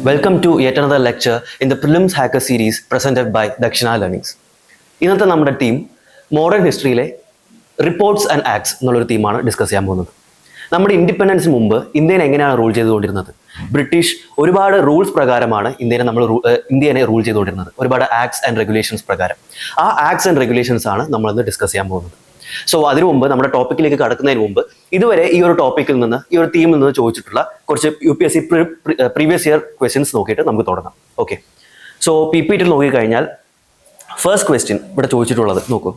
Welcome to yet another lecture in the Prelims Hacker series presented by Dakshinalearnings. ഇന്നത്തെ നമ്മുടെ team modern ഹിസ്റ്ററിയിലെ reports and acts എന്നുള്ളൊരു തീമാണ് discuss ചെയ്യാൻ പോകുന്നത്. നമ്മുടെ ഇൻഡിപെൻഡൻസിന് മുമ്പ് ഇന്ത്യനെ എങ്ങനെയാണ് റൂൾ ചെയ്തുകൊണ്ടിരുന്നത്? ബ്രിട്ടീഷ് ഒരുപാട് റൂൾസ് പ്രകാരമാണ് ഇന്ത്യനെ റൂൾ ചെയ്തുകൊണ്ടിരുന്നത്, ഒരുപാട് ആക്ട്സ് ആൻഡ് റെഗുലേഷൻസ് പ്രകാരം. ആ ആക്ട്സ് ആൻഡ് റെഗുലേഷൻസ് ആണ് നമ്മളിന്ന് ഡിസ്കസ് ചെയ്യാൻ പോകുന്നത്. സോ അതിനു മുമ്പ് നമ്മുടെ ടോപ്പിക്കിലേക്ക് കടക്കുന്നതിന് മുമ്പ് ഇതുവരെ ഈ ഒരു ടോപ്പിക്കിൽ നിന്ന് ഈ ഒരു തീമിൽ നിന്ന് ചോദിച്ചിട്ടുള്ള കുറച്ച് UPSC പ്രീവിയസ് ഇയർ ക്വസ്റ്റ്യൻസ് നോക്കിയിട്ട് നമുക്ക് തുടങ്ങാം. ഓക്കെ, സോ PPT നോക്കിക്കഴിഞ്ഞാൽ ഫസ്റ്റ് ക്വസ്റ്റ്യൻ ഇവിടെ ചോദിച്ചിട്ടുള്ളത് നോക്കൂ.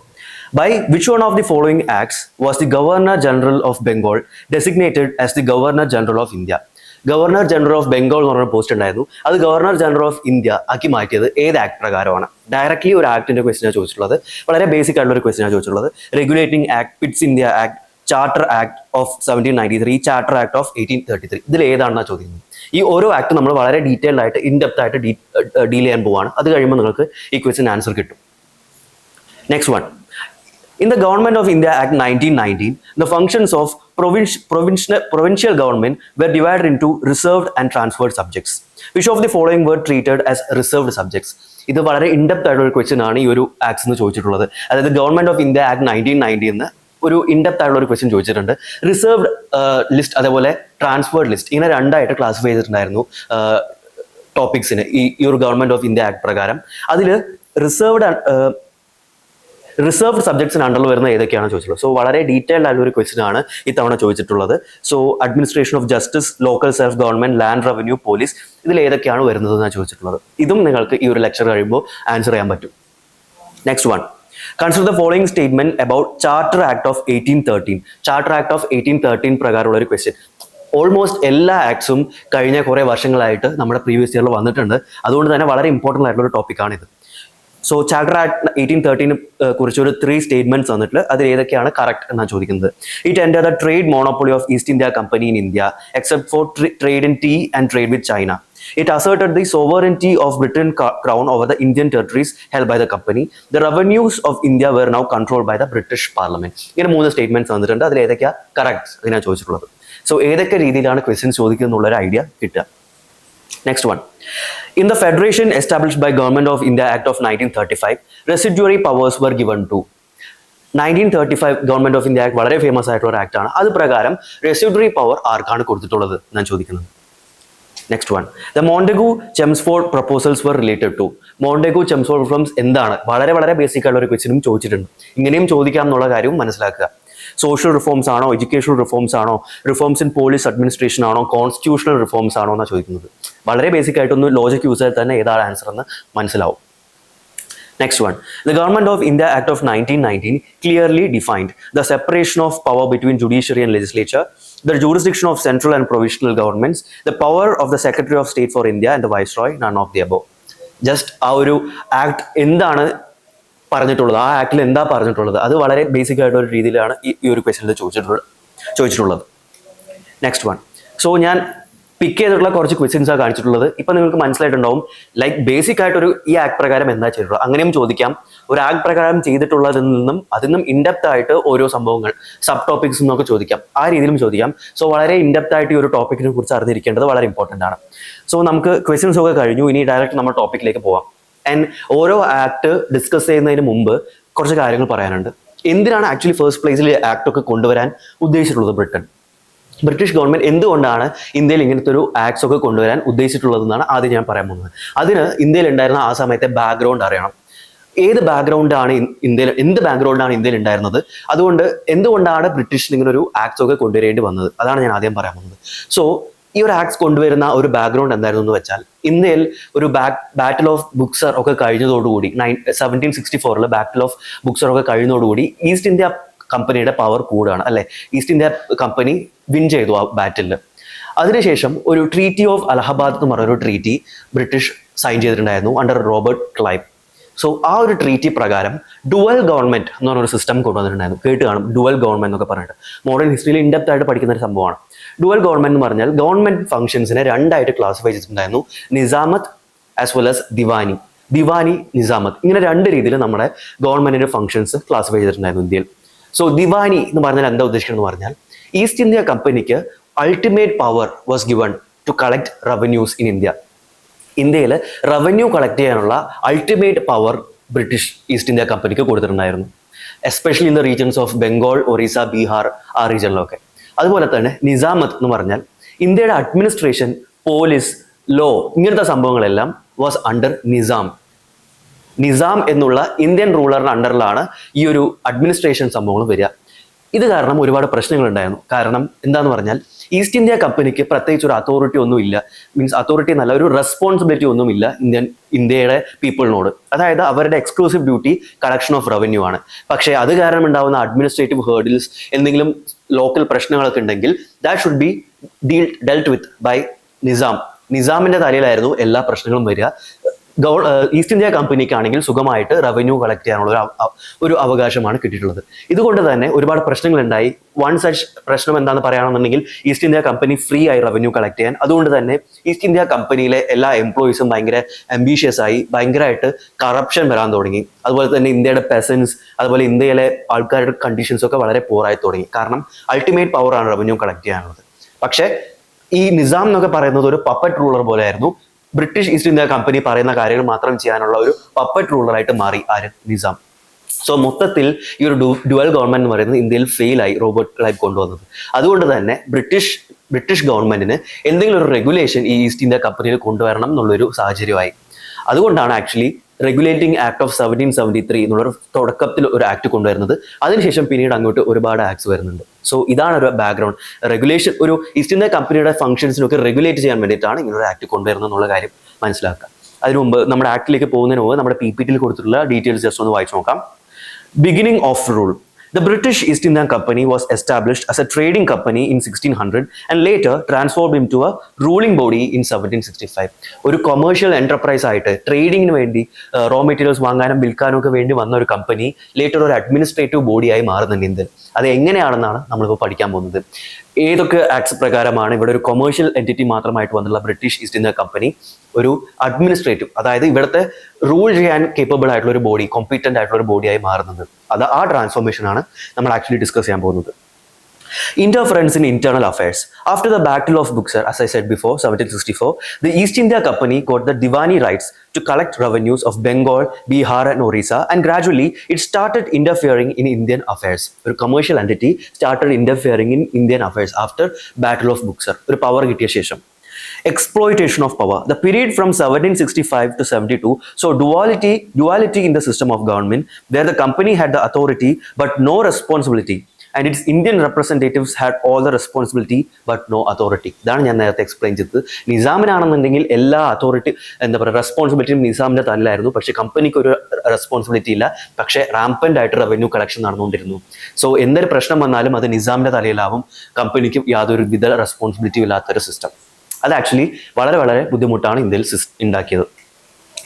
By which one of the following acts was the Governor General of Bengal designated as the Governor General of India? Governor general of Bengal എന്ന് പറഞ്ഞ post ഉണ്ടായിരുന്നു, അത് ഗവർണർ ജനറൽ ഓഫ് ഇന്ത്യ ആക്കി മാറ്റിയത് ഏത് ആക്ട് പ്രകാരമാണ്? ഡയറക്ട്ലി ഒരു ആക്ടിന്റെ ക്വസ്റ്റ്യനാണ് ചോദിച്ചിട്ടുള്ളത്. വളരെ ബേസിക് ആയിട്ടുള്ള ഒരു ക്വസ്റ്റ്യനാണ് ചോദിച്ചിട്ടുള്ളത്. Regulating act, Pitt's India act, charter act of 1793, charter act of 1833. ഇതിൽ ഏതാണെന്നാണ് ചോദിക്കുന്നത്. ഈ ഓരോ ആക്ട് നമ്മൾ വളരെ ഡീറ്റെയിൽഡ് ആയിട്ട് ഇൻഡെപ്ത് ആയിട്ട് ഡീൽ ചെയ്യാൻ പോവാണ്. അത് കഴിയുമ്പോൾ നിങ്ങൾക്ക് ഈ ക്വസ്റ്റ്യൻ ആൻസർ കിട്ടും. Next one. In the Government of India Act 1919, the functions of provincial government were divided into reserved and transferred subjects. Which of the following were treated as reserved subjects? ഇത് വളരെ in-depth ആയിട്ടുള്ള ഒരു question ആണ് ഈ ഒരു acts എന്ന് ചോദിച്ചിട്ടുള്ളത്. അതായത് ഗവൺമെന്റ് ഓഫ് ഇന്ത്യ ആക്ട് 1990 എന്ന് ഒരു ഇൻഡെപ്ത് ആയിട്ടുള്ള ഒരു ക്വസ്റ്റ്യൻ ചോദിച്ചിട്ടുണ്ട്. റിസർവ്ഡ് ലിസ്റ്റ് അതേപോലെ ട്രാൻസ്ഫേർഡ് ലിസ്റ്റ്, ഇങ്ങനെ രണ്ടായിട്ട് ക്ലാസിഫൈ ചെയ്തിട്ടുണ്ടായിരുന്നു ടോപ്പിക്സിന് ഈ ഒരു ഗവൺമെന്റ് ഓഫ് ഇന്ത്യ ആക്ട് പ്രകാരം. അതിൽ റിസർവ്ഡ് സബ്ജക്ട്സിന് അണ്ടറിൽ വരുന്ന ഏതൊക്കെയാണ് ചോദിച്ചിട്ടുള്ളത്. സോ വളരെ ഡീറ്റെയിൽഡ് ആയിട്ടുള്ള ഒരു ക്വസ്റ്റ്യൻ ആണ് ഇത്തവണ ചോദിച്ചിട്ടുള്ളത്. So administration of justice, local self government, land revenue, police, ഇതിൽ ഏതൊക്കെയാണ് വരുന്നത് എന്നാണ് ചോദിച്ചിട്ടുള്ളത്. ഇതും നിങ്ങൾക്ക് ഈ ഒരു ലെക്ചർ കഴിയുമ്പോൾ ആൻസർ ചെയ്യാൻ പറ്റും. Next one. Consider the following statement about charter act of 1813. Charter act of 1813 പ്രകാരമുള്ള ഒരു ക്വസ്റ്റ്യൻ. ഓൾമോസ്റ്റ് എല്ലാ ആക്ട്സും കഴിഞ്ഞ കുറേ വർഷങ്ങളായിട്ട് നമ്മുടെ പ്രീവിയസ് ഇയറിൽ വന്നിട്ടുണ്ട്. അതുകൊണ്ട് തന്നെ വളരെ ഇമ്പോർട്ടൻ്റ് ആയിട്ടുള്ള ഒരു ടോപ്പിക്കാണിത്. സോ ചാർട്ടർ ആക്ട് 1813 കുറിച്ച് ഒരു 3 സ്റ്റേറ്റ്മെന്റ്സ് വന്നിട്ട് അതിൽ ഏതൊക്കെയാണ് കറക്റ്റ് എന്നാണ് ചോദിക്കുന്നത്. It ended the trade monopoly of East India Company in India except for trade in tea and trade with China. It asserted the sovereignty of Britain crown over the Indian territories held by the company. The revenues of India were now controlled by the British Parliament. ഇങ്ങനെ 3 statements വന്നിട്ടുണ്ട്. അതിൽ ഏതൊക്കെയാണ് correct അതിനാണ് ചോദിച്ചിട്ടുള്ളത്. So ഏതൊക്കെ രീതിയിലാണ് questions ചോദിക്കുന്നത് എന്നുള്ളൊരു ഐഡിയ കിട്ടുക. Next one. In the federation established by Government of India Act of 1935, residuary powers were given to. 1935 Government of India Act വളരെ ഫേമസ് ആയിട്ടുള്ള ഒരു ആക്ട് ആണ്. അത് പ്രകാരം റെസിഡ്യൂറി പവർ ആർക്കാണ് കൊടുത്തിട്ടുള്ളത് ഞാൻ ചോദിക്കുന്നത്. Next one. The Montagu Chelmsford proposals were related to. Montagu Chelmsford reforms എന്താണ്? വളരെ വളരെ ബേസിക് ആയിട്ടുള്ള ഒരു ക്വസ്റ്റ്യനും ചോദിച്ചിട്ടുണ്ട്. ഇങ്ങനെയും ചോദിക്കാം എന്നുള്ള കാര്യവും മനസ്സിലാക്കുക. സോഷ്യൽ റിഫോംസ് ആണോ, എഡ്യൂക്കേഷണൽ റിഫോംസ് ആണോ, റിഫോംസ് ഇൻ പോലീസ് അഡ്മിനിസ്ട്രേഷൻ ആണോ, കോൺസ്റ്റിറ്റ്യൂഷണൽ റിഫോംസ് ആണോ എന്നാണ് ചോദിക്കുന്നത്. വളരെ ബേസിക് ആയിട്ടൊന്ന് ലോജിക് യൂസ് ചെയ്താൽ തന്നെ ഏതാണ് ആൻസർ എന്ന് മനസ്സിലാവും. Next one. The Government of India Act of 1919 clearly defined the separation of power between judiciary and legislature, the jurisdiction of central and provincial governments, the power of the Secretary of State for India and the Viceroy, none of the above. Just ആ ഒരു act എന്താണ് പറഞ്ഞിട്ടുള്ളത്, ആ ആക്ടിൽ എന്താ പറഞ്ഞിട്ടുള്ളത്, അത് വളരെ basic ആയിട്ടുള്ള ഒരു രീതിയിലാണ് ഈ ഒരു ക്വസ്റ്റ്യനിൽ ചോദിച്ചിട്ടുള്ളത്. Next one. സോ ഞാൻ പിക്ക് ചെയ്തിട്ടുള്ള കുറച്ച് ക്വസ്റ്റ്യൻസാണ് കാണിച്ചിട്ടുള്ളത്. ഇപ്പം നിങ്ങൾക്ക് മനസ്സിലായിട്ടുണ്ടാവും ലൈക്ക് ബേസിക് ആയിട്ടൊരു ഈ ആക്ട് പ്രകാരം എന്താ ചെയ്തിട്ടുള്ളത്. അങ്ങനെയും ചോദിക്കാം. ഒരു ആക്ട് പ്രകാരം ചെയ്തിട്ടുള്ളതിൽ നിന്നും ഇൻഡെപ്ത് ആയിട്ട് ഓരോ സംഭവങ്ങൾ സബ് ടോപ്പിക്സ് എന്നൊക്കെ ചോദിക്കാം. ആ രീതിയിലും ചോദിക്കാം. സോ വളരെ ഇൻഡെപ്ത് ആയിട്ട് ഈ ഒരു ടോപ്പിക്കിനെ കുറിച്ച് അറിഞ്ഞിരിക്കേണ്ടത് വളരെ ഇമ്പോർട്ടൻ്റ് ആണ്. സോ നമുക്ക് ക്വസ്റ്റ്യൻസ് ഒക്കെ കഴിഞ്ഞു. ഇനി ഡയറക്റ്റ് നമ്മുടെ ടോപ്പിക്കിലേക്ക് പോവാം. ആൻഡ് ഓരോ ആക്ട് ഡിസ്കസ് ചെയ്യുന്നതിന് മുമ്പ് കുറച്ച് കാര്യങ്ങൾ പറയാനുണ്ട്. എന്തിനാണ് ആക്ച്വലി ഫസ്റ്റ് പ്ലേസിൽ ആക്ട് ഒക്കെ കൊണ്ടുവരാൻ ഉദ്ദേശിച്ചിട്ടുള്ളത് ബ്രിട്ടീഷ് ഗവൺമെന്റ് എന്തുകൊണ്ടാണ് ഇന്ത്യയിൽ ഇങ്ങനത്തെ ഒരു ആക്ട്സ് ഒക്കെ കൊണ്ടുവരാൻ ഉദ്ദേശിച്ചിട്ടുള്ളതെന്നാണ് ആദ്യം ഞാൻ പറയാൻ പോകുന്നത്. അതിന് ഇന്ത്യയിൽ ഉണ്ടായിരുന്ന ആ സമയത്തെ ബാക്ക്ഗ്രൗണ്ട് അറിയണം. എന്ത് ബാക്ക്ഗ്രൗണ്ടാണ് ഇന്ത്യയിൽ ഉണ്ടായിരുന്നത്, അതുകൊണ്ട് എന്തുകൊണ്ടാണ് ബ്രിട്ടീഷിന് ഇങ്ങനെ ഒരു ആക്ട്സ് ഒക്കെ കൊണ്ടുവരേണ്ടി വന്നത്, അതാണ് ഞാൻ ആദ്യം പറയാൻ പോകുന്നത്. സോ ഈ ഒരു ആക്ട്സ് കൊണ്ടുവരുന്ന ഒരു ബാക്ക്ഗ്രൗണ്ട് എന്തായിരുന്നു എന്ന് വെച്ചാൽ, ഇന്ത്യയിൽ ഒരു ബാറ്റിൽ ഓഫ് ബുക്സർ ഒക്കെ കഴിഞ്ഞതോടുകൂടി 1764 ബാറ്റിൽ ഓഫ് ബുക്സർ ഒക്കെ കഴിഞ്ഞതോടുകൂടി ഈസ്റ്റ് ഇന്ത്യ കമ്പനിയുടെ പവർ കൂടുകയാണ് അല്ലെ. ഈസ്റ്റ് ഇന്ത്യ കമ്പനി വിൻ ചെയ്തു ആ ബാറ്റിൽ. അതിനുശേഷം ഒരു ട്രീറ്റി ഓഫ് അലഹബാദ് എന്ന് പറഞ്ഞൊരു ട്രീറ്റി ബ്രിട്ടീഷ് സൈൻ ചെയ്തിട്ടുണ്ടായിരുന്നു അണ്ടർ റോബർട്ട് ക്ലൈവ്. സോ ആ ഒരു ട്രീറ്റി പ്രകാരം ഡുവൽ ഗവൺമെന്റ് എന്ന് പറഞ്ഞൊരു സിസ്റ്റം കൊണ്ടുവന്നിട്ടുണ്ടായിരുന്നു. കേട്ട് കാണും ഡുവൽ ഗവൺമെന്റ് എന്നൊക്കെ പറഞ്ഞിട്ട്. മോഡേൺ ഹിസ്റ്ററിയിൽ ഇൻഡെപ്ത് ആയിട്ട് പഠിക്കുന്ന ഒരു സംഭവമാണ്. ഡുവൽ ഗവൺമെന്റ് എന്ന് പറഞ്ഞാൽ ഗവൺമെന്റ് ഫംഗ്ഷൻസിനെ രണ്ടായിട്ട് ക്ലാസിഫൈ ചെയ്തിട്ടുണ്ടായിരുന്നു. നിസാമത്ത് ആസ് വെൽ ആസ് ദിവാനി നിസാമത്ത്. ഇങ്ങനെ 2 രീതിയിൽ നമ്മുടെ ഗവൺമെന്റിന്റെ ഫംഗ്ഷൻസ് ക്ലാസിഫൈ ചെയ്തിട്ടുണ്ടായിരുന്നു ഇന്ത്യയിൽ. സോ ദിവാനി എന്ന് പറഞ്ഞാൽ എന്താ ഉദ്ദേശിക്കുന്നത് എന്ന് പറഞ്ഞാൽ, ഈസ്റ്റ് ഇന്ത്യ കമ്പനിക്ക് ultimate power was given to collect revenues in India. ഇന്ത്യയിൽ റവന്യൂ കളക്ട് ചെയ്യാനുള്ള ultimate power British East India കമ്പനിക്ക് കൊടുത്തിട്ടുണ്ടായിരുന്നു, especially in the regions of Bengal, Orissa, Bihar, ആ റീജിയനിലൊക്കെ. അതുപോലെ തന്നെ നിസാമത്ത് എന്ന് പറഞ്ഞാൽ ഇന്ത്യയുടെ അഡ്മിനിസ്ട്രേഷൻ, പോലീസ്, ലോ, ഇങ്ങനത്തെ സംഭവങ്ങളെല്ലാം വാസ് അണ്ടർ നിസാം. നിസാം എന്നുള്ള ഇന്ത്യൻ റൂളറിന്റെ അണ്ടറിലാണ് ഈ ഒരു അഡ്മിനിസ്ട്രേഷൻ സംഭവങ്ങൾ വരിക. ഇത് കാരണം ഒരുപാട് പ്രശ്നങ്ങൾ ഉണ്ടായിരുന്നു. കാരണം എന്താന്ന് പറഞ്ഞാൽ ഈസ്റ്റ് ഇന്ത്യ കമ്പനിക്ക് പ്രത്യേകിച്ച് ഒരു അതോറിറ്റി ഒന്നും ഇല്ല, മീൻസ് അതോറിറ്റി എന്നല്ല, ഒരു റെസ്പോൺസിബിലിറ്റി ഒന്നും ഇല്ല ഇന്ത്യയുടെ പീപ്പിളിനോട്. അതായത് അവരുടെ exclusive duty collection of revenue ആണ്. പക്ഷേ അത് കാരണം ഉണ്ടാവുന്ന അഡ്മിനിസ്ട്രേറ്റീവ് ഹേർഡിൽസ്, എന്തെങ്കിലും ലോക്കൽ പ്രശ്നങ്ങളൊക്കെ ഉണ്ടെങ്കിൽ that should be dealt with by Nizam. നിസാമിന്റെ തലയിലായിരുന്നു എല്ലാ പ്രശ്നങ്ങളും വരിക. ഈസ്റ്റ് ഇന്ത്യ കമ്പനിക്കാണെങ്കിൽ സുഖമായിട്ട് റവന്യൂ കളക്ട് ചെയ്യാനുള്ള ഒരു അവകാശമാണ് കിട്ടിയിട്ടുള്ളത്. ഇതുകൊണ്ട് തന്നെ ഒരുപാട് പ്രശ്നങ്ങൾ ഉണ്ടായി. വൺ സച്ച് പ്രശ്നം എന്താണെന്ന് പറയുകയാണെന്നുണ്ടെങ്കിൽ ഈസ്റ്റ് ഇന്ത്യ കമ്പനി ഫ്രീ ആയി റവന്യൂ കളക്ട് ചെയ്യാൻ. അതുകൊണ്ട് തന്നെ ഈസ്റ്റ് ഇന്ത്യ കമ്പനിയിലെ എല്ലാ എംപ്ലോയീസും ഭയങ്കര അംബീഷ്യസ് ആയി, ഭയങ്കരമായിട്ട് കറപ്ഷൻ വരാൻ തുടങ്ങി. അതുപോലെ തന്നെ ഇന്ത്യയുടെ പെസൻസ്, അതുപോലെ ഇന്ത്യയിലെ ആൾക്കാരുടെ കണ്ടീഷൻസ് ഒക്കെ വളരെ പോറായി തുടങ്ങി. കാരണം അൾട്ടിമേറ്റ് പവറാണ് റവന്യൂ കളക്ട് ചെയ്യാനുള്ളത്. പക്ഷേ ഈ നിസാം എന്നൊക്കെ പറയുന്നത് ഒരു പപ്പറ്റ് റൂളർ പോലെയായിരുന്നു. ബ്രിട്ടീഷ് ഈസ്റ്റ് ഇന്ത്യ കമ്പനി പറയുന്ന കാര്യങ്ങൾ മാത്രം ചെയ്യാനുള്ള ഒരു പപ്പറ്റ് റൂളറായിട്ട് മാറി ആര്? നിസാം. സോ മൊത്തത്തിൽ ഈ ഒരു ഡുവൽ ഗവൺമെന്റ് എന്ന് പറയുന്നത് ഇന്ത്യയിൽ ഫെയിലായി റോബർട്ട് ക്ലൈവ് കൊണ്ടുവന്നത്. അതുകൊണ്ട് തന്നെ ബ്രിട്ടീഷ് ഗവൺമെന്റിന് എന്തെങ്കിലും ഒരു റെഗുലേഷൻ ഈ ഈസ്റ്റ് ഇന്ത്യ കമ്പനിയിൽ കൊണ്ടുവരണം എന്നുള്ളൊരു സാഹചര്യമായി. അതുകൊണ്ടാണ് ആക്ച്വലി റെഗുലേറ്റിംഗ് ആക്ട് ഓഫ് 1773 എന്നുള്ളൊരു തുടക്കത്തിൽ ഒരു ആക്ട് കൊണ്ടുവരുന്നത്. അതിനുശേഷം പിന്നീട് അങ്ങോട്ട് ഒരുപാട് ആക്ട്സ് വരുന്നുണ്ട്. സോ ഇതാണ് ഒരു ബാക്ക്ഗ്രൗണ്ട്. റെഗുലേഷൻ, ഒരു ഈസ്റ്റ് ഇന്ത്യ കമ്പനിയുടെ ഫംഗ്ഷൻസിനൊക്കെ റെഗുലേറ്റ് ചെയ്യാൻ വേണ്ടിയിട്ടാണ് ഇങ്ങനൊരു ആക്ട് കൊണ്ടുവരുന്നത് എന്നുള്ള കാര്യം മനസ്സിലാക്കുക. അതിനു മുമ്പ് നമ്മുടെ ആക്ടിലേക്ക് പോകുന്നതിന് മുമ്പ് നമ്മുടെ PPT-ൽ കൊടുത്തിട്ടുള്ള ഡീറ്റെയിൽസ് ജസ്റ്റ് ഒന്ന് വായിച്ചു നോക്കാം. Beginning of rule. The British East India Company was established as a trading company in 1600 and later transformed into a ruling body in 1765. ഒരു കൊമേഴ്ഷ്യൽ എന്റർപ്രൈസ് ആയിട്ട് ട്രേഡിങ്ങിന് വേണ്ടി റോ മെറ്റീരിയൽസ് വാങ്ങാനും വിൽക്കാനും ഒക്കെ വേണ്ടി വന്ന ഒരു കമ്പനി ലേറ്റർ ഒരു അഡ്മിനിസ്ട്രേറ്റീവ് ബോഡിയായി മാറുന്നുണ്ട് ഇന്ത്യയിൽ. അത് എങ്ങനെയാണെന്നാണ് നമ്മളിപ്പോൾ പഠിക്കാൻ പോകുന്നത്. ഏതൊക്കെ ആക്ട്സ് പ്രകാരമാണ് ഇവിടെ ഒരു കൊമേഴ്ഷ്യൽ എൻറ്റിറ്റി മാത്രമായിട്ട് വന്നുള്ള ബ്രിട്ടീഷ് ഈസ്റ്റ് ഇന്ത്യ കമ്പനി ഒരു അഡ്മിനിസ്ട്രേറ്റീവ്, അതായത് ഇവിടുത്തെ റൂൾ ചെയ്യാൻ കേപ്പബിൾ ആയിട്ടുള്ള ഒരു ബോഡി, കോമ്പീറ്റന്റ് ആയിട്ടുള്ള ഒരു ബോഡിയായി മാറുന്നത്. ആ ട്രാൻസ്ഫോർമേഷൻ ആണ് നമ്മൾ ആക്ച്വലി ഡിസ്കസ് ചെയ്യാൻ പോകുന്നത്. Interference in internal affairs. After the Battle of Buxar, as I said before, 1764, the East India Company got the Diwani rights to collect revenues of Bengal, Bihar and Orissa, and gradually it started interfering in Indian affairs. A commercial entity started interfering in Indian affairs after Battle of Buxar. ഒരു power കിട്ടിയ ശേഷം. Exploitation of power. The period from 1765 to 72 saw duality in the system of government, where the company had the authority but no responsibility, and its Indian representatives had all the responsibility but no authority. ഇതാണ് ഞാൻ നേരത്തെ explain ചെയ്തത്. നിസാമിനാണെന്നുണ്ടെങ്കിൽ എല്ലാ authority, എന്താ പറയുക, റെസ്പോൺസിബിലിറ്റിയും നിസാമിന്റെ തലയിലായിരുന്നു. പക്ഷെ കമ്പനിക്ക് ഒരു റെസ്പോൺസിബിലിറ്റി ഇല്ല. പക്ഷെ റാമ്പന്റ് ആയിട്ട് റവന്യൂ കളക്ഷൻ നടന്നുകൊണ്ടിരുന്നു. സോ എന്തൊരു പ്രശ്നം വന്നാലും അത് നിസാമിന്റെ തലയിലാവും, കമ്പനിക്ക് യാതൊരു വിധ റെസ്പോൺസിബിലിറ്റിയും ഇല്ലാത്തൊരു സിസ്റ്റം. അത് ആക്ച്വലി വളരെ വളരെ ബുദ്ധിമുട്ടാണ് ഇന്ത്യയിൽ ഉണ്ടാക്കിയത്.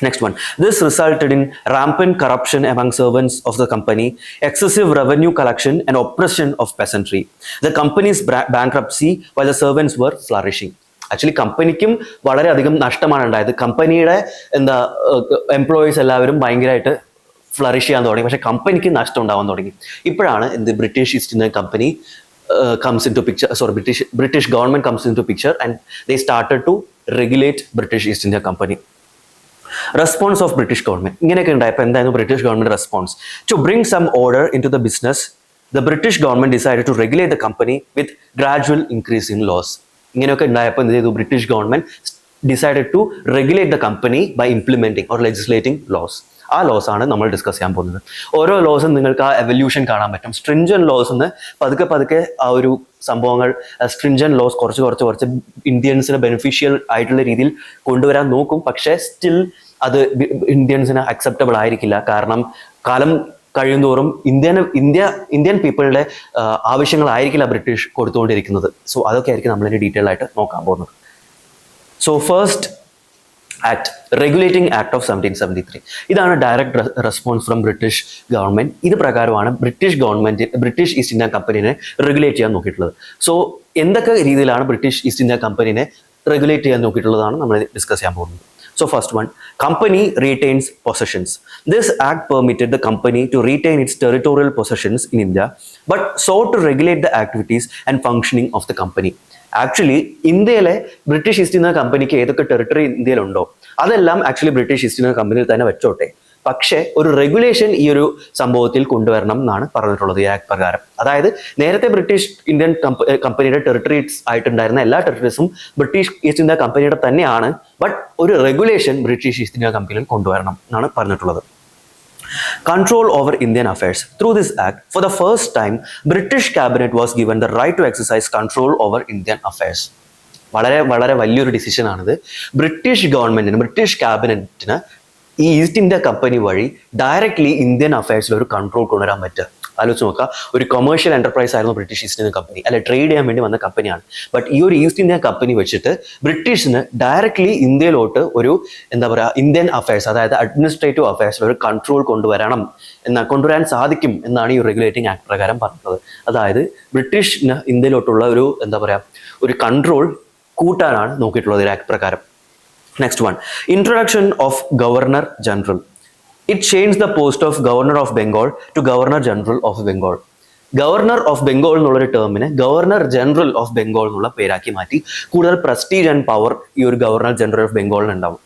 Next one. This resulted in rampant corruption among servants of the company, excessive revenue collection and oppression of peasantry. The company's bankruptcy while the servants were flourishing. Actually കമ്പനിക്കും വളരെയധികം നഷ്ടമാണ് ഉണ്ടായത്. കമ്പനിയുടെ എംപ്ലോയീസ് എല്ലാവരും ഭയങ്കരമായിട്ട് ഫ്ലറിഷ് ചെയ്യാൻ തുടങ്ങി. പക്ഷെ കമ്പനിക്ക് നഷ്ടം ഉണ്ടാവാൻ തുടങ്ങി. ഇപ്പോഴാണ് British East India company comes into picture. British government comes into picture and they started to regulate British East India Company. Response of British government. ഇങ്ങനെയൊക്കെ ഉണ്ടായപ്പോൾ എന്തായിരുന്നു British government response? To bring some order into the business, the British government decided to regulate the company with gradual increase in laws. ഇങ്ങനെയൊക്കെ ഉണ്ടായപ്പോൾ എന്ത് ചെയ്തു? British government decided to regulate the company by implementing or legislating laws. ആ loss ആണ് നമ്മൾ discuss ചെയ്യാൻ പോകുന്നത്. ഓരോ ലോസും നിങ്ങൾക്ക് ആ എവല്യൂഷൻ കാണാൻ പറ്റും. സ്ട്രിഞ്ചൻ ലോസ് എന്ന് പതുക്കെ ആ ഒരു സംഭവങ്ങൾ, സ്ട്രിഞ്ചൻ ലോസ് കുറച്ച് ഇന്ത്യൻസിന് ബെനിഫിഷ്യൽ ആയിട്ടുള്ള രീതിയിൽ കൊണ്ടുവരാൻ നോക്കും. പക്ഷേ സ്റ്റിൽ അത് ഇന്ത്യൻസിന് അക്സെപ്റ്റബിൾ ആയിരിക്കില്ല. കാരണം കാലം കഴിയുന്തോറും ഇന്ത്യൻ പീപ്പിളുടെ ആവശ്യങ്ങളായിരിക്കില്ല ബ്രിട്ടീഷ് കൊടുത്തുകൊണ്ടിരിക്കുന്നത്. സോ അതൊക്കെ ആയിരിക്കും നമ്മളിനി ഡീറ്റെയിൽ ആയിട്ട് നോക്കാൻ പോകുന്നത്. So first act, regulating act of 1773. ഇതാണ് direct response from British government. ഇത് പ്രകാരമാണ് ബ്രിട്ടീഷ് ഈസ്റ്റ് ഇന്ത്യ കമ്പനിനെ റെഗുലേറ്റ് ചെയ്യാൻ നോക്കിയിട്ടുള്ളത്. സോ എന്തൊക്കെ രീതിയിലാണ് ബ്രിട്ടീഷ് ഈസ്റ്റ് ഇന്ത്യ കമ്പനിനെ റെഗുലേറ്റ് ചെയ്യാൻ നോക്കിയിട്ടുള്ളതാണ് നമ്മൾ ഡിസ്കസ് ചെയ്യാൻ പോകുന്നത്. So first one, company retains possessions. This act permitted the company to retain its territorial possessions in India, but sought to regulate the activities and functioning of the company. Actually ഇന്ത്യയിലെ British East India കമ്പനിക്ക് ഏതൊക്കെ territory ഇന്ത്യയിലുണ്ടോ അതെല്ലാം actually British East India കമ്പനിയിൽ തന്നെ വെച്ചോട്ടെ. പക്ഷേ ഒരു regulation ഈ ഒരു സംഭവത്തിൽ കൊണ്ടുവരണം എന്നാണ് പറഞ്ഞിട്ടുള്ളത് ഈ ആക്ട് പ്രകാരം. അതായത് നേരത്തെ ബ്രിട്ടീഷ് ഇന്ത്യൻ കമ്പനിയുടെ ടെറിട്ടറീസ് ആയിട്ടുണ്ടായിരുന്ന എല്ലാ ടെറിട്ടറീസും ബ്രിട്ടീഷ് ഈസ്റ്റ് ഇന്ത്യ കമ്പനിയുടെ തന്നെയാണ്. ബട്ട് ഒരു റെഗുലേഷൻ ബ്രിട്ടീഷ് ഈസ്റ്റ് ഇന്ത്യ കമ്പനിയിൽ കൊണ്ടുവരണം എന്നാണ് പറഞ്ഞിട്ടുള്ളത്. Control over Indian affairs. Through this act, for the first time, British cabinet was given the right to exercise control over Indian affairs. വളരെ വളരെ വലിയൊരു ഡിസിഷനാണിത്. ബ്രിട്ടീഷ് ഗവൺമെന്റിന്, ബ്രിട്ടീഷ് ക്യാബിനറ്റിന് ഈ ഈസ്റ്റ് ഇന്ത്യ കമ്പനി വഴി ഡയറക്ട്ലി ഇന്ത്യൻ അഫയേഴ്സിൽ ഒരു കൺട്രോൾ കൊണ്ടുവരാൻ പറ്റുക. ആലോചിച്ച് നോക്കുക, ഒരു കൊമേഴ്ഷ്യൽ എന്റർപ്രൈസ് ആയിരുന്നു ബ്രിട്ടീഷ് ഈസ്റ്റ് ഇന്ത്യ കമ്പനി, അല്ലെ ട്രേഡ് ചെയ്യാൻ വേണ്ടി വന്ന കമ്പനിയാണ്. ബട്ട് ഈ ഒരു ഈസ്റ്റ് ഇന്ത്യ കമ്പനി വെച്ചിട്ട് ബ്രിട്ടീഷിന് ഡയറക്ട്ലി ഇന്ത്യയിലോട്ട് ഒരു എന്താ പറയുക ഇന്ത്യൻ അഫയേഴ്സ്, അതായത് അഡ്മിനിസ്ട്രേറ്റീവ് അഫയേഴ്സിൽ ഒരു കൺട്രോൾ കൊണ്ടുവരാൻ സാധിക്കും എന്നാണ് ഈ റെഗുലേറ്റിംഗ് ആക്ട് പ്രകാരം പറഞ്ഞത്. അതായത് ബ്രിട്ടീഷിന് ഇന്ത്യയിലോട്ടുള്ള ഒരു എന്താ പറയുക ഒരു കൺട്രോൾ കൂട്ടാനാണ് നോക്കിയിട്ടുള്ളത് ഈ ആക്ട് പ്രകാരം. Next one, introduction of Governor General. It changed the post of Governor of Bengal to Governor General of Bengal. Governor of Bengal എന്നുള്ളൊരു ടേമിനെ ഗവർണർ ജനറൽ ഓഫ് ബംഗാൾ എന്നുള്ള പേരാക്കി മാറ്റി. കൂടുതൽ പ്രസ്റ്റീജ് ആൻഡ് പവർ ഈ ഒരു ഗവർണർ ജനറൽ ഓഫ് ബംഗാളിന് ഉണ്ടാവും.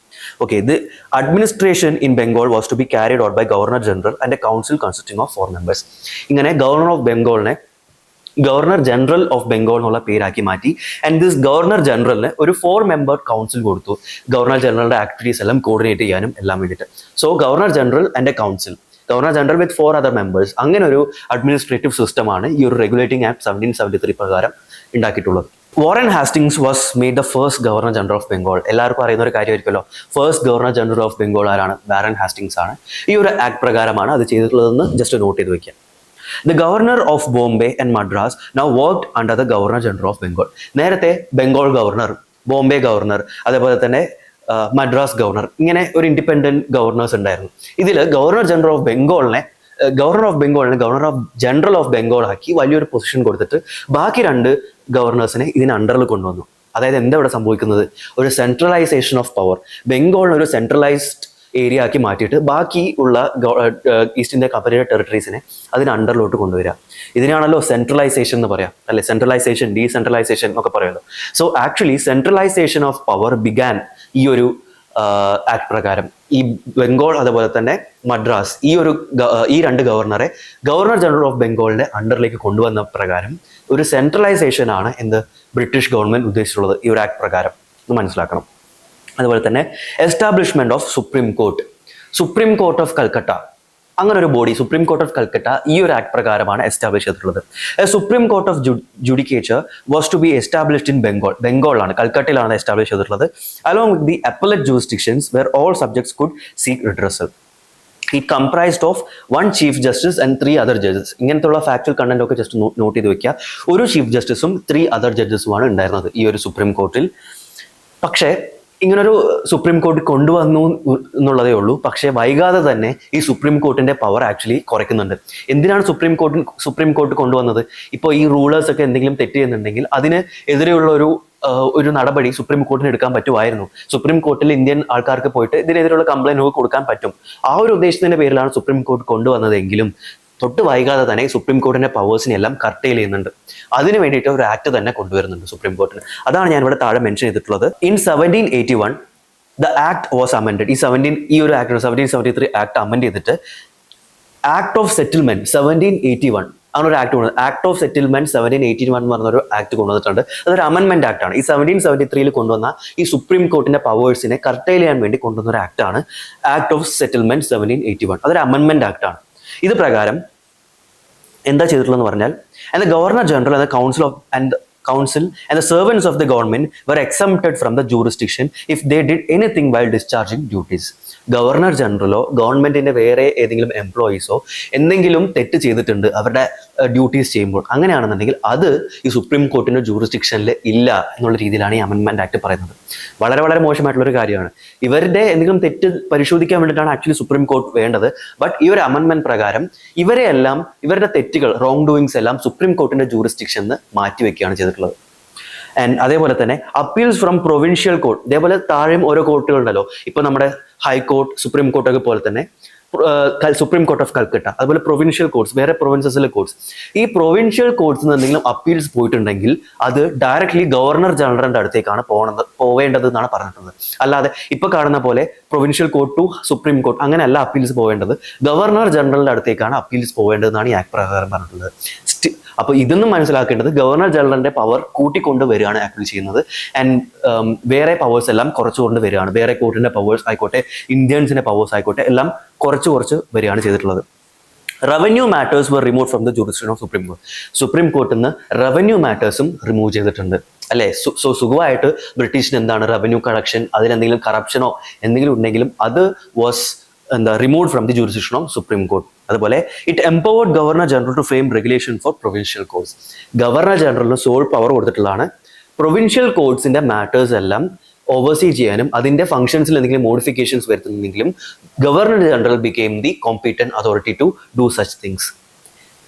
Okay, ഇത് administration in Bengal was to be carried out by governor general and a council consisting of 4 members. ഇങ്ങനെ ഗവർണർ ഓഫ് ബംഗാളിനെ ഗവർണർ ജനറൽ ഓഫ് ബംഗാൾ എന്നുള്ള പേരാക്കി മാറ്റി. ആൻഡ് ദിസ് ഗവർണർ ജനറലിന് ഒരു 4-member കൗൺസിൽ കൊടുത്തു, ഗവർണർ ജനറലിന്റെ ആക്ടിവിറ്റീസ് എല്ലാം കോർഡിനേറ്റ് ചെയ്യാനും എല്ലാം വേണ്ടിയിട്ട്. So governor general and a council, governor general with 4 other members, അങ്ങനെ ഒരു അഡ്മിനിസ്ട്രേറ്റീവ് സിസ്റ്റമാണ് ഈ ഒരു റെഗുലേറ്റിംഗ് ആക്ട് 1773 പ്രകാരം ഉണ്ടാക്കിയിട്ടുള്ളത്. Warren Hastings was made the first governor general of Bengal. എല്ലാവർക്കും അറിയുന്ന ഒരു കാര്യമായിരിക്കുമല്ലോ, first governor general of Bengal ആരാണ്? വാറൻ ഹാസ്റ്റിംഗ്സ് ആണ്. ഈ ഒരു ആക്ട് പ്രകാരമാണ് അത് ചെയ്തിട്ടുള്ളതെന്ന് ജസ്റ്റ് നോട്ട് ചെയ്ത് വെക്കാം. The governor of Bombay and Madras now worked under the governor general of Bengal. നേരത്തെ ബംഗാൾ ഗവർണർ, ബോംബെ ഗവർണർ, അതേപോലെ തന്നെ മദ്രാസ് ഗവർണർ, ഇങ്ങനെ ഒരു ഇൻഡിപെൻഡന്റ് ഗവർണേഴ്സ് ഉണ്ടായിരുന്നു. ഇതിൽ ഗവർണർ ജനറൽ ഓഫ് ബംഗാളിനെ governor of general of Bengal ആക്കി വലിയൊരു പൊസിഷൻ കൊടുത്തിട്ട് ബാക്കി 2 ഗവർണേഴ്സിനെ ഇതിന് അണ്ടറിൽ കൊണ്ടുവന്നു. അതായത് എന്താ ഇവിടെ സംഭവിക്കുന്നത്? ഒരു സെൻട്രലൈസേഷൻ ഓഫ് പവർ. ബംഗാളിന് ഒരു സെൻട്രലൈസ്ഡ് ഏരിയ ആക്കി മാറ്റിയിട്ട് ബാക്കി ഉള്ള ഈസ്റ്റ് ഇന്ത്യ കമ്പനിയുടെ ടെറിട്ടറീസിനെ അതിന് അണ്ടറിലോട്ട് കൊണ്ടുവരിക. ഇതിനാണല്ലോ സെൻട്രലൈസേഷൻ എന്ന് പറയാം, അല്ലെ? സെൻട്രലൈസേഷൻ, ഡീസെൻട്രലൈസേഷൻ എന്നൊക്കെ പറയുമല്ലോ. So actually centralisation of power began ഈ ഒരു ആക്ട് പ്രകാരം. ഈ ബംഗാൾ അതുപോലെ തന്നെ മദ്രാസ് ഈ 2 ഗവർണറെ ഗവർണർ ജനറൽ ഓഫ് ബംഗാളിന്റെ അണ്ടറിലേക്ക് കൊണ്ടുവന്ന പ്രകാരം ഒരു സെൻട്രലൈസേഷൻ ആണ് എന്ത് ബ്രിട്ടീഷ് ഗവൺമെന്റ് ഉദ്ദേശിച്ചിട്ടുള്ളത് ഈ ഒരു ആക്ട് പ്രകാരം എന്ന് മനസ്സിലാക്കണം. അതുപോലെ തന്നെ establishment of supreme Court of Calcutta, അങ്ങനെ ഒരു body Supreme Court of Calcutta ഈ ഒരു ആക്ട് പ്രകാരമാണ് എസ്റ്റാബ്ലിഷ് ചെയ്തിട്ടുള്ളത്. Supreme Court of judicature was to be established in ബംഗാളാണ്, കൽക്കട്ടയിലാണ് എസ്റ്റാബ്ലിഷ് ചെയ്തിട്ടുള്ളത്. Along with the appellate jurisdictions were all subjects could seek redressal. It comprised of 1 chief justice and 3 other judges. ഇങ്ങനത്തുള്ള factual content ഒക്കെ just note ചെയ്ത് വെക്കുക. ഒരു chief ജസ്റ്റിസും 3 other ജഡ്ജസുമാണ് ഉണ്ടായിരുന്നത് ഈ ഒരു സുപ്രീം കോർട്ടിൽ. പക്ഷേ ഇങ്ങനൊരു സുപ്രീം കോർട്ട് കൊണ്ടുവന്നു എന്നുള്ളതേ ഉള്ളൂ. പക്ഷേ വൈകാതെ തന്നെ ഈ സുപ്രീം കോർട്ടിന്റെ പവർ ആക്ച്വലി കുറയ്ക്കുന്നുണ്ട്. എന്തിനാണ് സുപ്രീം കോർട്ട് കൊണ്ടുവന്നത്? ഇപ്പോൾ ഈ റൂളേഴ്സ് ഒക്കെ എന്തെങ്കിലും തെറ്റ് ചെയ്യുന്നുണ്ടെങ്കിൽ അതിന് എതിരെയുള്ള ഒരു നടപടി സുപ്രീം കോർട്ടിന് എടുക്കാൻ പറ്റുമായിരുന്നു. സുപ്രീം കോർട്ടിൽ ഇന്ത്യൻ ആൾക്കാർക്ക് പോയിട്ട് ഇതിനെതിരെയുള്ള കംപ്ലൈന്റ് കൊടുക്കാൻ പറ്റും. ആ ഒരു ഉദ്ദേശത്തിന്റെ പേരിലാണ് സുപ്രീം കോർട്ട് കൊണ്ടുവന്നതെങ്കിലും തൊട്ട് വൈകാതെ തന്നെ സുപ്രീം കോർട്ടിന്റെ പവേഴ്സിനെ എല്ലാം കർട്ടൈൽ ചെയ്യുന്നുണ്ട്. അതിന് വേണ്ടിയിട്ട് ഒരു ആക്ട് തന്നെ കൊണ്ടുവരുന്നുണ്ട് സുപ്രീം കോർട്ടിന്. അതാണ് ഞാൻ ഇവിടെ താഴെ മെൻഷൻ ചെയ്തിട്ടുള്ളത്. In 1781 the act was amended. ഈ ഒരു ആക്ട് 1773 ആക്ട് അമെൻഡ് ചെയ്തിട്ട് ആക്ട് ഓഫ് സെറ്റിൽമെന്റ് 1781 അങ്ങനൊരു ആക്ട് കൊണ്ടുവന്നത്. ആക്ട് ഓഫ് സെറ്റിൽമെന്റ് 1781 എന്ന് പറഞ്ഞൊരു ആക്ട് കൊണ്ടുവന്നിട്ടുണ്ട്. അതൊരു അമെൻമെന്റ് ആക്ട് ആണ്. ഈ 1773 കൊണ്ടുവന്ന ഈ സുപ്രീം കോർട്ടിന്റെ പവേഴ്സിനെ കർട്ടൈൽ ചെയ്യാൻ വേണ്ടി കൊണ്ടുവന്ന ഒരു ആക്ട് ആണ് ആക്ട് ഓഫ് സെറ്റിൽമെന്റ് 1781. അതൊരു അമെൻമെന്റ് ആക്ട് ആണ്. ഇത് പ്രകാരം എന്താ ചെയ്തിട്ടുള്ളതെന്ന് പറഞ്ഞാൽ, and the governor general and the council and the servants of the government were exempted from the jurisdiction if they did anything while discharging duties. Governor ജനറലോ ഗവൺമെന്റിന്റെ വേറെ ഏതെങ്കിലും എംപ്ലോയീസോ എന്തെങ്കിലും തെറ്റ് ചെയ്തിട്ടുണ്ട് അവരുടെ ഡ്യൂട്ടീസ് ചെയ്യുമ്പോൾ, അങ്ങനെയാണെന്നുണ്ടെങ്കിൽ അത് ഈ സുപ്രീം കോർട്ടിന്റെ ജൂറിസ്ഡിക്ഷനിൽ ഇല്ല എന്നുള്ള രീതിയിലാണ് ഈ അമെൻമെന്റ് ആക്ട് പറയുന്നത്. വളരെ വളരെ മോശമായിട്ടുള്ള ഒരു കാര്യമാണ്. ഇവരുടെ എന്തെങ്കിലും തെറ്റ് പരിശോധിക്കാൻ വേണ്ടിയിട്ടാണ് ആക്ച്വലി സുപ്രീം കോർട്ട് വേണ്ടത്. ബട്ട് ഈ ഒരു അമെൻമെന്റ് പ്രകാരം ഇവരുടെ തെറ്റുകൾ, റോങ് ഡൂയിങ്സ് എല്ലാം സുപ്രീം കോർട്ടിന്റെ ജൂറിസ്ഡിക്ഷനിൽ മാറ്റിവെക്കുകയാണ് ചെയ്തിട്ടുള്ളത്. ആൻഡ് അതേപോലെ തന്നെ അപ്പീൽസ് ഫ്രം പ്രൊവിൻഷ്യൽ കോർട്ട്, ഇതേപോലെ താഴെയും ഓരോ കോർട്ടുകളുണ്ടല്ലോ. ഇപ്പൊ നമ്മുടെ ഹൈക്കോർട്ട്, സുപ്രീം കോർട്ടൊക്കെ പോലെ തന്നെ സുപ്രീം കോർട്ട് ഓഫ് കൽക്കട്ട, അതുപോലെ പ്രൊവിൻഷ്യൽ കോർട്സ്, വേറെ പ്രൊവിൻസസിലെ കോർട്സ്. ഈ പ്രൊവിൻഷ്യൽ കോർട്സിൽ നിന്ന് എന്തെങ്കിലും അപ്പീൽസ് പോയിട്ടുണ്ടെങ്കിൽ അത് ഡയറക്ട്ലി ഗവർണർ ജനറലിന്റെ അടുത്തേക്കാണ് പോവേണ്ടത് എന്നാണ് പറഞ്ഞിട്ടുള്ളത്. അല്ലാതെ ഇപ്പൊ കാണുന്ന പോലെ provincial court to supreme court അങ്ങനെയല്ല അപ്പീൽസ് പോവേണ്ടത്, ഗവർണർ ജനറലിന്റെ അടുത്തേക്കാണ് അപ്പീൽസ് പോവേണ്ടതെന്നാണ് ഈ ആക്ട് പ്രകാരം പറഞ്ഞിട്ടുള്ളത്. അപ്പൊ ഇതൊന്നും മനസ്സിലാക്കേണ്ടത് ഗവർണർ ജനറലിന്റെ പവർ കൂട്ടിക്കൊണ്ട് വരികയാണ് ആക്ച്വലി ചെയ്യുന്നത്. ആൻഡ് വേറെ പവേഴ്സ് എല്ലാം കുറച്ചുകൊണ്ട് വരികയാണ്. വേറെ കോർട്ടിന്റെ പവേഴ്സ് ആയിക്കോട്ടെ, ഇന്ത്യൻസിന്റെ പവേഴ്സ് ആയിക്കോട്ടെ, എല്ലാം കുറച്ച് വരികയാണ് ചെയ്തിട്ടുള്ളത്. Revenue matters were remove from the jurisdiction of supreme court. Supreme കോർട്ടിൽ നിന്ന് റവന്യൂ മാറ്റേഴ്സും റിമൂവ് ചെയ്തിട്ടുണ്ട് അല്ലേ. സോ സുഖമായിട്ട് ബ്രിട്ടീഷിന് എന്താണ് റവന്യൂ കളക്ഷൻ, അതിലെന്തെങ്കിലും കറപ്ഷനോ എന്തെങ്കിലും ഉണ്ടെങ്കിലും അത് was remove from the jurisdiction of supreme Court. അതുപോലെ it empowered governor general to frame regulation for provincial courts. Governor ജനറലിന് സോൾ പവർ കൊടുത്തിട്ടുള്ളതാണ് പ്രൊവിൻഷ്യൽ കോർട്സിന്റെ മാറ്റേഴ്സ് എല്ലാം ഓവർസീ ചെയ്യാനും അതിന്റെ ഫംഗ്ഷൻസിൽ എന്തെങ്കിലും മോഡിഫിക്കേഷൻസ് വരുത്തുന്നെങ്കിലും governor general became the competent authority to do such things.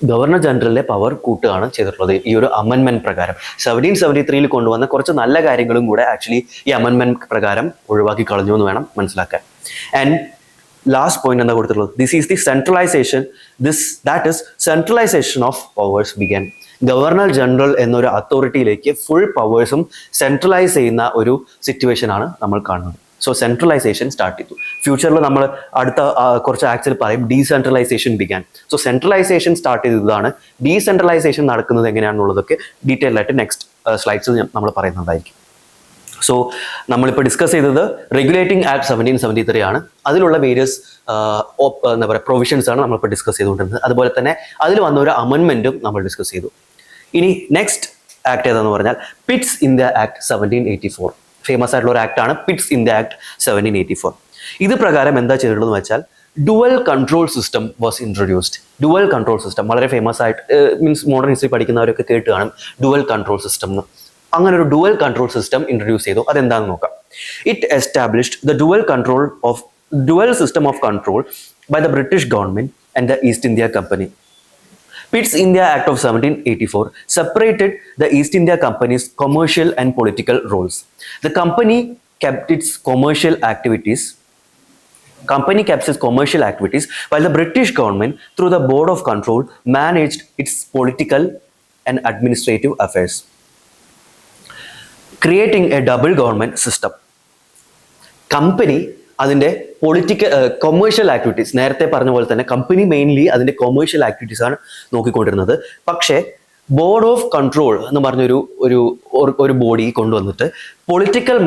Governor ജനറലിന്റെ പവർ കൂട്ടുകയാണ് ചെയ്തിട്ടുള്ളത് ഈ ഒരു അമെൻമെന്റ് പ്രകാരം. 1773 കൊണ്ടുവന്ന കുറച്ച് നല്ല കാര്യങ്ങളും കൂടെ ആക്ച്വലി ഈ അമെൻമെന്റ് പ്രകാരം ഒഴിവാക്കി കളഞ്ഞു എന്ന് വേണം മനസ്സിലാക്കാൻ. ആൻഡ് ലാസ്റ്റ് പോയിന്റ് എന്താ കൊടുത്തിട്ടുള്ളത്, this is the centralisation, that is centralisation of powers began. Governor general എന്നൊരു അതോറിറ്റിയിലേക്ക് ഫുൾ പവേഴ്സും സെൻട്രലൈസ് ചെയ്യുന്ന ഒരു സിറ്റുവേഷൻ ആണ് നമ്മൾ കാണുന്നത്. സോ സെൻട്രലൈസേഷൻ സ്റ്റാർട്ട് ചെയ്തു. ഫ്യൂച്ചറിൽ നമ്മൾ അടുത്ത കുറച്ച് ആക്സിൽ പറയും decentralisation began. So centralisation start ചെയ്തതാണ്. ഡീസെൻട്രലൈസേഷൻ നടക്കുന്നത് എങ്ങനെയാണെന്നുള്ളതൊക്കെ ഡീറ്റെയിൽ ആയിട്ട് നെക്സ്റ്റ് സ്ലൈഡ്സിൽ നമ്മൾ പറയുന്നതായിരിക്കും. സോ നമ്മളിപ്പോൾ ഡിസ്കസ് ചെയ്തത് റെഗുലേറ്റിംഗ് ആക്ട് 1773 ആണ്. അതിലുള്ള വേരിയസ് എന്താ പറയുക പ്രൊവിഷൻസ് ആണ് നമ്മളിപ്പോൾ ഡിസ്കസ് ചെയ്തുകൊണ്ടിരുന്നത്. അതുപോലെ തന്നെ അതിൽ വന്ന ഒരു അമെൻമെന്റും നമ്മൾ ഡിസ്കസ് ചെയ്തു. ഇനി നെക്സ്റ്റ് ആക്ട് ഏതാന്ന് പറഞ്ഞാൽ പിറ്റ്സ് ഇന്ത്യ ആക്ട് 1784. ഫേമസ് ആയിട്ടുള്ള ഒരു ആക്ട് ആണ് പിറ്റ്സ് ഇന്ത്യ ആക്ട് 1784. ഇത് പ്രകാരം എന്താ ചെയ്തിട്ടുള്ളതെന്ന് വെച്ചാൽ dual control system was introduced. Dual control system വളരെ ഫേമസ് ആയിട്ട് മീൻസ് മോഡേൺ ഹിസ്റ്ററി പഠിക്കുന്നവരൊക്കെ കേട്ട് കാണും ഡുവൽ കൺട്രോൾ സിസ്റ്റം എന്ന്. അങ്ങനെ ഒരു ഡുവൽ കൺട്രോൾ സിസ്റ്റം ഇൻട്രൊഡ്യൂസ് ചെയ്തു. അതെന്താണെന്ന് നോക്കാം. It established the dual system of control by the British government and the East India Company. Pitt's India Act of 1784 separated the East India Company's commercial and political roles. The company kept its commercial activities while the British government through the Board of Control managed its political and administrative affairs, creating a double government system. Company അതിൻ്റെ commercial activities നേരത്തെ പറഞ്ഞ പോലെ തന്നെ company mainly അതിൻ്റെ commercial activities ആണ് നോക്കിക്കൊണ്ടിരുന്നത്. പക്ഷേ board of control എന്ന് പറഞ്ഞൊരു ഒരു ബോഡി കൊണ്ടുവന്നിട്ട് പൊളിറ്റിക്കൽ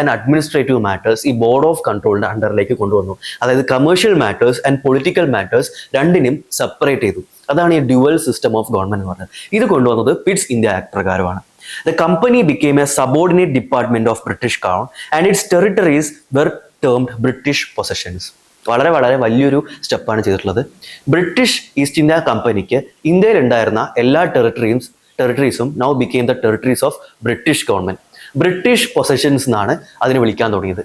ആൻഡ് അഡ്മിനിസ്ട്രേറ്റീവ് മാറ്റേഴ്സ് ഈ ബോർഡ് ഓഫ് കൺട്രോളിന്റെ അണ്ടറിലേക്ക് കൊണ്ടുവന്നു. അതായത് commercial matters and political matters രണ്ടിനും സെപ്പറേറ്റ് ചെയ്തു. അതാണ് ഈ ഡ്യുവൽ സിസ്റ്റം ഓഫ് ഗവൺമെന്റ് എന്ന് പറഞ്ഞത്. ഇത് കൊണ്ടുവന്നത് പിറ്റ്സ് ഇന്ത്യ ആക്ട് പ്രകാരമാണ്. The company became a subordinate department of British Crown and its territories were termed British possessions. വളരെ വലിയൊരു സ്റ്റെപ്പാണ് ചെയ്തിട്ടുള്ളത്. ബ്രിട്ടീഷ് ഈസ്റ്റ് ഇന്ത്യ കമ്പനിക്ക് ഇന്ത്യയിൽ ഉണ്ടായിരുന്ന എല്ലാ ടെറിട്ടറീസും now became the territories of British government. British possessions എന്നാണ് അതിനെ വിളിക്കാൻ തുടങ്ങിയത്.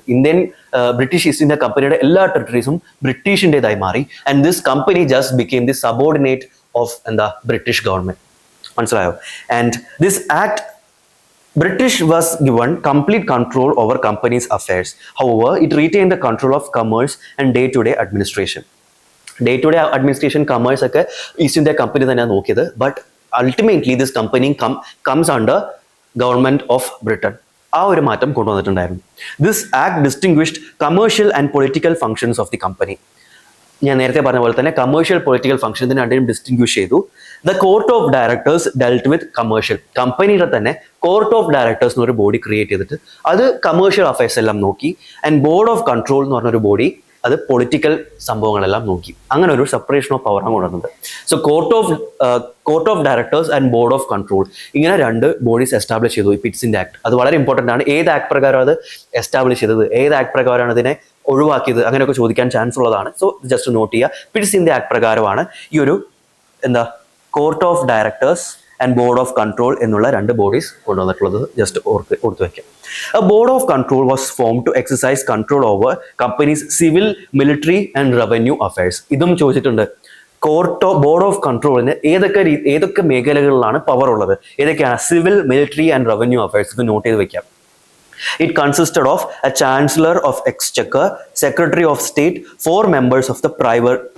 ബ്രിട്ടീഷ് ഈസ്റ്റ് ഇന്ത്യ കമ്പനിയുടെ എല്ലാ ടെറിട്ടറീസും ബ്രിട്ടീഷിൻ്റെതായി മാറി. And this company just became the subordinate of British government. മനസ്സിലായോ? And this act British was given complete control over company's affairs. However, it retained the control of commerce and day-to-day administration. Day-to-day administration, commerce ഒക്കെ East India Company തന്നെയാണ് നോക്കിയത്. But ultimately this company comes under government of Britain. ആ ഒരു മാറ്റം കൊണ്ടുവന്നിട്ടുണ്ടായിരുന്നു. This act distinguished commercial and political functions of the company. ഞാൻ നേരത്തെ പറഞ്ഞ പോലെ തന്നെ കമേഴ്ഷ്യൽ പൊളിറ്റിക്കൽ ഫംഗ്ഷൻ ഇതിന് രണ്ടും ഡിസ്റ്റിംഗ്വിഷ് ചെയ്തു. The court of directors delt with commercial. കമ്പനിയുടെ തന്നെ കോർട്ട് ഓഫ് ഡയറക്ടേഴ്സ് എന്നൊരു ബോഡി ക്രിയേറ്റ് ചെയ്തിട്ട് അത് കമേഴ്ഷ്യൽ അഫയേഴ്സ് എല്ലാം നോക്കി. ആൻഡ് ബോർഡ് ഓഫ് കൺട്രോൾ എന്ന് പറഞ്ഞൊരു ബോഡി അത് പൊളിറ്റിക്കൽ സംഭവങ്ങളെല്ലാം നോക്കി. അങ്ങനെ ഒരു സെപ്പറേഷൻ ഓഫ് പവറാണ് കൊണ്ടുവന്നത്. So court of directors and board of control ഇങ്ങനെ രണ്ട് ബോഡീസ് എസ്റ്റാബ്ലിഷ് ചെയ്തു ഈ പിറ്റ്സിന്റെ ആക്ട്. അത് വളരെ ഇമ്പോർട്ടൻ്റ് ആണ്. ഏത് ആക്ട് പ്രകാരം അത് എസ്റ്റാബ്ലിഷ് ചെയ്തത്, ഏത് ആക്ട് പ്രകാരമാണ് ഇതിനെ ഒഴിവാക്കിയത്, അങ്ങനെയൊക്കെ ചോദിക്കാൻ ചാൻസ് ഉള്ളതാണ്. സോ ജസ്റ്റ് നോട്ട് ചെയ്യുക. പിറ്റ്സ് ഇന്ത്യ ആക്ട് പ്രകാരമാണ് ഈ ഒരു court of directors and board of control എന്നുള്ള രണ്ട് ബോഡീസ് കൊണ്ടുവന്നിട്ടുള്ളത് ജസ്റ്റ് ഓർത്തു വയ്ക്കാം. A board of control was formed to exercise control over companies' civil, military and revenue affairs. ഇതും ചോദിച്ചിട്ടുണ്ട്. ബോർഡ് ഓഫ് കൺട്രോളിന് ഏതൊക്കെ മേഖലകളിലാണ് പവർ ഉള്ളത്, ഏതൊക്കെയാണ് civil, military and revenue affairs. ഇത് നോട്ട് ചെയ്ത് വെക്കാം. It consisted of a Chancellor of Exchequer, Secretary of State, 4 members of the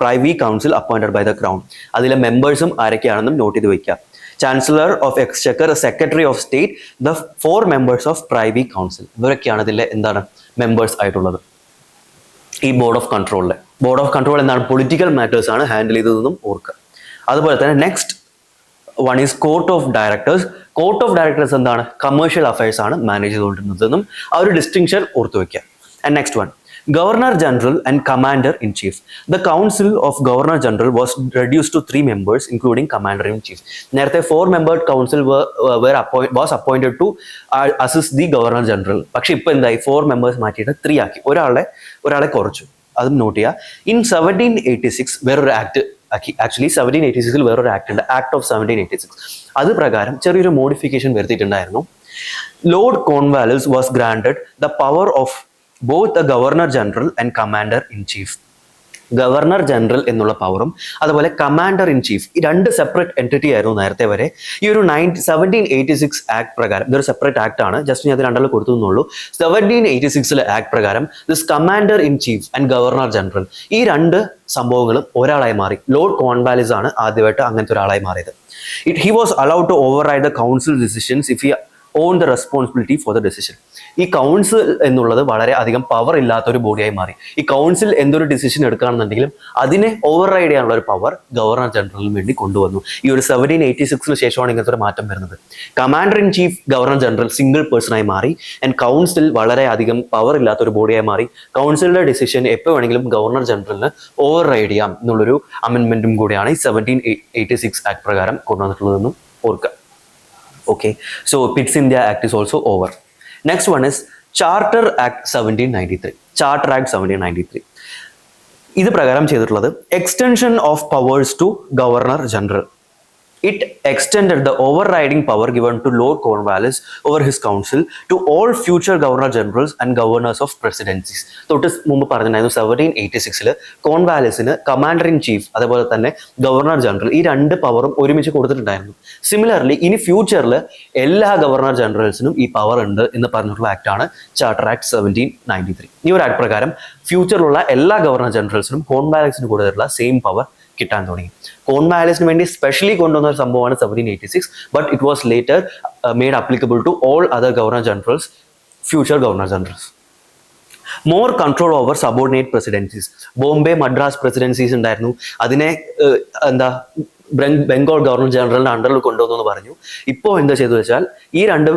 Privy Council appointed by the Crown. അതിലെ മെമ്പേഴ്സും ആരൊക്കെയാണെന്നും നോട്ട് ചെയ്ത് വയ്ക്കുക. Chancellor of Exchequer, Secretary of State, the 4 members of Privy Council. ഇവരൊക്കെയാണ് ഇതിലെ എന്താണ് members ആയിട്ടുള്ളത് ഈ board of കൺട്രോളിലെ. Board of control എന്താണ്? പൊളിറ്റിക്കൽ മാറ്റേഴ്സ് ആണ് ഹാൻഡിൽ ചെയ്തതെന്നും ഓർക്കുക. അതുപോലെ തന്നെ next one is court of directors. Court of directors എന്താണ്? കമേഴ്ഷ്യൽ അഫയേഴ്സ് ആണ് മാനേജ് ചെയ്തുകൊണ്ടിരുന്നതെന്നും ആ ഒരു ഡിസ്റ്റിങ്ഷൻ ഓർത്തു വയ്ക്കുക. And next one, Governor General and Commander in Chief. The Council of Governor General was reduced to 3 members, including Commander in Chief. നേരത്തെ 4-membered council was appointed to assist the Governor General. പക്ഷെ ഇപ്പൊ എന്തായി? 4 members മാറ്റിയിട്ട് 3 ആക്കി. ഒരാളെ കുറച്ചു. അതും not ചെയ്യുക. In 1786 വേറൊരു ആക്ട് ആക്ച്വലി 1786 വേറൊരു ആക്ട് ഉണ്ട്, ആക്ട് ഓഫ് 1786. അത് പ്രകാരം ചെറിയൊരു മോഡിഫിക്കേഷൻ വരുത്തിയിട്ടുണ്ടായിരുന്നു. Lord Cornwallis was granted the power of both the governor general and commander in chief. Governor general എന്നുള്ള പവറും അതുപോലെ കമാൻഡർ ഇൻ ചീഫ്, ഈ 2 സെപ്പറേറ്റ് എൻറ്റിറ്റി ആയിരുന്നു നേരത്തെ വരെ. ഈ ഒരു 1786 ആക്ട് പ്രകാരം, ഇതൊരു സെപ്പറേറ്റ് ആക്ട് ആണ്, ജസ്റ്റ് ഞാൻ അത് രണ്ടാളും കൊടുത്തു എന്നുള്ളൂ. 1786 ആക്ട് പ്രകാരം this commander in chief and governor general, ഈ 2 സംഭവങ്ങളും ഒരാളായി മാറി. ലോർഡ് കോൺവാലിസ് ആണ് ആദ്യമായിട്ട് അങ്ങനത്തെ ഒരാളായി മാറിയത്. He was allowed to override the council decisions if he own the responsibility for the decision. ഈ കൗൺസിൽ എന്നുള്ളത് വളരെ അധികം പവർ ഇല്ലാത്ത ഒരു ബോഡിയായി മാറി. ഈ കൗൺസിൽ എന്തൊരു ഡിസിഷൻ എടുക്കുകയാണെന്നുണ്ടെങ്കിലും അതിനെ ഓവർ റൈഡ് ചെയ്യാനുള്ള ഒരു പവർ ഗവർണർ ജനറലിന് വേണ്ടി കൊണ്ടുവന്നു. ഈ ഒരു 1786 ശേഷമാണ് ഇങ്ങനത്തെ ഒരു മാറ്റം വരുന്നത്. Commander in chief governor general single പേഴ്സണായി മാറി. ആൻഡ് കൗൺസിൽ വളരെ അധികം പവർ ഇല്ലാത്ത ഒരു ബോഡിയായി മാറി. കൗൺസിലിന്റെ ഡിസിഷൻ എപ്പോൾ വേണമെങ്കിലും ഗവർണർ ജനറലിന് ഓവർ റൈഡ് ചെയ്യാം എന്നുള്ളൊരു അമെൻമെന്റും കൂടിയാണ് ഈ 1786 ആക്ട് പ്രകാരം കൊണ്ടുവന്നിട്ടുള്ളതെന്നും ഓർക്കുക. Okay, so Pitt's India Act is also over. Next one is Charter Act 1793. Charter Act 1793. ഇത് പ്രകാരം ചെയ്തിട്ടുള്ളത് extension of powers to Governor General. It extended the overriding power given to Lord Cornwallis over his council to all future governor generals and governors of presidencies. തൊട്ട് മുമ്പ് പറഞ്ഞിട്ടുണ്ടായിരുന്നു 1786 കോൺവാലിസിന് commander in chief അതുപോലെ തന്നെ governor general ഈ 2 പവറും ഒരുമിച്ച് കൊടുത്തിട്ടുണ്ടായിരുന്നു. Similarly ഇനി ഫ്യൂച്ചറിൽ എല്ലാ ഗവർണർ ജനറൽസിനും ഈ പവർ ഉണ്ട് എന്ന് പറഞ്ഞിട്ടുള്ള ആക്ടാണ് ചാർട്ടർ ആക്ട് 1793. ഈ ഒരു ആക്ട് പ്രകാരം ഫ്യൂച്ചറിലുള്ള എല്ലാ ഗവർണർ ജനറൽസിനും കോൺവാലിസിന് കൊടുത്തിട്ടുള്ള സെയിം പവർ കിട്ടാൻ തുടങ്ങി. കോൺവാലിസിന് വേണ്ടി സ്പെഷ്യലി കൊണ്ടുവന്ന ഒരു സംഭവമാണ് 1786, but it was later made applicable to all other governor generals, future governor generals. More control over subordinate presidencies. Bombay Madras presidencies ഉണ്ടായിരുന്നു, അതിനെ ബംഗാൾ ഗവർണർ ജനറലിന്റെ അണ്ടറിൽ കൊണ്ടുവന്നു എന്ന് പറഞ്ഞു. ഇപ്പോൾ എന്താ ചെയ്തു വെച്ചാൽ ഈ 2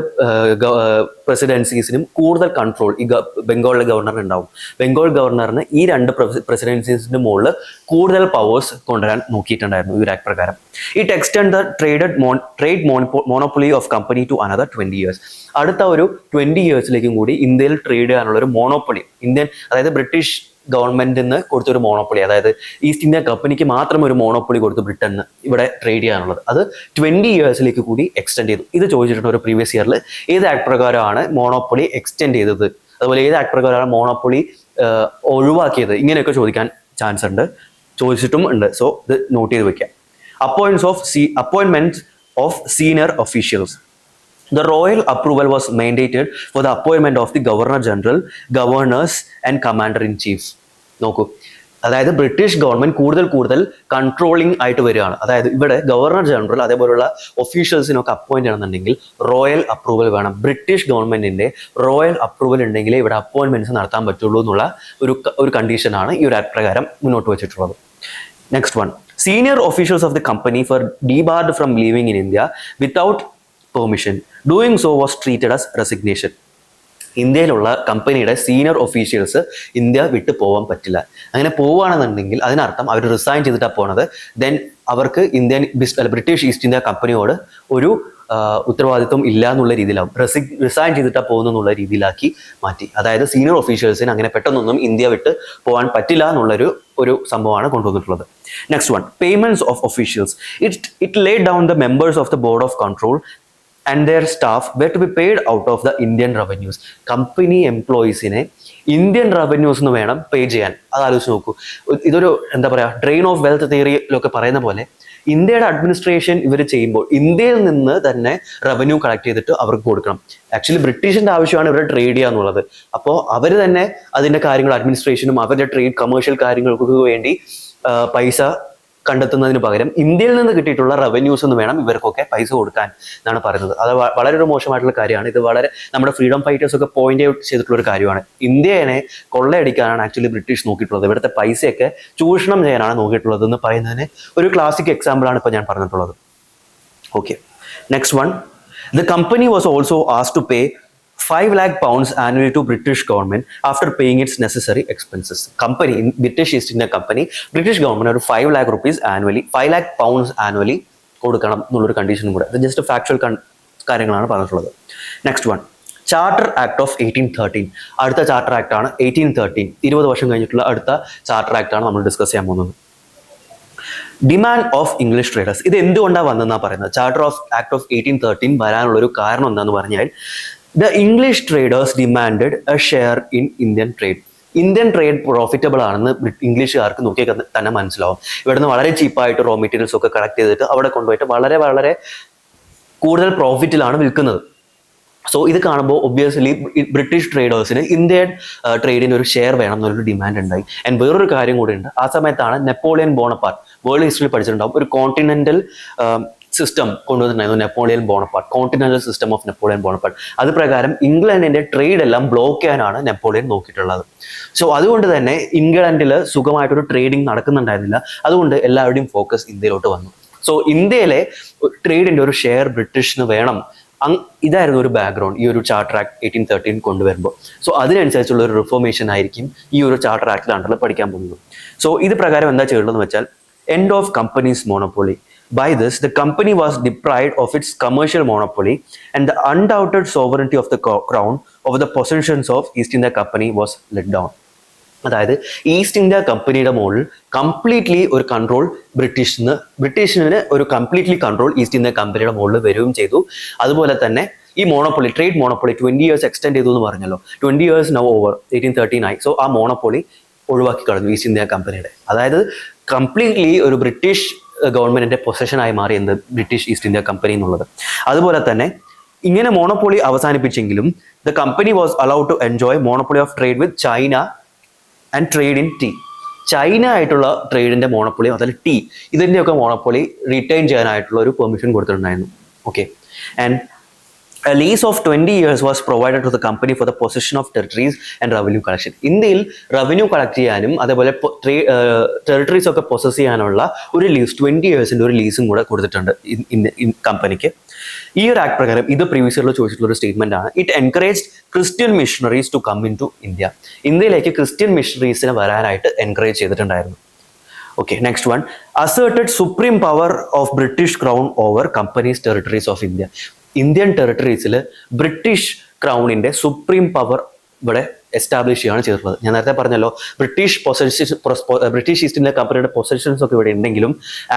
പ്രസിഡൻസീസിനും കൂടുതൽ കൺട്രോൾ ഈ ബംഗാളിലെ ഗവർണറിന് ഉണ്ടാവും. ബംഗാൾ ഗവർണറിന് ഈ 2 പ്രസിഡൻസീസിന്റെ മുകളിൽ കൂടുതൽ പവേഴ്സ് കൊണ്ടുവരാൻ നോക്കിയിട്ടുണ്ടായിരുന്നു ഈ ആക്ട് പ്രകാരം. It extend the trade monopoly of company to another 20 years. അടുത്ത ഒരു 20 yearsലേക്കും കൂടി ഇന്ത്യയിൽ ട്രേഡ് ചെയ്യാനുള്ള ഒരു മോണോപ്പൊളി ഇന്ത്യൻ, അതായത് ബ്രിട്ടീഷ് ഗവൺമെന്റിന് കൊടുത്തൊരു മോണോപ്പൊളി, അതായത് ഈസ്റ്റ് ഇന്ത്യ കമ്പനിക്ക് മാത്രം ഒരു മോണോപ്പൊളി കൊടുത്തു ബ്രിട്ടന് ഇവിടെ ട്രേഡ് ചെയ്യാനുള്ളത്, അത് 20 yearsലേക്ക് കൂടി എക്സ്റ്റെൻഡ് ചെയ്തു. ഇത് ചോദിച്ചിട്ടുണ്ട് ഒരു പ്രീവിയസ് ഇയറിൽ. ഏത് ആക്ട് പ്രകാരമാണ് മോണോപ്പൊളി എക്സ്റ്റെൻഡ് ചെയ്തത്, അതുപോലെ ഏത് ആക്ട് പ്രകാരമാണ് മോണോപ്പൊളി ഒഴിവാക്കിയത്, ഇങ്ങനെയൊക്കെ ചോദിക്കാൻ ചാൻസ് ഉണ്ട്, ചോദിച്ചിട്ടും ഉണ്ട്. സോ ഇത് നോട്ട് ചെയ്ത് വെക്കാം. Appointment of senior officials. The royal approval was mandated for the appointment of the Governor General, Governors and Commander-in-Chief. നോക്കൂ, അതായത് ബ്രിട്ടീഷ് ഗവൺമെന്റ് കൂടുതൽ കൺട്രോളിംഗ് ആയിട്ട് വരികയാണ്. അതായത് ഇവിടെ ഗവർണർ ജനറൽ അതേപോലുള്ള ഒഫീഷ്യൽസിനൊക്കെ അപ്പോയിന്റ് ചെയ്യണമെന്നുണ്ടെങ്കിൽ റോയൽ അപ്രൂവൽ വേണം. ബ്രിട്ടീഷ് ഗവൺമെന്റിന്റെ റോയൽ അപ്രൂവൽ ഉണ്ടെങ്കിലേ ഇവിടെ അപ്പോയിന്റ്മെന്റ്സ് നടത്താൻ പറ്റുള്ളൂ എന്നുള്ള ഒരു കണ്ടീഷനാണ് ഈ ഒരു ആക്ട് പ്രകാരം മുന്നോട്ട് വെച്ചിട്ടുള്ളത്. Next one, senior officials of the company for debarred from living in India without permission. Doing so was treated as resignation. ഇന്ത്യയിലുള്ള കമ്പനിയുടെ സീനിയർ ഒഫീഷ്യൽസ് ഇന്ത്യ വിട്ട് പോകാൻ പറ്റില്ല. അങ്ങനെ പോവുകയാണെന്നുണ്ടെങ്കിൽ അതിനർത്ഥം അവർ റിസൈൻ ചെയ്തിട്ടാണ് പോണത്. ദെൻ അവർക്ക് ബ്രിട്ടീഷ് ഈസ്റ്റ് ഇന്ത്യ കമ്പനിയോട് ഒരു ഉത്തരവാദിത്വം ഇല്ല എന്നുള്ള രീതിയിലാവും, റിസൈൻ ചെയ്തിട്ടാണ് പോകുന്നു എന്നുള്ള രീതിയിലാക്കി മാറ്റി. അതായത് സീനിയർ ഒഫീഷ്യൽസിന് അങ്ങനെ പെട്ടെന്നൊന്നും ഇന്ത്യ വിട്ട് പോകാൻ പറ്റില്ല എന്നുള്ളൊരു സംഭവമാണ് കൊണ്ടുവന്നിട്ടുള്ളത്. Next one, payments of officials. It laid down the members of the board of control and their staff were to be paid out of the Indian revenues. കമ്പനി എംപ്ലോയീസിനെ ഇന്ത്യൻ റവന്യൂസ് എന്ന് വേണം പേ ചെയ്യാൻ. അത് ആലോചിച്ച് നോക്കൂ. ഇതൊരു എന്താ പറയുക, ഡ്രെയിൻ ഓഫ് വെൽത്ത് തിയറിയിലൊക്കെ പറയുന്ന പോലെ ഇന്ത്യയുടെ അഡ്മിനിസ്ട്രേഷൻ ഇവർ ചെയ്യുമ്പോൾ ഇന്ത്യയിൽ നിന്ന് തന്നെ റവന്യൂ കളക്ട് ചെയ്തിട്ട് അവർക്ക് കൊടുക്കണം. ആക്ച്വലി ബ്രിട്ടീഷിന്റെ ആവശ്യമാണ് ഇവരെ ട്രേഡ് ചെയ്യുക എന്നുള്ളത്. അപ്പോൾ അവർ തന്നെ അതിന്റെ കാര്യങ്ങൾ അഡ്മിനിസ്ട്രേഷനും അവരുടെ ട്രേഡ് കമേഴ്ഷ്യൽ കാര്യങ്ങൾക്ക് വേണ്ടി പൈസ കണ്ടെത്തുന്നതിന് പകരം ഇന്ത്യയിൽ നിന്ന് കിട്ടിയിട്ടുള്ള റവന്യൂസ് എന്ന് വേണം ഇവർക്കൊക്കെ പൈസ കൊടുക്കാൻ എന്നാണ് പറയുന്നത്. അത് വളരെ ഒരു മോശമായിട്ടുള്ള കാര്യമാണ്. ഇത് വളരെ നമ്മുടെ ഫ്രീഡം ഫൈറ്റേഴ്സ് ഒക്കെ പോയിന്റ് ഔട്ട് ചെയ്തിട്ടുള്ള ഒരു കാര്യമാണ്. ഇന്ത്യയെ കൊള്ളയടിക്കാനാണ് ആക്ച്വലി ബ്രിട്ടീഷ് നോക്കിയിട്ടുള്ളത്. ഇവിടുത്തെ പൈസയൊക്കെ ചൂഷണം ചെയ്യാനാണ് നോക്കിയിട്ടുള്ളത് എന്ന് പറയുന്നതിന് ഒരു ക്ലാസിക് എക്സാമ്പിൾ ആണ് ഇപ്പോൾ ഞാൻ പറഞ്ഞിട്ടുള്ളത്. Okay, next one. The company was also asked to pay 5 lakh pounds annually to British government after paying its necessary expenses. Company, British East India Company, British government ഒരു 5 lakh rupees annually, 5 lakh pounds annually കൊടുക്കണം എന്നുള്ളൊരു കണ്ടീഷനും കൂടെ. ഇത് just factual കാര്യങ്ങളാണ് പറഞ്ഞിട്ടുള്ളത്. Next one, charter act of 1813. അടുത്ത charter act ആണ് 1813. 20 വർഷം കഴിഞ്ഞിട്ടുള്ള അടുത്ത ചാർട്ടർ ആക്ട് ആണ് നമ്മൾ ഡിസ്കസ് ചെയ്യാൻ പോകുന്നത്. Demand of English traders. ഇത് എന്തുകൊണ്ടാണ് വന്നതെന്നാണ് പറയുന്നത്. ചാർട്ടർ ഓഫ് ആക്ട് ഓഫ് 1813 വരാനുള്ള ഒരു കാരണം എന്താണെന്ന് പറഞ്ഞാൽ the English traders demanded a share in Indian trade. Indian trade profitable ആണെന്ന് ഇംഗ്ലീഷുകാർക്ക് നോക്കിയാൽ തന്നെ മനസ്സിലാവും. ഇവിടുന്ന് വളരെ ചീപ്പായിട്ട് റോ മെറ്റീരിയൽസ് ഒക്കെ കളക്ട് ചെയ്തിട്ട് അവിടെ കൊണ്ടുപോയിട്ട് വളരെ വളരെ കൂടുതൽ പ്രോഫിറ്റിലാണ് വിൽക്കുന്നത്. സോ ഇത് കാണുമ്പോൾ ഒബ്വിയസ്ലി ബ്രിട്ടീഷ് ട്രേഡേഴ്സിന് ഇന്ത്യൻ ട്രേഡിന് ഒരു ഷെയർ വേണം എന്നൊരു ഡിമാൻഡ് ഉണ്ടായി. ആൻഡ് വേറൊരു കാര്യം കൂടി ഉണ്ട്. ആ സമയത്താണ് നെപ്പോളിയൻ ബോണപ്പാർട്ട്, വേൾഡ് ഹിസ്റ്ററി പഠിച്ചിട്ടുണ്ടാവും, ഒരു കോണ്ടിനെന്റൽ സിസ്റ്റം കൊണ്ടുവന്നിട്ടുണ്ടായിരുന്നു Napoleon Bonaparte, continental system of Napoleon Bonaparte. അത് പ്രകാരം ഇംഗ്ലണ്ടിന്റെ ട്രേഡ് എല്ലാം ബ്ലോക്ക് ചെയ്യാനാണ് നെപ്പോളിയൻ നോക്കിയിട്ടുള്ളത്. സോ അതുകൊണ്ട് തന്നെ ഇംഗ്ലണ്ടിൽ സുഖമായിട്ടൊരു ട്രേഡിംഗ് നടക്കുന്നുണ്ടായിരുന്നില്ല. അതുകൊണ്ട് എല്ലാവരുടെയും ഫോക്കസ് ഇന്ത്യയിലോട്ട് വന്നു. സോ ഇന്ത്യയിലെ ട്രേഡിന്റെ ഒരു ഷെയർ ബ്രിട്ടീഷിന് വേണം. ഇതായിരുന്നു ഒരു ബാക്ക്ഗ്രൗണ്ട് ഈ ഒരു ചാർട്ടർ ആക്ട് 1813 കൊണ്ടുവരുമ്പോൾ. സോ അതിനനുസരിച്ചുള്ള ഒരു റിഫോർമേഷൻ ആയിരിക്കും ഈ ഒരു ചാർട്ടർ ആക്ടിൽ അണ്ടറിൽ പഠിക്കാൻ പോകുന്നത്. സോ ഇത് പ്രകാരം എന്താ ചെയ്യേണ്ടതെന്ന് വെച്ചാൽ end of companies monopoly. By this, the company was deprived of its commercial monopoly and the undoubted sovereignty of the crown over the possessions of East India Company was let down. അതായത് east India കമ്പനിയുടെ മുകളിൽ completely ഒരു control ബ്രിട്ടീഷിന് ഒരു completely control east India കമ്പനിയുടെ മുകളിൽ വരികയും ചെയ്തു. അതുപോലെ തന്നെ ഈ monopoly, trade monopoly 20 years extend ചെയ്തു എന്ന് പറഞ്ഞല്ലോ. 20 years now over, 1813 ആയി. സോ ആ മോണോപ്പൊളി ഒഴിവാക്കി കളഞ്ഞു ഈസ്റ്റ് ഇന്ത്യ കമ്പനിയുടെ. അതായത് കംപ്ലീറ്റ്ലി ഒരു ബ്രിട്ടീഷ് ഗവൺമെന്റിന്റെ പൊസഷനായി മാറി എന്ത് ബ്രിട്ടീഷ് ഈസ്റ്റ് ഇന്ത്യ കമ്പനി എന്നുള്ളത്. അതുപോലെ തന്നെ ഇങ്ങനെ മോണോപ്പൊളി അവസാനിപ്പിച്ചെങ്കിലും the company was allowed to enjoy monopoly of trade with China and trade in tea. China ആയിട്ടുള്ള ട്രേഡിന്റെ മോണോപ്പൊളി, അതായത് ടീ, ഇതിന്റെയൊക്കെ മോണോപ്പൊളി റീറ്റെയിൻ ചെയ്യാനായിട്ടുള്ള ഒരു പെർമിഷൻ കൊടുത്തിട്ടുണ്ടായിരുന്നു. Okay, and a lease of 20 years was provided to the company for the possession of territories and revenue collection. ഇന്ത്യയിൽ revenue collect ചെയ്യാനും അതേപോലെ ടെറിട്ടറീസ് ഒക്കെ പൊസസ് ചെയ്യാനുള്ള ഒരു ലീസ് 20 yearsന്റെ ഒരു ലീസും കൂടെ കൊടുത്തിട്ടുണ്ട് കമ്പനിക്ക്. ഈ ഒരു ആക്ട് പ്രകാരം ഇത് പ്രീവിയസ് ഇയറിൽ ചോദിച്ചിട്ടുള്ള ഒരു സ്റ്റേറ്റ്മെന്റ് ആണ്. It encouraged Christian missionaries to come in to India. ഇന്ത്യയിലേക്ക് ക്രിസ്ത്യൻ മിഷണറീസിനെ വരാനായിട്ട് എൻകറേജ് ചെയ്തിട്ടുണ്ടായിരുന്നു. Okay, next one. Asserted supreme power of British crown over companies territories of India. Indian ടെറിട്ടറീസിൽ ബ്രിട്ടീഷ് ക്രൗണിന്റെ സുപ്രീം പവർ ഇവിടെ എസ്റ്റാബ്ലിഷ് ചെയ്യുകയാണ് ചെയ്തിട്ടുള്ളത്. ഞാൻ നേരത്തെ പറഞ്ഞല്ലോ, ബ്രിട്ടീഷ് ഈസ്റ്റ് ഇന്ത്യ കമ്പനിയുടെ പൊസഷൻസ് ഒക്കെ ഇവിടെ ഉണ്ടെങ്കിലും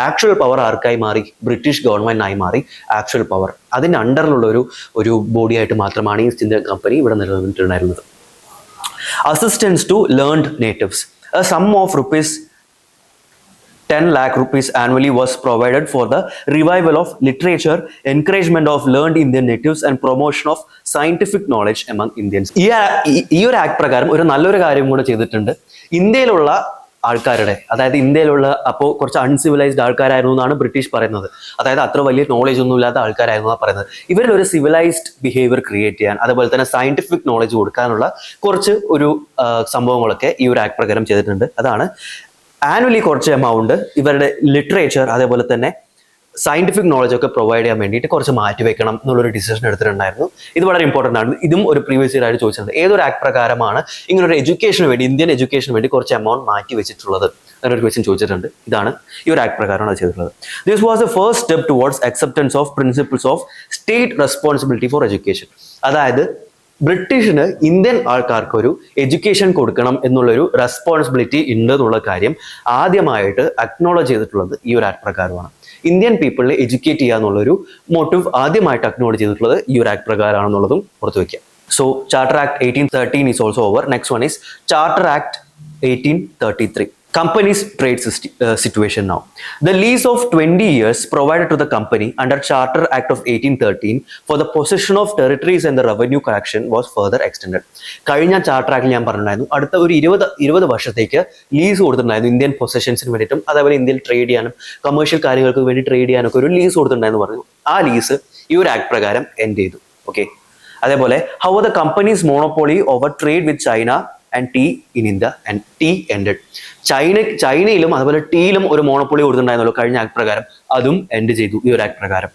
ആക്ച്വൽ പവർ ആർക്കായി മാറി? ബ്രിട്ടീഷ് ഗവൺമെന്റിനായി മാറി ആക്ച്വൽ പവർ. അതിൻ്റെ അണ്ടറിലുള്ള ഒരു ബോഡിയായിട്ട് മാത്രമാണ് ഈസ്റ്റ് ഇന്ത്യ കമ്പനി ഇവിടെ നിലനിന്നിട്ടുണ്ടായിരുന്നത്. Assistance to learned natives. A sum of rupees 10 lakh rupees annually was provided for the revival of literature, encouragement of learned Indian natives and promotion of scientific knowledge among Indians. ഈ ഒരു act പ്രകാരം ഒരു നല്ലൊരു കാര്യം കൂടെ ചെയ്തിട്ടുണ്ട്. ഇന്ത്യയിലുള്ള ആൾക്കാരുടെ, അതായത് ഇന്ത്യയിലുള്ള അപ്പോൾ കുറച്ച് അൺസിവിലൈസ്ഡ് ആൾക്കാരായിരുന്നു എന്നാണ് ബ്രിട്ടീഷ് പറയുന്നത്. അതായത് അത്ര വലിയ നോളേജ് ഒന്നും ഇല്ലാത്ത ആൾക്കാരായിരുന്നു എന്നാണ് പറയുന്നത്. ഇവരിൽ ഒരു സിവിലൈസ്ഡ് ബിഹേവിയർ ക്രിയേറ്റ് ചെയ്യാൻ, അതുപോലെ തന്നെ സയന്റിഫിക് നോളജ് കൊടുക്കാനുള്ള കുറച്ച് ഒരു സംഭവങ്ങളൊക്കെ ഈ ഒരു ആക്ട് പ്രകാരം ചെയ്തിട്ടുണ്ട്. അതാണ് ആനുവലി കുറച്ച് എമൗണ്ട് ഇവരുടെ ലിറ്ററേച്ചർ അതേപോലെ തന്നെ സയന്റിഫിക് നോളജ് ഒക്കെ പ്രൊവൈഡ് ചെയ്യാൻ വേണ്ടിയിട്ട് കുറച്ച് മാറ്റി വെക്കണം എന്നുള്ളൊരു ഡിസിഷൻ എടുത്തിട്ടുണ്ടായിരുന്നു. ഇത് വളരെ ഇമ്പോർട്ടൻ്റ് ആണ്. ഇതും ഒരു പ്രീവിയസ് ഇയർ ആയിട്ട് ചോദിച്ചിട്ടുണ്ട്. ഏതൊരു ആക്ട് പ്രകാരമാണ് ഇങ്ങനൊരു എഡ്യൂക്കേഷന് വേണ്ടി, ഇന്ത്യൻ എഡ്യൂക്കേഷന് വേണ്ടി കുറച്ച് എമൗണ്ട് മാറ്റി വെച്ചിട്ടുള്ളത് എന്നൊരു ക്വസ്റ്റ്യൻ ചോദിച്ചിട്ടുണ്ട്. ഇതാണ് ഈ ഒരു ആക്ട് പ്രകാരമാണ് ചെയ്തിട്ടുള്ളത്. This was the first step towards acceptance of principles of state responsibility for education. അതായത് ബ്രിട്ടീഷിന് ഇന്ത്യൻ ആൾക്കാർക്കൊരു എഡ്യൂക്കേഷൻ കൊടുക്കണം എന്നുള്ളൊരു റെസ്പോൺസിബിലിറ്റി ഉണ്ട് എന്നുള്ള കാര്യം ആദ്യമായിട്ട് അക്നോളജ് ചെയ്തിട്ടുള്ളത് ഈ ഒരു ആക്ട് പ്രകാരമാണ്. ഇന്ത്യൻ പീപ്പിളിനെ എഡ്യൂക്കേറ്റ് ചെയ്യുക എന്നുള്ളൊരു മോട്ടീവ് ആദ്യമായിട്ട് അക്നോളജ് ചെയ്തിട്ടുള്ളത് ഈ ഒരു ആക്ട് പ്രകാരമാണെന്നുള്ളതും പുറത്തു വയ്ക്കുക. So charter act 1813 is also over. Next one is charter act 1833. company's trade situation now. The lease of 20 years provided to the company under Charter Act of 1813 for the possession of territories and the revenue collection was further extended. കഴിഞ്ഞ charter ആക്ടിൽ ഞാൻ പറഞ്ഞിട്ടുണ്ടായിരുന്നു അടുത്ത ഒരു 20 വർഷത്തേക്ക് lease കൊടുത്തിട്ടുണ്ടായിരുന്നു Indian പൊസഷൻസിന് വേണ്ടിയിട്ടും അതേപോലെ ഇന്ത്യയിൽ ട്രേഡ് ചെയ്യാനും കമേഴ്ഷ്യൽ കാര്യങ്ങൾക്ക് വേണ്ടി ട്രേഡ് ചെയ്യാനൊക്കെ ഒരു ലീസ് കൊടുത്തിട്ടുണ്ടായിരുന്നു പറഞ്ഞു. ആ ലീസ് ഈ ഒരു ആക്ട് പ്രകാരം എൻഡ് ചെയ്തു. ഓക്കെ, അതേപോലെ how the companies monopoly over trade with China and tea in India and tea ended. ചൈനയിലും അതുപോലെ ടീയിലും ഒരു മോണോപ്പൊളി കൊടുത്തിട്ടുണ്ടായിരുന്നല്ലോ കഴിഞ്ഞ ആക്ട് പ്രകാരം, അതും എൻഡ് ചെയ്തു ഈ ഒരു ആക്ട് പ്രകാരം.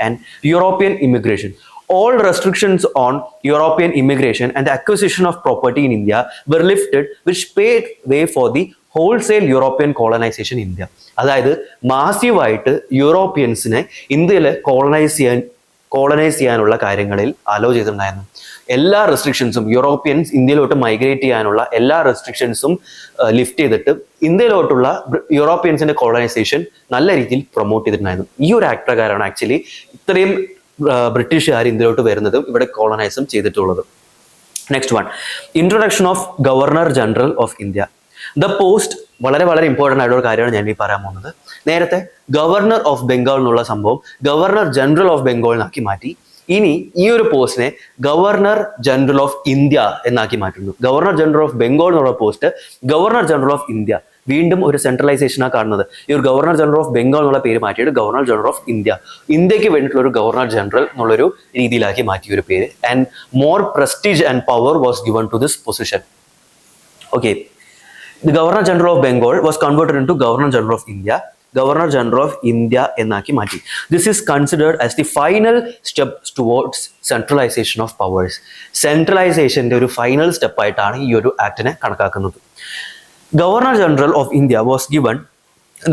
And European immigration. All restrictions on European immigration and the acquisition of property in India were lifted, which paved way for the wholesale European colonization in India. അതായത് മാസീവായിട്ട് യൂറോപ്യൻസിനെ ഇന്ത്യയിൽ colonise ചെയ്യാനുള്ള കാര്യങ്ങളിൽ അലോ ചെയ്തിട്ടുണ്ടായിരുന്നു. എല്ലാ റെസ്ട്രിക്ഷൻസും യൂറോപ്യൻസ് ഇന്ത്യയിലോട്ട് മൈഗ്രേറ്റ് ചെയ്യാനുള്ള എല്ലാ റെസ്ട്രിക്ഷൻസും lift ചെയ്തിട്ട് ഇന്ത്യയിലോട്ടുള്ള യൂറോപ്യൻസിന്റെ colonisation നല്ല രീതിയിൽ പ്രൊമോട്ട് ചെയ്തിട്ടുണ്ടായിരുന്നു. ഈ ഒരു ആക്ട് പ്രകാരമാണ് ആക്ച്വലി ഇത്രയും ബ്രിട്ടീഷുകാർ ഇന്ത്യയിലോട്ട് വരുന്നതും ഇവിടെ കോളനൈസും ചെയ്തിട്ടുള്ളത്. Next one, introduction of governor general of India. The post വളരെ വളരെ ഇമ്പോർട്ടൻ്റ് ആയിട്ടുള്ള കാര്യമാണ് ഞാൻ ഈ പറയാൻ പോകുന്നത്. നേരത്തെ ഗവർണർ ഓഫ് ബംഗാൾ എന്നുള്ള സംഭവം ഗവർണർ ജനറൽ ഓഫ് ബംഗാളിനാക്കി മാറ്റി. ഇനി ഈ ഒരു പോസ്റ്റിനെ ഗവർണർ ജനറൽ ഓഫ് ഇന്ത്യ എന്നാക്കി മാറ്റുന്നു. ഗവർണർ ജനറൽ ഓഫ് ബംഗാൾ എന്നുള്ള post governor general of India, വീണ്ടും ഒരു സെൻട്രലൈസേഷനാണ് കാണുന്നത്. ഈ ഒരു ഗവർണർ ജനറൽ ഓഫ് ബംഗാൾ എന്നുള്ള പേര് മാറ്റിയിട്ട് ഗവർണർ ജനറൽ ഓഫ് ഇന്ത്യ, ഇന്ത്യക്ക് വേണ്ടിയിട്ടുള്ള ഒരു ഗവർണർ ജനറൽ എന്നുള്ളൊരു രീതിയിലാക്കി മാറ്റിയ ഒരു പേര്. And more prestige and power was given to this position. Okay, the governor general of Bengal was converted into governor general of India. Governor general of India എന്നാക്കി മാറ്റി. This is considered as the final step towards centralisation of powers. സെൻട്രലൈസേഷന്റെ ഒരു final സ്റ്റെപ്പായിട്ടാണ് ഈ ഒരു ആക്ടിനെ കണക്കാക്കുന്നത്. Governor General of India was given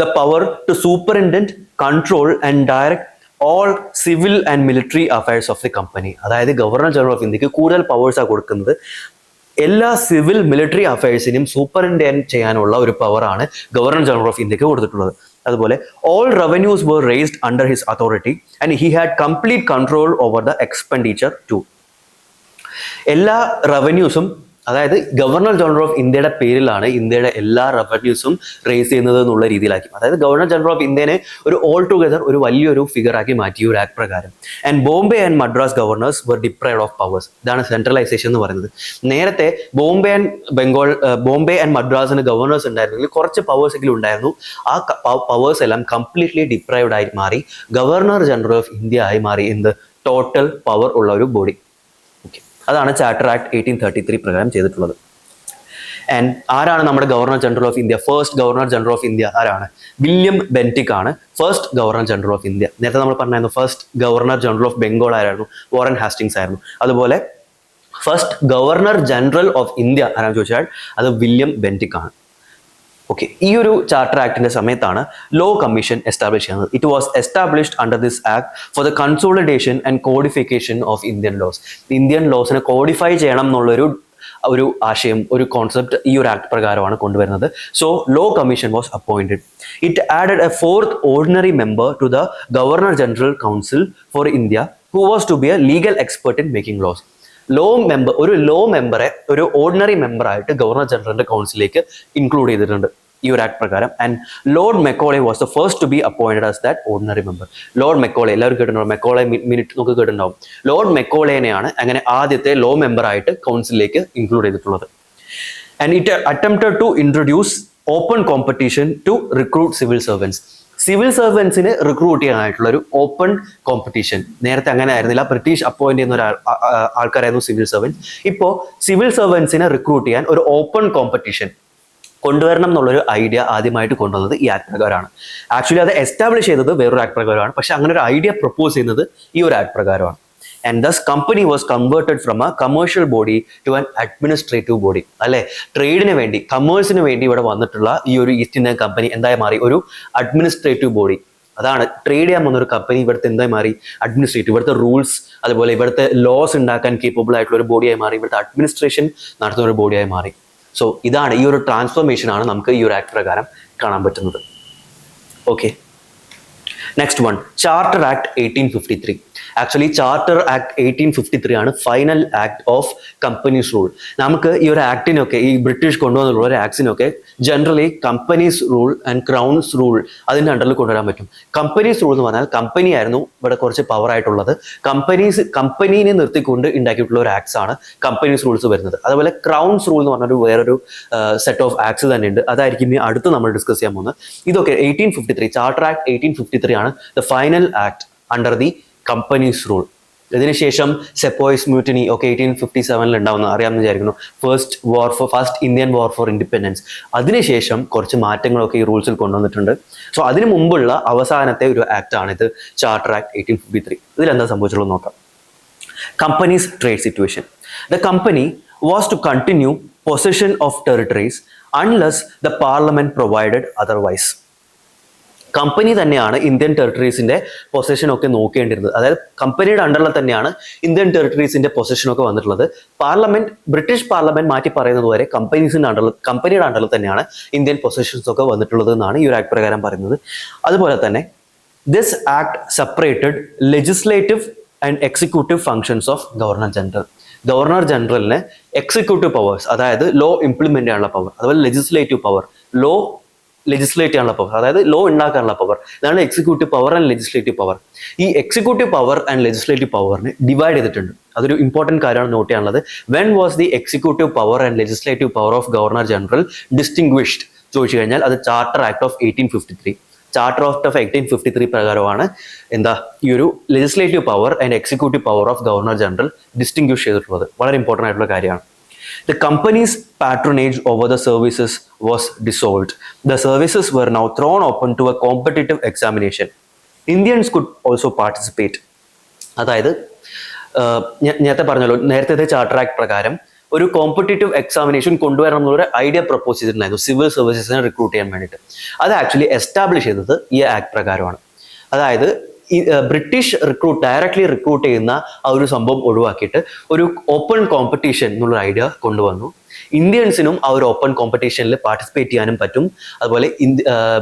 the power to superintend, control and direct all civil and military affairs of the company. അതായത് governor general of ഇന്ത്യക്ക് കൂടുതൽ പവേഴ്സാണ് കൊടുക്കുന്നത്. എല്ലാ സിവിൽ മിലിറ്ററി അഫയേഴ്സിനും സൂപ്പറിൻറ്റൻഡ് ചെയ്യാനുള്ള ഒരു പവറാണ് ഗവർണർ ജനറൽ ഓഫ് ഇന്ത്യക്ക് കൊടുത്തിട്ടുള്ളത്. അതുപോലെ all revenues were raised under his authority and he had complete control over the expenditure too. എല്ലാ റവന്യൂസും, അതായത് ഗവർണർ ജനറൽ ഓഫ് ഇന്ത്യയുടെ പേരിലാണ് ഇന്ത്യയുടെ എല്ലാ റവന്യൂസും റേസ് ചെയ്യുന്നത് എന്നുള്ള രീതിയിലാക്കി. അതായത് ഗവർണർ ജനറൽ ഓഫ് ഇന്ത്യനെ ഒരു ഓൾ ടുഗദർ ഒരു വലിയൊരു ഫിഗർ ആക്കി മാറ്റിയ ഒരു ആക്ട് പ്രകാരം. And Bombay and Madras governors were deprived of powers. ഇതാണ് സെൻട്രലൈസേഷൻ എന്ന് പറയുന്നത്. നേരത്തെ ബോംബെ ആൻഡ് മദ്രാസിന് ഗവർണേഴ്സ് ഉണ്ടായിരുന്നെങ്കിൽ കുറച്ച് പവേഴ്സ് എങ്കിലും ഉണ്ടായിരുന്നു. ആ പവേഴ്സ് എല്ലാം കംപ്ലീറ്റ്ലി ഡിപ്രൈവ്ഡ് ആയി മാറി ഗവർണർ ജനറൽ ഓഫ് ഇന്ത്യ ആയി മാറി. എന്ത് ടോട്ടൽ പവർ ഉള്ള ഒരു ബോഡി. അതാണ് ചാർട്ടർ ആക്ട് 1833 പ്രകാരം ചെയ്തിട്ടുള്ളത്. ആൻഡ് ആരാണ് നമ്മുടെ governor general of India? First governor general of India ആരാണ്? വില്യം ബെന്റിക് ആണ് first governor general of India. നേരത്തെ നമ്മൾ പറഞ്ഞായിരുന്നു first governor general of Bengal ആയിരുന്നു, വാറൻ ഹാസ്റ്റിങ്സ് ആയിരുന്നു. അതുപോലെ first governor general of India ആരാണെന്ന് ചോദിച്ചാൽ അത് വില്യം ബെന്റിക് ആണ്. ഓക്കെ, ഈ ഒരു ചാർട്ടർ ആക്ടിന്റെ സമയത്താണ് ലോ കമ്മീഷൻ എസ്റ്റാബ്ലിഷ് ചെയ്യുന്നത്. It was established under this act for the consolidation and codification of Indian laws. Indian ലോസിനെ കോഡിഫൈ ചെയ്യണം എന്നുള്ളൊരു ആശയം, ഒരു കോൺസെപ്റ്റ് ഈ ഒരു ആക്ട് പ്രകാരമാണ് കൊണ്ടുവരുന്നത്. So law commission was appointed. It added a fourth ordinary member to the governor general council for India who was to be a legal expert in making laws. ഒരു law മെമ്പറെ ഒരു ordinary മെമ്പറായിട്ട് governor ജനറലിന്റെ കൗൺസിലേക്ക് include ചെയ്തിട്ടുണ്ട് ഈ ഒരു act പ്രകാരം. And Lord Macaulay was the first to be appointed as that ordinary member. Lord Macaulay എല്ലാവരും കേട്ടിട്ടുണ്ടാവും, മെക്കോളെ മിനിറ്റ് നമുക്ക് കേട്ടിട്ടുണ്ടാവും. ലോർഡ് മെക്കോളെനെയാണ് അങ്ങനെ ആദ്യത്തെ ലോ മെമ്പറായിട്ട് കൗൺസിലേക്ക് ഇൻക്ലൂഡ് ചെയ്തിട്ടുള്ളത്. And it attempted to introduce open competition to recruit civil servants. Civil സർവൻസിന് റിക്രൂട്ട് ചെയ്യാനായിട്ടുള്ള ഒരു ഓപ്പൺ കോമ്പറ്റീഷൻ. നേരത്തെ അങ്ങനെ ആയിരുന്നില്ല, ബ്രിട്ടീഷ് അപ്പോയിന്റ് ചെയ്യുന്ന ആൾക്കാരായിരുന്നു സിവിൽ സർവൻസ്. ഇപ്പോൾ സിവിൽ സർവൻസിനെ റിക്രൂട്ട് ചെയ്യാൻ ഒരു ഓപ്പൺ കോമ്പറ്റീഷൻ കൊണ്ടുവരണം എന്നുള്ളൊരു ഐഡിയ ആദ്യമായിട്ട് കൊണ്ടുവന്നത് ഈ ആക്ട് പ്രകാരമാണ്. ആക്ച്വലി അത് എസ്റ്റാബ്ലിഷ് ചെയ്തത് വേറൊരു ആക്ട് പ്രകാരമാണ്, പക്ഷെ അങ്ങനെ ഒരു ഐഡിയ പ്രപ്പോസ് ചെയ്യുന്നത് ഈ ഒരു ആക്ട് പ്രകാരമാണ്. And thus company was converted from a commercial body to an administrative body. അല്ലെ, ട്രേഡിന് വേണ്ടി കമേഴ്സിന് വേണ്ടി ഇവിടെ വന്നിട്ടുള്ള ഈ ഒരു ഈസ്റ്റ് ഇന്ത്യൻ കമ്പനി എന്തായി മാറി? ഒരു അഡ്മിനിസ്ട്രേറ്റീവ് ബോഡി. അതാണ് ട്രേഡ് ചെയ്യാൻ വന്ന ഒരു കമ്പനി ഇവിടുത്തെ എന്തായി മാറി? അഡ്മിനിസ്ട്രേറ്റീവ്. ഇവിടുത്തെ റൂൾസ് അതുപോലെ ഇവിടുത്തെ ലോസ് ഉണ്ടാക്കാൻ കേപ്പബിൾ ആയിട്ടുള്ള ഒരു ബോഡിയായി മാറി, ഇവിടുത്തെ അഡ്മിനിസ്ട്രേഷൻ നടത്തുന്ന ഒരു ബോഡിയായി മാറി. സോ ഇതാണ് ഈ ഒരു ട്രാൻസ്ഫോർമേഷൻ ആണ് നമുക്ക് ഈ ഒരു ആക്ട് പ്രകാരം കാണാൻ പറ്റുന്നത്. Okay, next one, charter act 1853. Actually charter act 1853 ആണ് final act of company's rule. നമുക്ക് ഈ ഒരു ആക്ടിനൊക്കെ, ഈ ബ്രിട്ടീഷ് കൊണ്ടുവന്നുള്ള ഒരു ആക്ടിനൊക്കെ generally company's rule and crown's rule അതിൻ്റെ അണ്ടറിൽ കൊണ്ടുവരാൻ പറ്റും. കമ്പനീസ് റൂൾ എന്ന് പറഞ്ഞാൽ കമ്പനി ആയിരുന്നു ഇവിടെ കുറച്ച് പവർ ആയിട്ടുള്ളത്. കമ്പനീനെ നിർത്തിക്കൊണ്ട് ഉണ്ടാക്കിയിട്ടുള്ള ഒരു ആക്ട്സ് ആണ് കമ്പനീസ് റൂൾസ് വരുന്നത്. അതുപോലെ ക്രൗൺസ് റൂൾ എന്ന് പറഞ്ഞൊരു വേറൊരു സെറ്റ് ഓഫ് ആക്ട്സ് തന്നെ ഉണ്ട്. അതായിരിക്കും ഇനി അടുത്ത് നമ്മൾ ഡിസ്കസ് ചെയ്യാൻ പോകുന്നത്. ഇതൊക്കെ 1853 ചാർട്ടർ ആക്ട് 1853 ആണ് the final act under the companies rule. ഇതിനുശേഷം സെപ്പോയ്സ് മ്യൂട്ടിനി ഒക്കെ 1857 ഉണ്ടാവുന്ന അറിയാമെന്ന് വിചാരിക്കുന്നു. ഫസ്റ്റ് ഇന്ത്യൻ വാർ ഫോർ ഇൻഡിപെൻഡൻസ്. അതിനുശേഷം കുറച്ച് മാറ്റങ്ങളൊക്കെ ഈ റൂൾസിൽ കൊണ്ടുവന്നിട്ടുണ്ട്. സോ അതിനു മുമ്പുള്ള അവസാനത്തെ ഒരു ആക്ട് ആണ് ഇത് ചാർട്ടർ ആക്ട് 1853. ഇതിലെന്താ സംഭവിച്ചുള്ളത് നോക്കാം. Companies trade situation. The company was to continue possession of territories unless the parliament provided otherwise. Company തന്നെയാണ് ഇന്ത്യൻ ടെറിട്ടറീസിന്റെ പൊസഷൻ ഒക്കെ നോക്കേണ്ടിരുന്നത്. അതായത് കമ്പനിയുടെ അണ്ടറിൽ തന്നെയാണ് ഇന്ത്യൻ ടെറിട്ടറീസിന്റെ പൊസഷൻ ഒക്കെ വന്നിട്ടുള്ളത്. ബ്രിട്ടീഷ് പാർലമെന്റ് മാറ്റി പറയുന്നത് വരെ കമ്പനിയുടെ അണ്ടറിൽ തന്നെയാണ് ഇന്ത്യൻ പൊസഷൻസ് ഒക്കെ വന്നിട്ടുള്ളത് എന്നാണ് ഈ ഒരു ആക്ട് പ്രകാരം പറയുന്നത്. അതുപോലെ തന്നെ this act separated legislative and executive functions of governor general. Governor ജനറലിന് എക്സിക്യൂട്ടീവ് പവേഴ്സ്, അതായത് ലോ ഇംപ്ലിമെന്റ് ചെയ്യാനുള്ള പവർ, അതുപോലെ ലെജിസ്ലേറ്റീവ് പവർ, ലെജിസ്ലേറ്റ് ചെയ്യാനുള്ള പവർ, അതായത് ലോ ഉണ്ടാക്കാനുള്ള പവർ, ഇതാണ് executive power and legislative power. ഈ എക്സിക്യൂട്ടീവ് പവർ ആൻഡ് ലെജിസ്ലേറ്റീവ് പവറിനെ ഡിവൈഡ് ചെയ്തിട്ടുണ്ട്. അതൊരു ഇമ്പോർട്ടൻറ്റ് കാര്യമാണ് നോട്ട് ചെയ്യാനുള്ളത്. When was the executive power and legislative power of governor general distinguished ചോദിച്ചു കഴിഞ്ഞാൽ അത് charter act of 1853. Charter act of 1853 പ്രകാരമാണ് ഈ ഒരു legislative power and executive power of governor general distinguish ചെയ്തിട്ടുള്ളത്. വളരെ ഇമ്പോർട്ടൻ്റ് ആയിട്ടുള്ള കാര്യമാണ്. The company's patronage over the services was dissolved. The services were now thrown open to a competitive examination. Indians could also participate. അതായത് നേരത്തെ പറഞ്ഞല്ലോ, നേരത്തെ charter act പ്രകാരം ഒരു കോമ്പറ്റേറ്റീവ് എക്സാമിനേഷൻ കൊണ്ടുവരണം എന്നൊരു ഐഡിയ പ്രപ്പോസ് ചെയ്തിട്ടുണ്ടായിരുന്നു സിവിൽ സർവീസസിനെ റിക്രൂട്ട് ചെയ്യാൻ വേണ്ടിയിട്ട്. അത് ആക്ച്വലി എസ്റ്റാബ്ലിഷ് ചെയ്തത് ഈ ആക്ട് പ്രകാരമാണ്. അതായത് ബ്രിട്ടീഷ് ഡയറക്ട്ലി റിക്രൂട്ട് ചെയ്യുന്ന ആ ഒരു സംഭവം ഒഴിവാക്കിയിട്ട് ഒരു ഓപ്പൺ കോമ്പറ്റീഷൻ എന്നുള്ള ഐഡിയ കൊണ്ടുവന്നു. ഇന്ത്യൻസിനും ആ ഒരു ഓപ്പൺ കോമ്പറ്റീഷനിൽ പാർട്ടിസിപ്പേറ്റ് ചെയ്യാനും പറ്റും. അതുപോലെ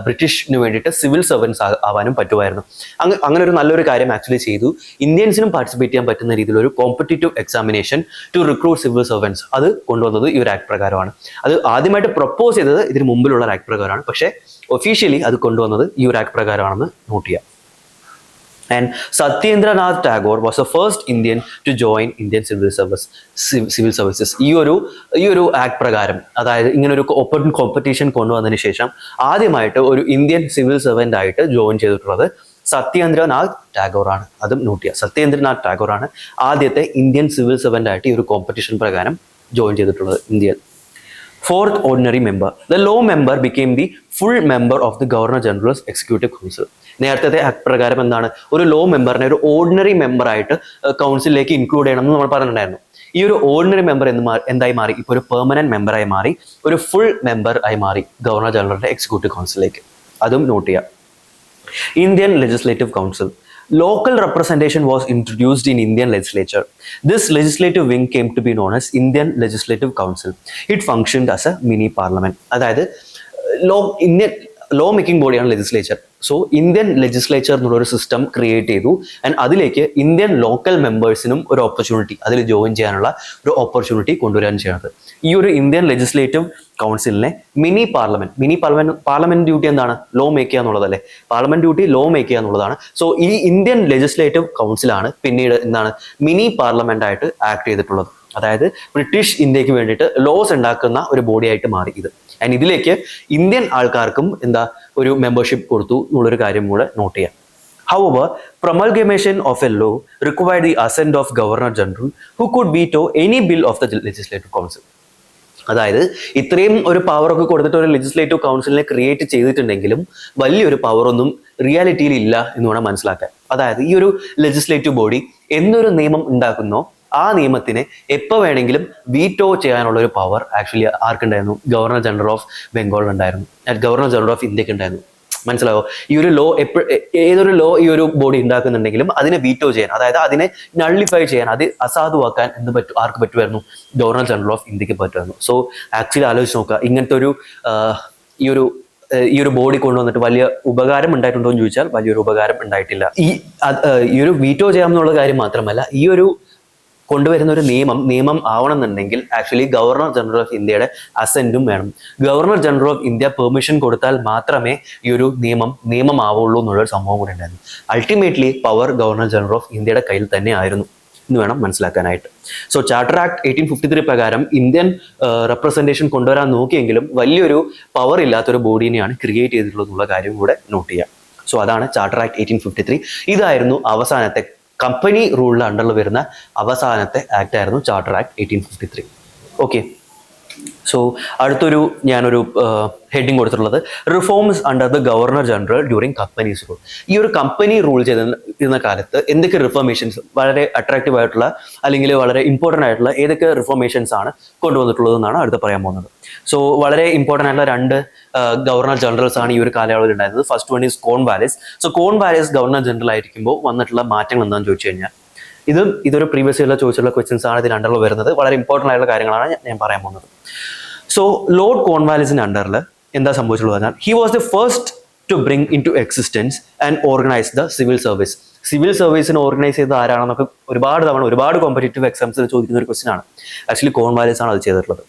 ബ്രിട്ടീഷിന് വേണ്ടിയിട്ട് സിവിൽ സർവൻസ് ആവാനും പറ്റുമായിരുന്നു. അങ്ങനെ ഒരു നല്ലൊരു കാര്യം ആക്ച്വലി ചെയ്തു. ഇന്ത്യൻസിനും പാർട്ടിസിപ്പേറ്റ് ചെയ്യാൻ പറ്റുന്ന രീതിയിലൊരു competitive examination to recruit civil servants അത് കൊണ്ടുവന്നത് ഈ ഒരു ആക്ട് പ്രകാരമാണ്. അത് ആദ്യമായിട്ട് പ്രപ്പോസ് ചെയ്തത് ഇതിന് മുമ്പിലുള്ള ആക്ട് പ്രകാരമാണ്. പക്ഷേ ഒഫീഷ്യലി അത് കൊണ്ടുവന്നത് ഈ ഒരു ആക്ട് പ്രകാരമാണെന്ന് നോട്ട് ചെയ്യാം. And Satyendranath Tagore was the first Indian to join Indian civil services. ഈ ഒരു ആക്ട് പ്രകാരം, അതായത് ഇങ്ങനെ ഒരു ഓപ്പൺ കോമ്പറ്റീഷൻ കൊണ്ടുവന്നതിന് ശേഷം ആദ്യമായിട്ട് ഒരു ഇന്ത്യൻ സിവിൽ സർവൻ്റ് ആയിട്ട് ജോയിൻ ചെയ്തിട്ടുള്ളത് സത്യേന്ദ്രനാഥ് ടാഗോർ ആണ്. അതും നോട്ട് ചെയ്യുക. സത്യേന്ദ്രനാഥ് ടാഗോർ ആണ് ആദ്യത്തെ ഇന്ത്യൻ സിവിൽ സർവൻ്റ് ആയിട്ട് ഈ ഒരു കോമ്പറ്റീഷൻ പ്രകാരം ജോയിൻ ചെയ്തിട്ടുള്ളത് ഇന്ത്യയിൽ. Fourth ordinary member. The law member became the full member of the Governor General's Executive Council. നേരത്തെ ആക്ട് പ്രകാരം എന്താണ്, ഒരു ലോ മെമ്പറിനെ ഒരു ഓർഡിനറി മെമ്പർ ആയിട്ട് കൗൺസിലിലേക്ക് ഇൻക്ലൂഡ് ചെയ്യണം എന്ന് നമ്മൾ പറഞ്ഞിട്ടുണ്ടായിരുന്നു. ഈ ഒരു ഓർഡിനറി മെമ്പർ എന്തായി മാറി? ഇപ്പോൾ ഒരു പെർമനന്റ് മെമ്പറായി മാറി, ഒരു ഫുൾ മെമ്പർ ആയി മാറി ഗവർണർ ജനറലിന്റെ എക്സിക്യൂട്ടീവ് കൗൺസിലേക്ക്. അതും നോട്ട് ചെയ്യാം. Indian legislative council. Local representation was introduced in Indian legislature. This legislative wing came to be known as Indian Legislative Council. It functioned as a mini parliament. അതായത് law making ബോഡിയാണ് legislature. So Indian legislature എന്നുള്ളൊരു system create ചെയ്തു. And അതിലേക്ക് Indian local മെമ്പേഴ്സിനും ഒരു opportunity, അതിൽ join ചെയ്യാനുള്ള ഒരു ഓപ്പർച്യൂണിറ്റി കൊണ്ടുവരാൻ ചെയ്യുന്നത്. ഈ ഒരു ഇന്ത്യൻ ലെജിസ്ലേറ്റീവ് കൗൺസിലിനെ മിനി പാർലമെന്റ് ഡ്യൂട്ടി എന്താണ്? ലോ മേക്ക് ചെയ്യുക എന്നുള്ളതല്ലേ. പാർലമെന്റ് ഡ്യൂട്ടി ലോ മേക്ക് ചെയ്യുക എന്നുള്ളതാണ്. സോ ഈ ഇന്ത്യൻ ലെജിസ്ലേറ്റീവ് കൗൺസിലാണ് പിന്നീട് മിനി പാർലമെന്റ് ആയിട്ട് ആക്ട് ചെയ്തിട്ടുള്ളത്. അതായത് ബ്രിട്ടീഷ് ഇന്ത്യക്ക് വേണ്ടിയിട്ട് ലോസ് ഉണ്ടാക്കുന്ന ഒരു ബോഡി ആയിട്ട് മാറി ഇത്. ആൻഡ് ഇതിലേക്ക് ഇന്ത്യൻ ആൾക്കാർക്കും ഒരു മെമ്പർഷിപ്പ് കൊടുത്തു എന്നുള്ളൊരു കാര്യം കൂടെ നോട്ട് ചെയ്യാം. However, promulgation of a law required the assent of Governor General, who could veto any bill of the Legislative Council. അതായത് ഇത്രയും ഒരു പവറൊക്കെ കൊടുത്തിട്ട് ഒരു ലെജിസ്ലേറ്റീവ് കൗൺസിലിനെ ക്രിയേറ്റ് ചെയ്തിട്ടുണ്ടെങ്കിലും വലിയൊരു പവറൊന്നും റിയാലിറ്റിയിൽ ഇല്ല എന്ന് വേണം മനസ്സിലാക്കാൻ. അതായത് ഈ ഒരു ലെജിസ്ലേറ്റീവ് ബോഡി എന്നൊരു നിയമം ഉണ്ടാക്കുന്നോ ആ നിയമത്തിനെ എപ്പോൾ വേണമെങ്കിലും വീറ്റോ ചെയ്യാനുള്ള ഒരു പവർ ആക്ച്വലി ആർക്കുണ്ടായിരുന്നു? ഗവർണർ ജനറൽ ഓഫ് ബംഗാളിനുണ്ടായിരുന്നു, ഗവർണർ ജനറൽ ഓഫ് ഇന്ത്യക്ക് ഉണ്ടായിരുന്നു. മനസ്സിലാവോ? ഈ ഒരു ലോ ഏതൊരു ലോ ഈ ഒരു ബോഡി ഉണ്ടാക്കുന്നുണ്ടെങ്കിലും അതിനെ വീറ്റോ ചെയ്യാൻ, അതായത് അതിനെ നള്ളിഫൈ ചെയ്യാൻ, അത് അസാധുവാക്കാൻ ആർക്ക് പറ്റുമായിരുന്നു? ഗവർണർ ജനറൽ ഓഫ് ഇന്ത്യക്ക് പറ്റുമായിരുന്നു. സോ ആക്ച്വലി ആലോചിച്ച് നോക്കുക, ഇങ്ങനത്തെ ഒരു ഈ ഒരു ഈ ഒരു ബോഡി കൊണ്ടുവന്നിട്ട് വലിയ ഉപകാരം ഉണ്ടായിട്ടുണ്ടോ എന്ന് ചോദിച്ചാൽ വലിയൊരു ഉപകാരം ഉണ്ടായിട്ടില്ല. ഈ ഒരു വീറ്റോ ചെയ്യാമെന്നുള്ള കാര്യം മാത്രമല്ല, ഈ ഒരു കൊണ്ടുവരുന്ന ഒരു നിയമം ആവണമെന്നുണ്ടെങ്കിൽ ആക്ച്വലി ഗവർണർ ജനറൽ ഓഫ് ഇന്ത്യയുടെ അസെന്റും വേണം. Governor general of India permission കൊടുത്താൽ മാത്രമേ ഈ ഒരു നിയമമാവുള്ളൂ എന്നുള്ളൊരു സംഭവം കൂടെ ഉണ്ടായിരുന്നു. Ultimately power governor general of ഇന്ത്യയുടെ കയ്യിൽ തന്നെ ആയിരുന്നു എന്ന് വേണം മനസ്സിലാക്കാനായിട്ട്. സോ ചാർട്ടർ ആക്ട് 1853 പ്രകാരം ഇന്ത്യൻ റെപ്രസെന്റേഷൻ കൊണ്ടുവരാൻ നോക്കിയെങ്കിലും വലിയൊരു പവർ ഇല്ലാത്തൊരു ബോഡീനെയാണ് ക്രിയേറ്റ് ചെയ്തിട്ടുള്ളത് എന്നുള്ള കാര്യം കൂടെ നോട്ട് ചെയ്യാം. സോ അതാണ് ചാർട്ടർ ആക്ട് 1853. ഇതായിരുന്നു അവസാനത്തെ കമ്പനി റൂളിൽ അണ്ടറിൽ വരുന്ന അവസാനത്തെ ആക്ട് ആയിരുന്നു ചാർട്ടർ ആക്ട് 1853. ഓക്കെ, സോ അടുത്തൊരു ഞാനൊരു ഹെഡിങ് കൊടുത്തിട്ടുള്ളത് reforms under the governor general during companies rule. ഈ ഒരു കമ്പനി റൂൾ ചെയ്തിരുന്ന കാലത്ത് എന്തൊക്കെ റിഫോർമേഷൻസ്, വളരെ അട്രാക്റ്റീവ് ആയിട്ടുള്ള അല്ലെങ്കിൽ വളരെ ഇമ്പോർട്ടൻ്റ് ആയിട്ടുള്ള ഏതൊക്കെ റിഫോർമേഷൻസ് ആണ് കൊണ്ടുവന്നിട്ടുള്ളത് എന്നാണ് അടുത്ത് പറയാൻ പോകുന്നത്. സോ വളരെ ഇമ്പോർട്ടൻ്റ് ആയിട്ടുള്ള 2 ഗവർണർ ജനറൽസ് ആണ് ഈ ഒരു കാലയളവിൽ ഉണ്ടായിരുന്നത്. First one is Cornwallis. So Cornwallis governor general ആയിരിക്കുമ്പോൾ വന്നിട്ടുള്ള മാറ്റങ്ങൾ എന്താണെന്ന് ചോദിച്ചു കഴിഞ്ഞാൽ ഇതൊരു പ്രീവിയസ് ഇയറിൽ ചോദിച്ചിട്ടുള്ള ക്വസ്റ്റ്യൻസ് ആണ് ഇതിൽ അണ്ടറിൽ വരുന്നത്. വളരെ ഇമ്പോർട്ടൻ്റ് ആയിട്ടുള്ള കാര്യങ്ങളാണ് ഞാൻ പറയാൻ പോകുന്നത്. സോ ലോർഡ് കോൺവാലിസിന്റെ അണ്ടറിൽ എന്താ സംഭവിച്ചുള്ളത് പറഞ്ഞാൽ he was the first to bring into existence and organise the civil service. Civil സർവീസിനെ ഓർഗനൈസ് ചെയ്ത ആരാണെന്നൊക്കെ ഒരുപാട് കോമ്പറ്റേറ്റീവ് എക്സാംസിൽ ചോദിക്കുന്ന ഒരു ക്വസ്റ്റ്യൻ ആണ്. ആക്ച്വലി കോൺവാലിസ് ആണ് അത് ചെയ്തിട്ടുള്ളത്.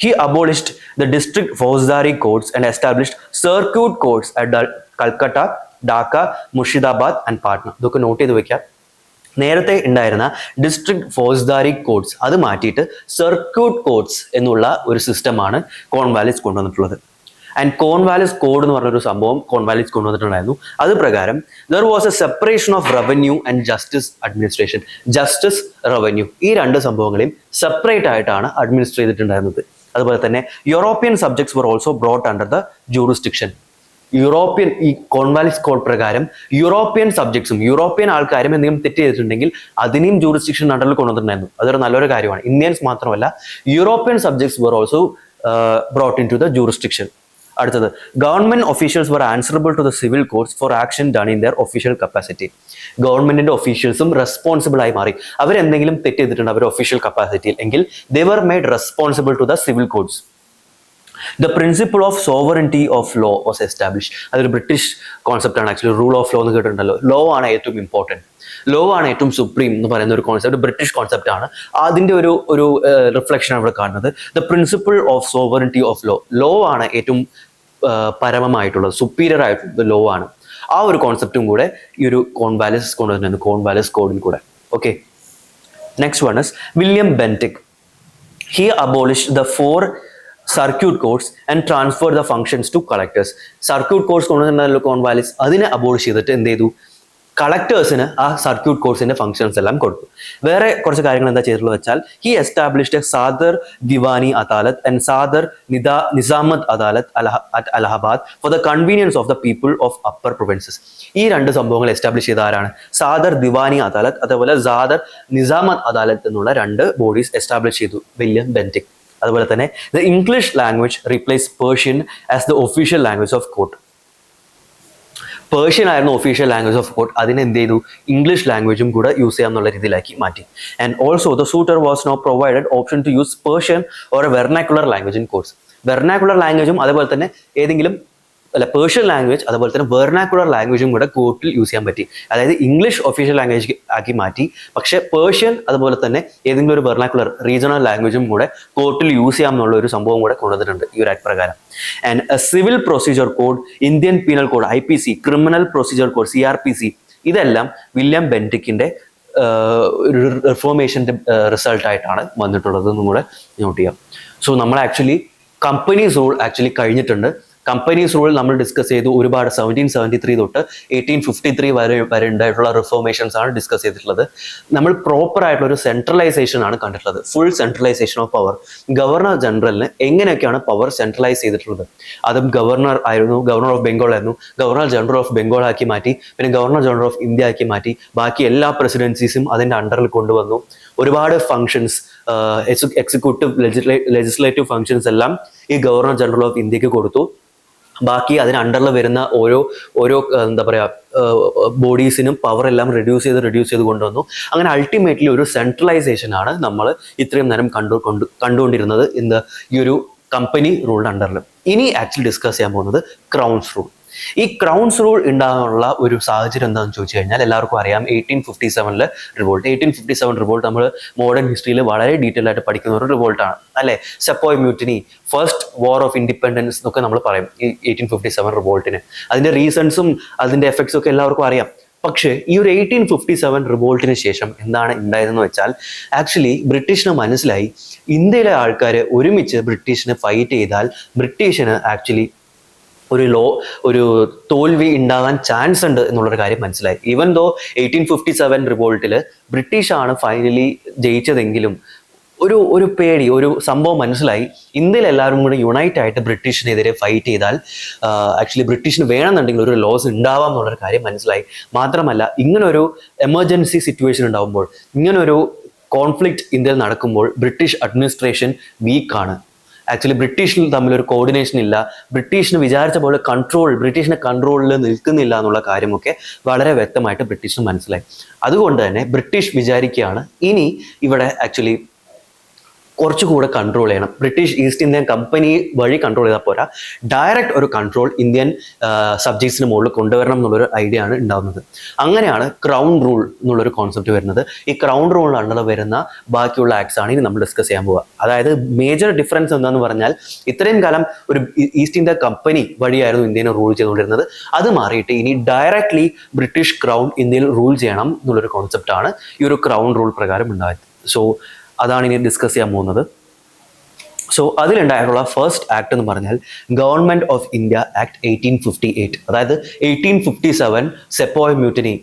He abolished the district fauzdari courts and established circuit courts at Calcutta, Dhaka, Murshidabad and Patna. ഇതൊക്കെ നോട്ട് ചെയ്ത് വെക്കാം. നേരത്തെ ഉണ്ടായിരുന്ന ഡിസ്ട്രിക്ട് ഫോഴ്സ്ദാരി കോഡ്സ് അത് മാറ്റിയിട്ട് സർക്യൂട്ട് കോഡ്സ് എന്നുള്ള ഒരു സിസ്റ്റമാണ് കോൺവാലിസ് കൊണ്ടുവന്നിട്ടുള്ളത്. ആൻഡ് കോൺവാലിസ് കോഡ് എന്ന് പറഞ്ഞൊരു സംഭവം കോൺവാലിസ് കൊണ്ടുവന്നിട്ടുണ്ടായിരുന്നു. അത് പ്രകാരം there was a separation of revenue and justice administration. Justice, revenue ഈ 2 സംഭവങ്ങളെയും സെപ്പറേറ്റ് ആയിട്ടാണ് അഡ്മിനിസ്ട്രേറ്റ് ചെയ്തിട്ടുണ്ടായിരുന്നത്. അതുപോലെ തന്നെ European subjects were also brought under the jurisdiction. ഈ കോൺവാലിസ് കോഡ് പ്രകാരം യൂറോപ്യൻ സബ്ജക്ട്സും യൂറോപ്യൻ ആൾക്കാരും എന്തെങ്കിലും തെറ്റ് ചെയ്തിട്ടുണ്ടെങ്കിൽ അതിനെയും ജൂറിസ്ഡിക്ഷൻ അണ്ടറിൽ കൊണ്ടുവന്നിട്ടുണ്ടായിരുന്നു. അതൊരു നല്ലൊരു കാര്യമാണ്. ഇന്ത്യൻസ് മാത്രമല്ല, European subjects were also brought into the jurisdiction. അടുത്തത്, government officials were answerable to the civil courts for action done in their official capacity. ഗവൺമെന്റിന്റെ ഒഫീഷ്യൽസും റെസ്പോൺസിബിൾ ആയി മാറി. അവരെന്തെങ്കിലും തെറ്റ് ചെയ്തിട്ടുണ്ട് അവരുടെ ഒഫീഷ്യൽ കപ്പാസിറ്റിയിൽ എങ്കിൽ they were made responsible to the civil courts. The principle of sovereignty of law was established. അതൊരു ബ്രിട്ടീഷ് കോൺസെപ്റ്റ് ആണ്. ആക്ച്വലി റൂൾ ഓഫ് ലോ എന്ന് കേട്ടിട്ടുണ്ടല്ലോ. ലോ ആണ് ഏറ്റവും ഇമ്പോർട്ടൻറ്റ്, ലോ ആണ് ഏറ്റവും സുപ്രീം എന്ന് പറയുന്ന ഒരു കോൺസെപ്റ്റ് ബ്രിട്ടീഷ് കോൺസെപ്റ്റ് ആണ്. അതിന്റെ ഒരു റിഫ്ലക്ഷൻ ആണ് ഇവിടെ കാണുന്നത്. The principle of sovereignty of law, law ആണ് ഏറ്റവും പരമമായിട്ടുള്ളത്, സുപ്പീരിയർ ആയിട്ടുള്ളത് ലോ ആണ്. ആ ഒരു കോൺസെപ്റ്റും കൂടെ ഈ ഒരു കോൺവാലിസ് കൊണ്ടുവരുന്നുണ്ട്, കോൺവാലിസ് കോഡിൽ കൂടെ. Okay, next one is William Bentinck. He abolished the 4 circuit courts and transfer the functions to collectors. Circuit courts കൊണ്ടുവന്നിട്ടുണ്ടല്ലോ കോൺവാലിസ്, അതിനെ അബോളിഷ് ചെയ്തിട്ട് എന്ത് ചെയ്തു, കളക്ടേഴ്സിന് ആ സർക്യൂട്ട് കോഡ്സിന്റെ ഫങ്ഷൻസ് എല്ലാം കൊടുത്തു. വേറെ കുറച്ച് കാര്യങ്ങൾ എന്താ ചെയ്തിട്ടുള്ളത് വെച്ചാൽ he established a Sadar Diwani Adalat and Sadar Nizamat Adalat at Allahabad for the convenience of the people of upper provinces. ഈ 2 സംഭവങ്ങൾ എസ്റ്റാബ്ലിഷ് ചെയ്ത ആരാണ്? സാദർ ദിവാനി അദാലത്ത് അതേപോലെ സാദർ നിസാമത്ത് അദാലത്ത് എന്നുള്ള 2 ബോഡീസ് എസ്റ്റാബ്ലിഷ് ചെയ്തു വില്യം ബെന്റിക്. അതുപോലെ തന്നെ the English language replace Persian as the official language of court. Persian ആയിരുന്നു ഒഫീഷ്യൽ ലാംഗ്വേജ് ഓഫ് കോർട്ട്, അതിനെ എന്ത് ചെയ്തു, ഇംഗ്ലീഷ് ലാംഗ്വേജും കൂടെ യൂസ് ചെയ്യാന്നുള്ള രീതിയിലാക്കി മാറ്റി. And also the suitor was no provided option to use Persian or a vernacular language in courts. Vernacular ലാംഗ്വേജും അതുപോലെ തന്നെ ഏതെങ്കിലും പേർഷ്യൻ ലാംഗ്വേജ് അതുപോലെ തന്നെ വെർനാക്കുലർ ലാംഗ്വേജും കൂടെ കോർട്ടിൽ യൂസ് ചെയ്യാൻ പറ്റി. അതായത് ഇംഗ്ലീഷ് ഒഫീഷ്യൽ ലാംഗ്വേജ് ആക്കി മാറ്റി, പക്ഷെ പേർഷ്യൻ അതുപോലെ തന്നെ ഏതെങ്കിലും ഒരു വെർനാക്കുലർ റീജിയണൽ ലാംഗ്വേജും കൂടെ കോർട്ടിൽ യൂസ് ചെയ്യാമെന്നുള്ള ഒരു സംഭവം കൂടെ കൊണ്ടുവന്നിട്ടുണ്ട് ഈ ഒരു ആക്ട് പ്രകാരം. And A civil procedure code, Indian penal code IPC, criminal procedure code CRPC, ഇതെല്ലാം വില്യം ബെന്റിക്കിന്റെ റിഫോർമേഷന്റെ റിസൾട്ട് ആയിട്ടാണ് വന്നിട്ടുള്ളത് എന്നും കൂടെ നോട്ട് ചെയ്യാം. സോ നമ്മൾ ആക്ച്വലി കമ്പനീസ് റൂൾ ആക്ച്വലി കഴിഞ്ഞിട്ടുണ്ട്. കമ്പനീസ് റൂൾ നമ്മൾ ഡിസ്കസ് ചെയ്തു. ഒരുപാട് 1773 തൊട്ട് 1853 വരെ ഉണ്ടായിട്ടുള്ള റിഫോർമേഷൻസ് ആണ് ഡിസ്കസ് ചെയ്തിട്ടുള്ളത്. നമ്മൾ പ്രോപ്പർ ആയിട്ടുള്ള ഒരു സെൻട്രലൈസേഷൻ ആണ് കണ്ടിട്ടുള്ളത്, full centralisation of power. Governor ജനറലിന് എങ്ങനെയൊക്കെയാണ് പവർ സെൻട്രലൈസ് ചെയ്തിട്ടുള്ളത്? അതും ഗവർണർ ആയിരുന്നു, ഗവർണർ ഓഫ് ബംഗാൾ ആയിരുന്നു, ഗവർണർ ജനറൽ ഓഫ് ബംഗാൾ ആക്കി മാറ്റി, പിന്നെ ഗവർണർ ജനറൽ ഓഫ് ഇന്ത്യ ആക്കി മാറ്റി, ബാക്കി എല്ലാ പ്രസിഡൻസീസും അതിൻ്റെ അണ്ടറിൽ കൊണ്ടുവന്നു. ഒരുപാട് ഫങ്ഷൻസ്, എക്സിക്യൂട്ടീവ് ലെജിസ്ലേറ്റീവ് ഫങ്ഷൻസ് എല്ലാം ഈ ഗവർണർ ജനറൽ ഓഫ് ഇന്ത്യക്ക് കൊടുത്തു. ബാക്കി അതിന് അണ്ടറിൽ വരുന്ന ഓരോ എന്താ പറയുക ബോഡീസിനും പവർ എല്ലാം റെഡ്യൂസ് ചെയ്ത് കൊണ്ടുവന്നു. അങ്ങനെ അൾട്ടിമേറ്റ്ലി ഒരു സെൻട്രലൈസേഷൻ ആണ് നമ്മൾ ഇത്രയും നേരം കണ്ടുകൊണ്ടിരുന്നത് ഈ ഒരു കമ്പനി റൂളിൻ്റെ അണ്ടറിൽ. ഇനി ആക്ച്വലി ഡിസ്കസ് ചെയ്യാൻ പോകുന്നത് ക്രൗൺസ് റൂൾ. ഈ ക്രൗൺസ് റൂൾ ഉണ്ടാകാനുള്ള ഒരു സാഹചര്യം എന്താണെന്ന് ചോദിച്ചു കഴിഞ്ഞാൽ എല്ലാവർക്കും അറിയാം 1857 റിവോൾട്ട്. 1857 റിവോൾട്ട് നമ്മൾ മോഡേൺ ഹിസ്റ്ററിയിൽ വളരെ ഡീറ്റെയിൽ ആയിട്ട് പഠിക്കുന്ന ഒരു റിവോൾട്ടാണ് അല്ലേ. Sepoy mutiny, first war of independence എന്നൊക്കെ നമ്മൾ പറയും ഈ 1857 റിവോൾട്ടിന്. അതിന്റെ റീസൺസും അതിന്റെ എഫക്ട്സും ഒക്കെ എല്ലാവർക്കും അറിയാം. പക്ഷേ ഈ ഒരു 1857 റിവോൾട്ടിന് ശേഷം എന്താണ് ഉണ്ടായതെന്ന് വെച്ചാൽ ആക്ച്വലി ബ്രിട്ടീഷിന് മനസ്സിലായി ഇന്ത്യയിലെ ആൾക്കാർ ഒരുമിച്ച് ബ്രിട്ടീഷിനെ ഫൈറ്റ് ചെയ്താൽ ബ്രിട്ടീഷിന് ആക്ച്വലി ഒരു തോൽവി ഉണ്ടാകാൻ ചാൻസ് ഉണ്ട് എന്നുള്ളൊരു കാര്യം മനസ്സിലായി. ഈവൻ ദോ 1857 റിവോൾട്ടിൽ ബ്രിട്ടീഷാണ് ഫൈനലി ജയിച്ചതെങ്കിലും ഒരു പേടി, ഒരു സംഭവം മനസ്സിലായി. ഇന്ത്യയിൽ എല്ലാവരും കൂടി യുണൈറ്റ് ആയിട്ട് ബ്രിട്ടീഷിനെതിരെ ഫൈറ്റ് ചെയ്താൽ ആക്ച്വലി ബ്രിട്ടീഷിന് വേണമെന്നുണ്ടെങ്കിൽ ഒരു ലോസ് ഉണ്ടാവാം എന്നുള്ളൊരു കാര്യം മനസ്സിലായി. മാത്രമല്ല ഇങ്ങനൊരു എമർജൻസി സിറ്റുവേഷൻ ഉണ്ടാകുമ്പോൾ, ഇങ്ങനൊരു കോൺഫ്ലിക്റ്റ് ഇന്ത്യയിൽ നടക്കുമ്പോൾ ബ്രിട്ടീഷ് അഡ്മിനിസ്ട്രേഷൻ വീക്കാണ്. ആക്ച്വലി ബ്രിട്ടീഷിൽ തമ്മിലൊരു കോർഡിനേഷൻ ഇല്ല, ബ്രിട്ടീഷിന് വിചാരിച്ച പോലെ ബ്രിട്ടീഷിന്റെ കൺട്രോളിൽ നിൽക്കുന്നില്ല എന്നുള്ള കാര്യമൊക്കെ വളരെ വ്യക്തമായിട്ട് ബ്രിട്ടീഷിന് മനസ്സിലായി. അതുകൊണ്ട് തന്നെ ബ്രിട്ടീഷ് വിചാരിക്കുകയാണ് ഇനി ഇവിടെ ആക്ച്വലി കുറച്ചുകൂടെ കൺട്രോൾ ചെയ്യണം. ബ്രിട്ടീഷ് ഈസ്റ്റ് ഇന്ത്യൻ കമ്പനി വഴി കൺട്രോൾ ചെയ്താൽ പോരാ, ഡയറക്റ്റ് ഒരു കൺട്രോൾ ഇന്ത്യൻ സബ്ജക്ട്സിന് മുകളിൽ കൊണ്ടുവരണം എന്നുള്ളൊരു ഐഡിയ ആണ് ഉണ്ടാകുന്നത്. അങ്ങനെയാണ് ക്രൗൺ റൂൾ എന്നുള്ളൊരു കോൺസെപ്റ്റ് വരുന്നത്. ഈ ക്രൗൺ റൂളിലാണ് വരുന്ന ബാക്കിയുള്ള ആക്ട്സ് ആണ് ഇനി നമ്മൾ ഡിസ്കസ് ചെയ്യാൻ പോവുക. അതായത് മേജർ ഡിഫറൻസ് എന്താണെന്ന് പറഞ്ഞാൽ ഇത്രയും കാലം ഒരു ഈസ്റ്റ് ഇന്ത്യ കമ്പനി വഴിയായിരുന്നു ഇന്ത്യനെ റൂൾ ചെയ്തുകൊണ്ടിരുന്നത്. അത് മാറിയിട്ട് ഇനി ഡയറക്ട്ലി ബ്രിട്ടീഷ് ക്രൗൺ ഇന്ത്യയിൽ റൂൾ ചെയ്യണം എന്നുള്ളൊരു കോൺസെപ്റ്റാണ് ഈ ഒരു ക്രൗൺ റൂൾ പ്രകാരം ഉണ്ടായത്. സോ അതാണ് ഇനി ഡിസ്കസ് ചെയ്യാൻ പോകുന്നത്. സോ അതിലുണ്ടായിട്ടുള്ള ഫസ്റ്റ് ആക്ട് എന്ന് പറഞ്ഞാൽ ഗവൺമെന്റ് ഓഫ് ഇന്ത്യ ആക്ട് 1858. അതായത് 1857 സെപ്പോയ് മ്യൂട്ടിനി,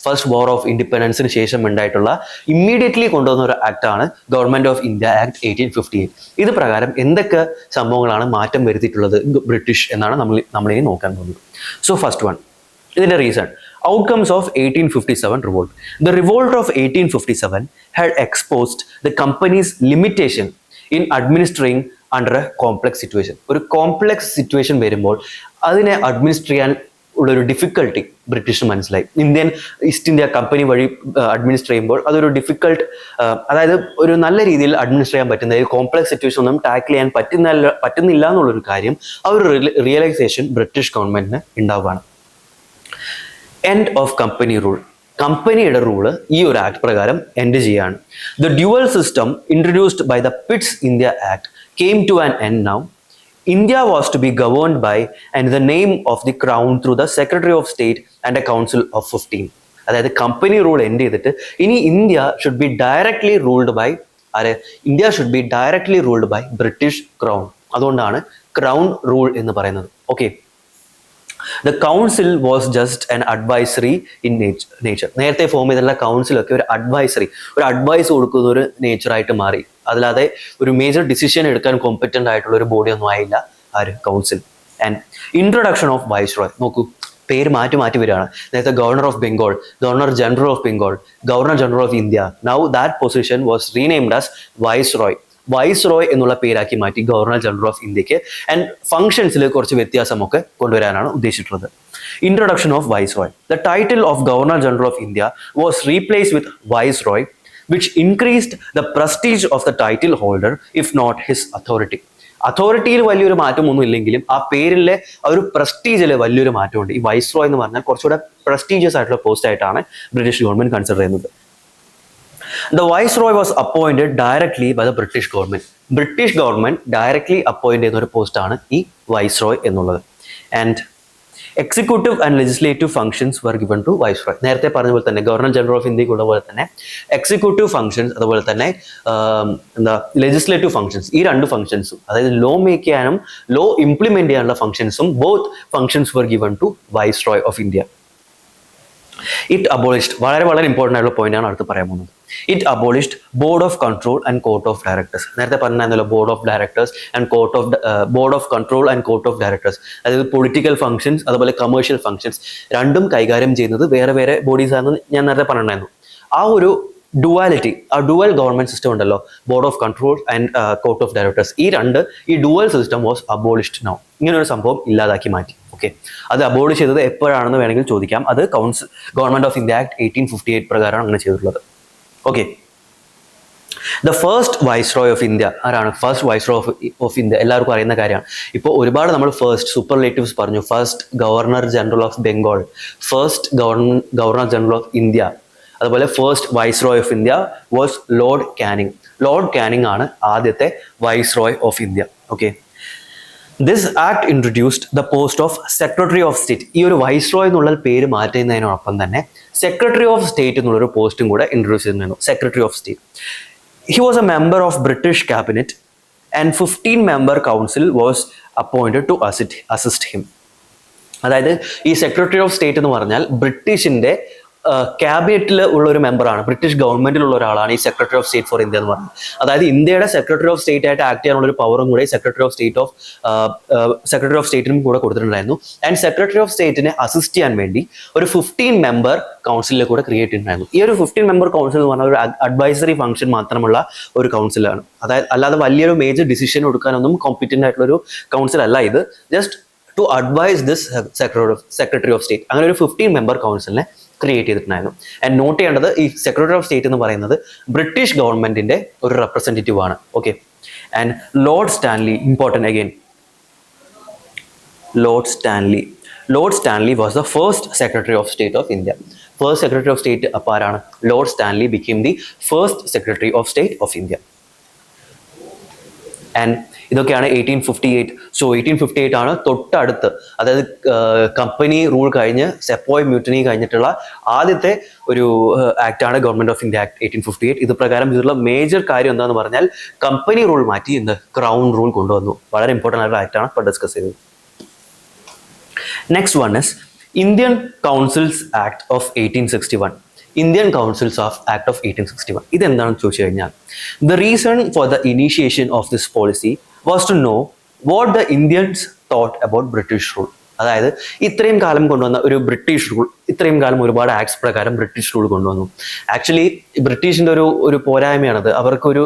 ഫസ്റ്റ് വാർ ഓഫ് ഇൻഡിപെൻഡൻസിന് ശേഷം ഉണ്ടായിട്ടുള്ള ഇമ്മീഡിയറ്റ്ലി കൊണ്ടുവന്ന ഒരു ആക്ടാണ് ഗവൺമെന്റ് ഓഫ് ഇന്ത്യ ആക്ട് 1858. ഇത് പ്രകാരം എന്തൊക്കെ സംഭവങ്ങളാണ് മാറ്റം വരുത്തിയിട്ടുള്ളത് ബ്രിട്ടീഷ് എന്നാണ് നമ്മളിനി നോക്കാൻ പോകുന്നത്. സോ ഫസ്റ്റ് വൺ, ഇതിന്റെ reason outcomes of 1857 revolt. The revolt of 1857 had exposed the company's limitation in administering under a complex situation. ഒരു കോംപ്ലെക്സ് സിറ്റുവേഷൻ വരുമ്പോൾ അതിനെ അഡ്മിനിസ്റ്റർ ചെയ്യാൻ ഉള്ളൊരു ഡിഫിക്കൽട്ടി ബ്രിട്ടീഷിന് മനസ്സിലായി. ഈസ്റ്റ് ഇന്ത്യ കമ്പനി വഴി അഡ്മിനിസ്റ്റർ ചെയ്യുമ്പോൾ അതൊരു ഡിഫിക്കൽട്ട്, അതായത് ഒരു നല്ല രീതിയിൽ അഡ്മിനിസ്റ്റർ ചെയ്യാൻ പറ്റുന്ന കോംപ്ലെക്സ് സിറ്റുവേഷൻ ഒന്നും ടാക്കിൾ ചെയ്യാൻ പറ്റുന്നില്ല എന്നുള്ളൊരു കാര്യം, ആ ഒരു റിയലൈസേഷൻ ബ്രിട്ടീഷ് ഗവൺമെന്റിന് ഉണ്ടാവുകയാണ്. എൻഡ് ഓഫ് കമ്പനി റൂൾ, കമ്പനിയുടെ റൂള് ഈ ഒരു ആക്ട് പ്രകാരം എൻഡ് ചെയ്യാണ്. The dual system introduced by the Pitt's India act came to an end now. India was to be governed by and the name of the crown through the secretary of state and a council of 15. അതായത് company rule end ചെയ്തിട്ട് ഇനി India should be directly ruled by British crown. അതുകൊണ്ടാണ് crown rule എന്ന് പറയുന്നത്. Okay, The council was just an advisory in nature. നേരത്തെ form ചെയ്തിട്ടുള്ള കൗൺസിലൊക്കെ ഒരു advice കൊടുക്കുന്ന ഒരു നേച്ചറായിട്ട് മാറി. അല്ലാതെ ഒരു മേജർ ഡിസിഷൻ എടുക്കാൻ കോമ്പറ്റന്റ് ആയിട്ടുള്ള ഒരു ബോഡി ഒന്നും ആയില്ല council. And introduction of viceroy, നോക്കൂ പേര് മാറ്റി വരികയാണ്. നേരത്തെ governor of Bengal, governor general of Bengal, governor general of India. Now that position was renamed as viceroy എന്നുള്ള പേരാക്കി മാറ്റി ഗവർണർ ജനറൽ ഓഫ് ഇന്ത്യക്ക്. ആൻഡ് ഫംഗ്ഷൻസിൽ കുറച്ച് വ്യത്യാസമൊക്കെ കൊണ്ടുവരാനാണ് ഉദ്ദേശിച്ചിട്ടുള്ളത്. Introduction of viceroy. The title of governor general of India was replaced with viceroy, which increased the prestige of the title holder if not his authority. അതോറിറ്റിയിൽ വലിയൊരു മാറ്റമൊന്നും ഇല്ലെങ്കിലും ആ പേരിലെ ആ ഒരു പ്രസ്റ്റീജിൽ വലിയൊരു മാറ്റമുണ്ട്. ഈ വൈസ്രോയ് എന്ന് പറഞ്ഞാൽ കുറച്ചുകൂടെ പ്രസ്റ്റീജിയസ് ആയിട്ടുള്ള പോസ്റ്റ് ആയിട്ടാണ് ബ്രിട്ടീഷ് ഗവൺമെന്റ് കൺസിഡർ ചെയ്യുന്നത്. The Viceroy was appointed directly by the British government. British government directly appoint ചെയ്യുന്ന ഒരു പോസ്റ്റാണ് ഈ വൈസ്രോയ് എന്നുള്ളത്. And executive and legislative functions were given to viceroy. നേരത്തെ പറഞ്ഞ പോലെ തന്നെ ഗവർണർ ജനറൽ ഓഫ് ഇന്ത്യക്കുള്ള പോലെ തന്നെ എക്സിക്യൂട്ടീവ് ഫംഗ്ഷൻസ്, അതുപോലെ തന്നെ ലെജിസ്ലേറ്റീവ് ഫംഗ്ഷൻസ്, ഈ രണ്ട് ഫംഗ്ഷൻസും, അതായത് ലോ മേക്ക് ചെയ്യാനും ലോ ഇംപ്ലിമെന്റ് ചെയ്യാനുള്ള ഫംഗ്ഷൻസും both functions were given to viceroy of India. It abolished, വളരെ ഇമ്പോർട്ടൻ്റ് ആയിട്ടുള്ള പോയിന്റ് ആണ് അടുത്ത് പറയാൻ പോകുന്നത്. It abolished board of control and court of directors. നേരത്തെ പറഞ്ഞല്ലോ board of directors and board of control and court of directors. അതായത് political functions അതുപോലെ കമേഴ്ഷ്യൽ ഫംഗ്ഷൻസ് രണ്ടും കൈകാര്യം ചെയ്യുന്നത് വേറെ ബോഡീസ് ആണെന്ന് ഞാൻ നേരത്തെ പറഞ്ഞിട്ടുണ്ടായിരുന്നു. ആ ഒരു ഡുവൽ ഗവൺമെന്റ് സിസ്റ്റം ഉണ്ടല്ലോ, board of control and court of directors, ഈ dual system was abolished now. ഇങ്ങനെ ഒരു സംഭവം ഇല്ലാതാക്കി മാറ്റി. ഓക്കെ, അത് അബോളിഷ് ചെയ്തത് എപ്പോഴാണെന്ന് വേണമെങ്കിൽ ചോദിക്കാം. അത് ഗവൺമെന്റ് ഓഫ് ഇന്ത്യ ആക്ട് 1858 പ്രകാരമാണ് അങ്ങനെ ചെയ്തിട്ടുള്ളത്. Okay, the first viceroy of India ആരാണ്? ഫസ്റ്റ് വൈസ്രോയ് ഓഫ് ഇന്ത്യ എല്ലാവർക്കും അറിയുന്ന കാര്യമാണ്. ഇപ്പോൾ ഒരുപാട് നമ്മൾ ഫസ്റ്റ് സൂപ്പർലേറ്റീവ്സ് പറഞ്ഞു. First governor general of Bengal, first governor general of India, അതുപോലെ first viceroy of India was Lord Canning. Lord Canning ആണ് ആദ്യത്തെ viceroy of India. Okay, this act introduced the post of secretary of state. ഈ ഒരു viceroy എന്നുള്ള പേര് മാറ്റുന്നതിനോടൊപ്പം തന്നെ secretary of state എന്നുള്ളൊരു പോസ്റ്റും കൂടെ ഇൻട്രൊഡ്യൂസ് ചെയ്യുന്നു. Secretary of state. He was a member of British cabinet and 15-member council was appointed to assist him. അതായത് ഈ സെക്രട്ടറി ഓഫ് സ്റ്റേറ്റ് എന്ന് പറഞ്ഞാൽ ബ്രിട്ടീഷിന്റെ ക്യാബിനറ്റിൽ ഉള്ള ഒരു മെമ്പറാണ്, ബ്രിട്ടീഷ് ഗവൺമെന്റിലുള്ള ഒരാളാണ് ഈ secretary of state for India എന്ന് പറയുന്നത്. അതായത് ഇന്ത്യയുടെ സെക്രട്ടറി ഓഫ് സ്റ്റേറ്റ് ആയിട്ട് ആക്ട് ചെയ്യാനുള്ള ഒരു പവറും കൂടെ സെക്രട്ടറി ഓഫ് സ്റ്റേറ്റിനും കൂടെ കൊടുത്തിട്ടുണ്ടായിരുന്നു. ആൻഡ് സെക്രട്ടറി ഓഫ് സ്റ്റേറ്റിനെ അസിസ്റ്റ് ചെയ്യാൻ വേണ്ടി ഒരു 15-member കൗൺസിലിൽ കൂടെ ക്രിയേറ്റ് ചെയ്തിട്ടുണ്ടായിരുന്നു. ഈ ഒരു 15-member കൗൺസിൽ എന്ന് പറഞ്ഞാൽ ഒരു അഡ്വൈസറി ഫംഗ്ഷൻ മാത്രമുള്ള ഒരു കൗൺസിലാണ്. അതായത് അല്ലാതെ വലിയൊരു മേജർ ഡിസിഷൻ എടുക്കാനൊന്നും കോമ്പറ്റന്റ് ആയിട്ടുള്ള ഒരു കൗൺസിൽ അല്ല ഇത്. Just to advise this secretary of state. അങ്ങനെ ഒരു 15-member കൗൺസിലിനെ ക്രിയേറ്റ് ചെയ്തിട്ടുണ്ടായിരുന്നു. ആൻഡ് നോട്ട് ചെയ്യേണ്ടത്, ഈ സെക്രട്ടറി ഓഫ് സ്റ്റേറ്റ് എന്ന് പറയുന്നത് ബ്രിട്ടീഷ് ഗവൺമെന്റിന്റെ ഒരു റെപ്രസെന്റേറ്റീവ് ആണ്. Okay, and Lord Stanley, important again, Lord Stanley was the first secretary of state of India. First secretary of state അപ്പോൾ ആരാണ്? Lord Stanley became the first secretary of state of India. And ഇതൊക്കെയാണ് 1858. So 1858 ആണ് തൊട്ടടുത്ത്, അതായത് company rule കഴിഞ്ഞ് സെപ്പോയ് മ്യൂട്ടനി കഴിഞ്ഞിട്ടുള്ള ആദ്യത്തെ ഒരു ആക്ടാണ് ഗവൺമെന്റ് ഓഫ് ഇന്ത്യ ആക്ട് 1858. ഇത് പ്രകാരം ഇതിലുള്ള മേജർ കാര്യം എന്താണെന്ന് പറഞ്ഞാൽ കമ്പനി റൂൾ മാറ്റി ക്രൗൺ റൂൾ കൊണ്ടുവന്നു. വളരെ ഇമ്പോർട്ടൻ്റ് ആയിട്ടുള്ള ആക്ടാണ് ഇപ്പോൾ ഡിസ്കസ് ചെയ്തത്. Next one is Indian councils act of 1861. Indian councils of act of 1861 ഇതെന്താണെന്ന് ചോദിച്ചു കഴിഞ്ഞാൽ, the reason for the initiation of this policy was to know what the Indians thought about British rule. അതായത് ഇത്രയും കാലം കൊണ്ടുവന്ന ഒരു British rule, ഇത്രയും കാലം ഒരുപാട് ആക്ട്സ് പ്രകാരം ബ്രിട്ടീഷ് റൂൾ കൊണ്ടുവന്നു. ആക്ച്വലി ബ്രിട്ടീഷിന്റെ ഒരു പോരായ്മയാണത്. അവർക്കൊരു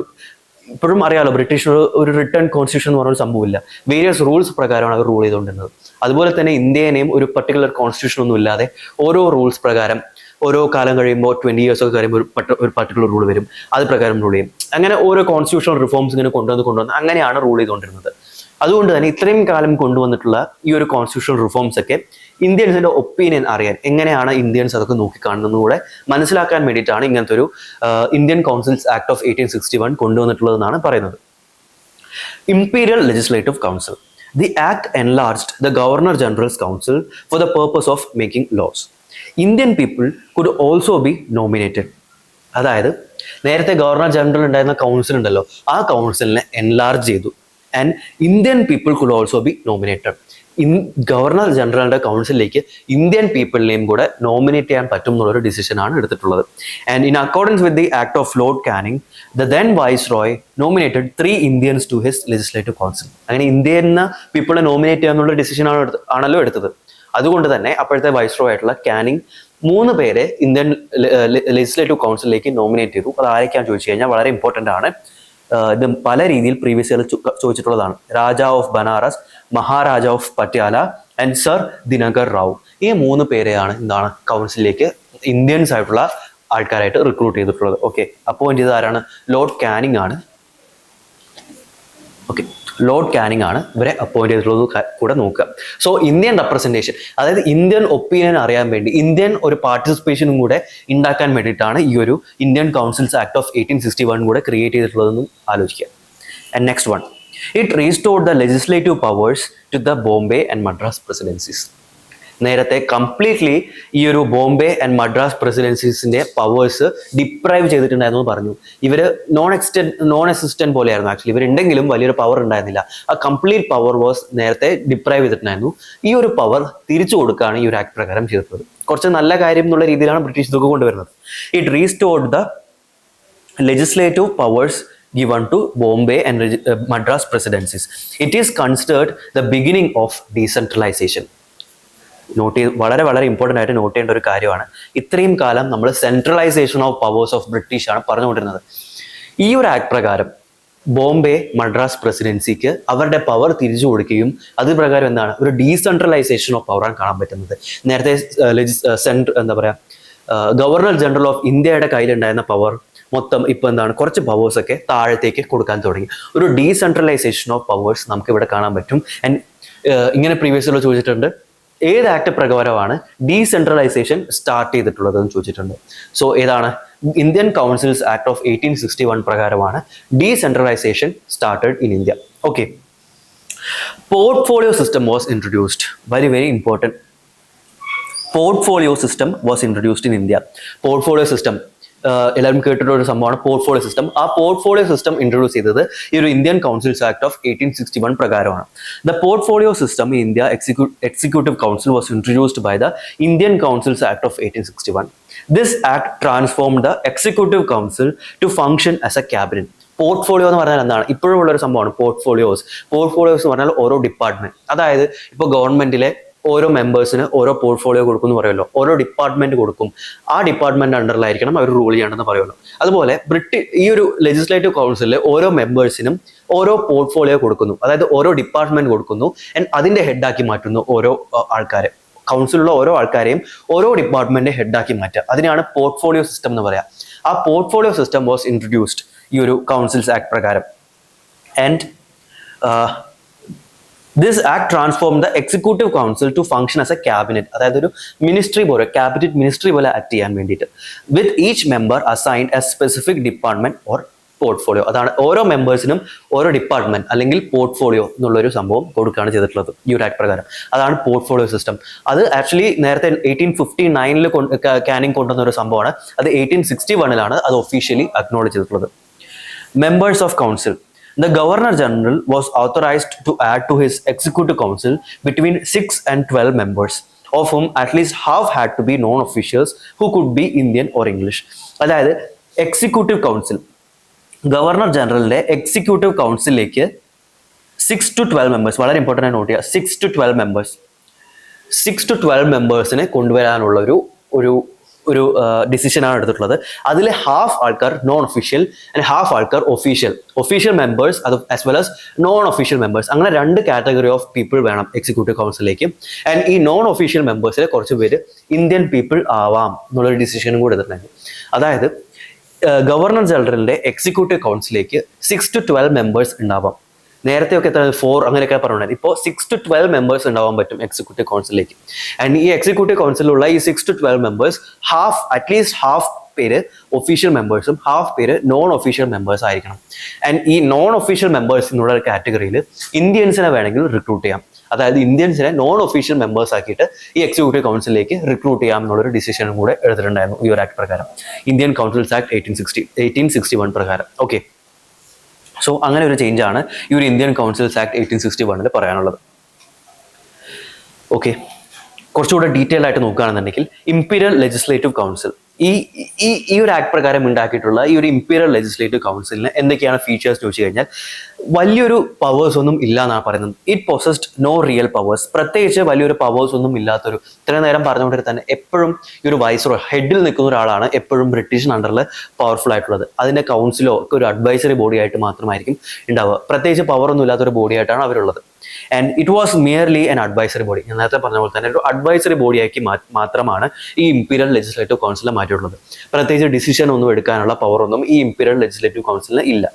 ഇപ്പോഴും അറിയാലോ, ബ്രിട്ടീഷ് ഒരു റിട്ടേൺ കോൺസ്റ്റിറ്റ്യൂഷൻ എന്ന് പറഞ്ഞൊരു സംഭവമില്ല. വേരിയസ് റൂൾസ് പ്രകാരമാണ് അവർ റൂൾ ചെയ്തുകൊണ്ടിരുന്നത്. അതുപോലെ തന്നെ ഇന്ത്യനെയും ഒരു പർട്ടിക്കുലർ കോൺസ്റ്റിറ്റ്യൂഷൻ ഒന്നും ഇല്ലാതെ ഓരോ റൂൾസ് പ്രകാരം ഓരോ കാലം കഴിയുമ്പോൾ 20 years ഒക്കെ കഴിയുമ്പോൾ ഒരു പർട്ടിക്കുലർ റൂൾ വരും, അത് പ്രകാരം റൂൾ ചെയ്യും. അങ്ങനെ ഓരോ കോൺസ്റ്റിറ്റ്യൂഷണൽ റിഫോംസ് ഇങ്ങനെ കൊണ്ടുവന്ന് അങ്ങനെയാണ് റൂൾ ചെയ്തുകൊണ്ടിരുന്നത്. അതുകൊണ്ട് തന്നെ ഇത്രയും കാലം കൊണ്ടുവന്നിട്ടുള്ള ഈ ഒരു കോൺസ്റ്റിറ്റ്യൂഷണൽ റിഫോംസ് ഒക്കെ ഇന്ത്യൻസിന്റെ ഒപ്പീനിയൻ അറിയാൻ, എങ്ങനെയാണ് ഇന്ത്യൻസ് അതൊക്കെ നോക്കിക്കാണുന്നതും കൂടെ മനസ്സിലാക്കാൻ വേണ്ടിയിട്ടാണ് ഇങ്ങനത്തെ ഒരു ഇന്ത്യൻ കൗൺസിൽസ് ആക്ട് ഓഫ് 1861 കൊണ്ടുവന്നിട്ടുള്ളതെന്നാണ് പറയുന്നത്. Imperial legislative council. The act enlarged the Governor General's Council for the purpose of making laws. Indian people could also be nominated. അതായത് നേരത്തെ ഗവർണർ ജനറൽ ഉണ്ടായിരുന്ന കൗൺസിൽ ഉണ്ടല്ലോ, ആ കൗൺസിലിനെ എൻലാർജ് ചെയ്തു. And Indian people could also be nominated. Governor ജനറലിന്റെ കൗൺസിലിലേക്ക് Indian പീപ്പിളിനെയും കൂടെ nominate ചെയ്യാൻ പറ്റും എന്നുള്ളൊരു ഡിസിഷനാണ് എടുത്തിട്ടുള്ളത്. And in accordance with the act of Lord Canning, the then viceroy nominated 3 Indians to his legislative council. അങ്ങനെ ഇന്ത്യൻ പീപ്പിളെ നോമിനേറ്റ് ചെയ്യാന്നുള്ള ഡിസിഷൻ ആണല്ലോ എടുത്തത്. അതുകൊണ്ട് തന്നെ അപ്പോഴത്തെ വൈസ്രോയ് ആയിട്ടുള്ള കാനിങ് 3 പേരെ ഇന്ത്യൻ ലെജിസ്ലേറ്റീവ് കൗൺസിലിലേക്ക് നോമിനേറ്റ് ചെയ്തു. അത് ആരൊക്കെയാണെന്ന് ചോദിച്ചു കഴിഞ്ഞാൽ വളരെ ഇമ്പോർട്ടൻ്റ് ആണ്. ഇത് പല രീതിയിൽ പ്രീവിയസ് ഇയർ ചോദിച്ചിട്ടുള്ളതാണ്. Raja of Banaras, Maharaja of Patiala and sir Dinkar Rao. ഈ 3 പേരെയാണ് എന്താണ് കൗൺസിലിലേക്ക് ഇന്ത്യൻസ് ആയിട്ടുള്ള ആൾക്കാരായിട്ട് റിക്രൂട്ട് ചെയ്തിട്ടുള്ളത്. ഓക്കെ, അപ്പോയിന്റ് ചെയ്ത ആരാണ്? ലോർഡ് കാനിങ് ആണ്. ഓക്കെ, ലോർഡ് കാനിങ് ആണ് ഇവരെ അപ്പോയിന്റ് ചെയ്തിട്ടുള്ളത് കൂടെ നോക്കുക. സോ ഇന്ത്യൻ റെപ്രസെന്റേഷൻ, അതായത് ഇന്ത്യൻ ഒപ്പീനിയൻ അറിയാൻ വേണ്ടി, ഇന്ത്യൻ ഒരു പാർട്ടിസിപ്പേഷനും കൂടെ ഉണ്ടാക്കാൻ വേണ്ടിയിട്ടാണ് ഈ ഒരു ഇന്ത്യൻ കൗൺസിൽസ് ആക്ട് ഓഫ് 1861 കൂടെ ക്രിയേറ്റ് ചെയ്തിട്ടുള്ളതെന്നും ആലോചിക്കുക. And next one, it restored the legislative powers to the Bombay and Madras presidencies. നേരത്തെ കംപ്ലീറ്റ്ലി ഈ ഒരു ബോംബെ ആൻഡ് മദ്രാസ് പ്രസിഡൻസീസിന്റെ പവേഴ്സ് ഡിപ്രൈവ് ചെയ്തിട്ടുണ്ടായിരുന്നു എന്ന് പറഞ്ഞു. ഇവര് നോൺ എക്സിസ്റ്റന്റ് പോലെയായിരുന്നു. ആക്ച്വലി ഇവരുണ്ടെങ്കിലും വലിയൊരു പവർ ഉണ്ടായിരുന്നില്ല. ആ കംപ്ലീറ്റ് പവർ വാസ് നേരത്തെ ഡിപ്രൈവ് ചെയ്തിട്ടുണ്ടായിരുന്നു. ഈ ഒരു പവർ തിരിച്ചു കൊടുക്കുകയാണ് ഈ ഒരു ആക്ട് പ്രകാരം ചെയ്തിട്ടുള്ളത്. കുറച്ച് നല്ല കാര്യം എന്നുള്ള രീതിയിലാണ് ബ്രിട്ടീഷ് ഇതൊക്കെ കൊണ്ടുവരുന്നത്. It restored the legislative powers given to Bombay and Madras presidencies. It is considered the beginning of decentralization. വളരെ വളരെ ഇമ്പോർട്ടൻ്റ് ആയിട്ട് നോട്ട് ചെയ്യേണ്ട ഒരു കാര്യമാണ്. ഇത്രയും കാലം നമ്മൾ centralisation of powers of British ആണ് പറഞ്ഞുകൊണ്ടിരുന്നത്. ഈ ഒരു ആക്ട് പ്രകാരം ബോംബെ മദ്രാസ് പ്രസിഡൻസിക്ക് അവരുടെ പവർ തിരിച്ചു കൊടുക്കുകയും അത് പ്രകാരം എന്താണ് ഒരു ഡീസെൻട്രലൈസേഷൻ ഓഫ് പവറാണ് കാണാൻ പറ്റുന്നത്. നേരത്തെ ഗവർണർ ജനറൽ ഓഫ് ഇന്ത്യയുടെ കയ്യിലുണ്ടായിരുന്ന പവർ മൊത്തം ഇപ്പോൾ എന്താണ് കുറച്ച് പവേഴ്സ് ഒക്കെ താഴത്തേക്ക് കൊടുക്കാൻ തുടങ്ങി. ഒരു ഡീസെൻട്രലൈസേഷൻ ഓഫ് പവേഴ്സ് നമുക്ക് ഇവിടെ കാണാൻ പറ്റും. ആൻഡ് ഇങ്ങനെ പ്രീവിയസ്ലി ചോദിച്ചിട്ടുണ്ട്, ഏത് ആക്ട് പ്രകാരമാണ് ഡീസെൻട്രലൈസേഷൻ സ്റ്റാർട്ട് ചെയ്തിട്ടുള്ളത് എന്ന് ചോദിച്ചിട്ടുണ്ട്. സോ ഏതാണ്? ഇന്ത്യൻ കൗൺസിൽസ് ആക്ട് ഓഫ് 1861 പ്രകാരമാണ് decentralisation started in India. Okay, portfolio system was introduced. Very very important. Portfolio system was introduced in India. Portfolio system എല്ലാവരും കേട്ടിട്ടുള്ള ഒരു സംഭവമാണ് പോർട്ട്ഫോളിയോ സിസ്റ്റം. ആ പോർട്ട്ഫോളിയോ സിസ്റ്റം ഇൻട്രൊഡ്യൂസ് ചെയ്തത് ഈ ഒരു ഇന്ത്യൻ കൗൺസിൽസ് ആക്ട് ഓഫ് 1861 പ്രകാരമാണ്. The portfolio system in India executive council was introduced by the Indian councils act of 1861. This act transformed the executive council to function as a cabinet. Portfolio എന്ന് പറഞ്ഞാൽ എന്താണ്? ഇപ്പോഴും ഉള്ളൊരു സംഭവമാണ് portfolios. Portfolios എന്ന് പറഞ്ഞാൽ ഓരോ ഡിപ്പാർട്ട്മെന്റ്, അതായത് ഇപ്പോൾ ഗവൺമെന്റിലെ ഓരോ മെമ്പേഴ്സിന് ഓരോ പോർട്ട്ഫോളിയോ കൊടുക്കും എന്ന് പറയുമല്ലോ, ഓരോ ഡിപ്പാർട്ട്മെന്റ് കൊടുക്കും, ആ ഡിപ്പാർട്ട്മെന്റ് അണ്ടറിലായിരിക്കണം അവർ റൂൾ ചെയ്യണമെന്ന് പറയുമല്ലോ. അതുപോലെ ഈ ഒരു ലെജിസ്ലേറ്റീവ് കൗൺസിലിൽ ഓരോ മെമ്പേഴ്സിനും ഓരോ പോർട്ട്ഫോളിയോ കൊടുക്കുന്നു, അതായത് ഓരോ ഡിപ്പാർട്ട്മെന്റ് കൊടുക്കുന്നു, ആൻഡ് അതിന്റെ ഹെഡാക്കി മാറ്റുന്നു ഓരോ ആൾക്കാരെ. കൗൺസിലുള്ള ഓരോ ആൾക്കാരെയും ഓരോ ഡിപ്പാർട്ട്മെന്റ് ഹെഡാക്കി മാറ്റുക, അതിനാണ് പോർട്ട്ഫോളിയോ സിസ്റ്റം എന്ന് പറയുക. ആ പോർട്ട്ഫോളിയോ സിസ്റ്റം വാസ് ഇൻട്രൊഡ്യൂസ്ഡ് ഈ ഒരു കൗൺസിൽസ് ആക്ട് പ്രകാരം. And this act transform the executive council to function as a cabinet, അതായത് ഒരു മിനിസ്ട്രി പോലെ, ക്യാബിനറ്റ് മിനിസ്ട്രി പോലെ ആക്ട് ചെയ്യാൻ വേണ്ടിയിട്ട്. With each member assigned A specific department or portfolio. അതാണ് ഓരോ മെമ്പേഴ്സിനും ഓരോ ഡിപ്പാർട്ട്മെന്റ് അല്ലെങ്കിൽ പോർട്ട്ഫോളിയോ എന്നുള്ളൊരു സംഭവം കൊടുക്കുകയാണ് ചെയ്തിട്ടുള്ളത് ഈ ഒരു ആക്ട് പ്രകാരം. അതാണ് പോർട്ട്ഫോളിയോ സിസ്റ്റം. അത് ആക്ച്വലി നേരത്തെ 1859 കാനിങ് കൊണ്ടുവന്ന ഒരു സംഭവമാണ്. അത് 1861 അത് ഒഫീഷ്യലി അക്നോളജ് ചെയ്തിട്ടുള്ളത്. Members of council. The Governor General was authorized to add to his executive council between 6 and 12 members, of whom at least half had to be non-officials who could be Indian or English. അതായത് executive council, governor ജനറലിന്റെ executive കൗൺസിലേക്ക് 6 to 12 members, വളരെ important ആയി not ചെയ്യുക, 6 to 12 members, 6 to 12 മെമ്പേഴ്സിനെ കൊണ്ടുവരാനുള്ള ഒരു ഡിസിഷനാണ് എടുത്തിട്ടുള്ളത്. അതിൽ half ആൾക്കാർ നോൺ ഒഫീഷ്യൽ ആൻഡ് ഹാഫ് ആൾക്കാർ ഒഫീഷ്യൽ മെമ്പേഴ്സ്, അത് as well as non official members. അങ്ങനെ 2 കാറ്റഗറി ഓഫ് പീപ്പിൾ വേണം എക്സിക്യൂട്ടീവ് കൗൺസിലേക്ക്. ആൻഡ് ഈ നോൺ ഒഫീഷ്യൽ മെമ്പേഴ്സിലെ കുറച്ച് പേര് ഇന്ത്യൻ പീപ്പിൾ ആവാം എന്നുള്ളൊരു ഡിസിഷനും കൂടെ എടുത്തിട്ടുണ്ടായിരുന്നു. അതായത് ഗവർണർ ജനറലിന്റെ എക്സിക്യൂട്ടീവ് കൗൺസിലേക്ക് 6 to 12 മെമ്പേഴ്സ് ഉണ്ടാവാം. നേരത്തെ ഒക്കെ 4 അങ്ങനെയൊക്കെ പറഞ്ഞിട്ടുണ്ടായിരുന്നു. ഇപ്പോൾ 6 to 12 മെമ്പേഴ്സ് ഉണ്ടാവാൻ പറ്റും എക്സിക്യൂട്ടീവ് കൗൺസിലേക്ക്. ആൻഡ് ഈ എക്സിക്യൂട്ടീവ് കൗൺസിലുള്ള ഈ 6 to 12 മെമ്പേഴ്സ് അറ്റ്ലീസ്റ്റ് ഹാഫ് പേര് ഒഫീഷ്യൽ മെമ്പേഴ്സും ഹാഫ് പേര് നോൺ ഒഫീഷ്യൽ മെമ്പേഴ്സ് ആയിരിക്കണം. ആൻഡ് ഈ നോൺ ഒഫീഷ്യൽ മെമ്പേഴ്സ് എന്നുള്ള കാറ്റഗറിയിൽ ഇന്ത്യൻസിനെ വേണമെങ്കിൽ റിക്രൂട്ട് ചെയ്യാം. അതായത് ഇന്ത്യൻസിനെ നോൺ ഒഫീഷ്യൽ മെമ്പേഴ്സ് ആക്കിയിട്ട് ഈ എക്സിക്യൂട്ടീവ് കൗൺസിലേക്ക് റിക്രൂട്ട് ചെയ്യാം എന്നുള്ളൊരു ഡിസിഷനും കൂടെ എടുത്തിട്ടുണ്ടായിരുന്നു ഈ ഒരു ആക്ട് പ്രകാരം, ഇന്ത്യൻ കൗൺസിൽസ് ആക്ട് 1861 പ്രകാരം. ഓക്കെ, സോ അങ്ങനെ ഒരു ചേഞ്ചാണ് ഈ ഒരു ഇന്ത്യൻ കൗൺസിൽസ് ആക്ട് 1861 പറയാനുള്ളത്. ഓക്കെ, കുറച്ചുകൂടെ ഡീറ്റെയിൽ ആയിട്ട് നോക്കുകയാണെന്നുണ്ടെങ്കിൽ ഇംപീരിയൽ ലെജിസ്ലേറ്റീവ് കൗൺസിൽ, ഈ ഒരു ആക്ട് പ്രകാരം ഉണ്ടാക്കിയിട്ടുള്ള ഈ ഒരു ഇംപീരിയൽ ലെജിസ്ലേറ്റീവ് കൗൺസിലിന് എന്തൊക്കെയാണ് ഫീച്ചേഴ്സ് ചോദിച്ചു കഴിഞ്ഞാൽ വലിയൊരു പവേഴ്സ് ഒന്നും ഇല്ല എന്നാണ് പറയുന്നത്. It possessed no real powers. പ്രത്യേകിച്ച് വലിയൊരു പവേഴ്സ് ഒന്നും ഇല്ലാത്തൊരു, ഇത്രയും നേരം പറഞ്ഞുകൊണ്ടിട്ട് തന്നെ എപ്പോഴും ഈ ഒരു വൈസ്രോയ് ഹെഡിൽ നിൽക്കുന്ന ഒരാളാണ് എപ്പോഴും ബ്രിട്ടീഷ് അണ്ടറിൽ പവർഫുൾ ആയിട്ടുള്ളത്. അതിൻ്റെ കൗൺസിലോ ഒക്കെ ഒരു അഡ്വൈസറി ബോഡി ആയിട്ട് മാത്രമായിരിക്കും ഉണ്ടാവുക. പ്രത്യേകിച്ച് പവറൊന്നും ഇല്ലാത്തൊരു ബോഡി ആയിട്ടാണ് അവരുള്ളത്. And it was merely an advisory body. ഞാൻ നേരത്തെ പറഞ്ഞ പോലെ തന്നെ ഒരു അഡ്വൈസറി ബോഡിയാക്കി മാത്രമാണ് ഈ ഇംപീരിയൽ ലെജിസ്ലേറ്റീവ് കൗൺസിലിനെ മാറ്റിയിട്ടുള്ളത്. പ്രത്യേകിച്ച് ഡിസിഷൻ ഒന്നും എടുക്കാനുള്ള പവറൊന്നും ഈ ഇംപീരിയൽ ലെജിസ്ലേറ്റീവ് കൗൺസിലിന് ഇല്ല.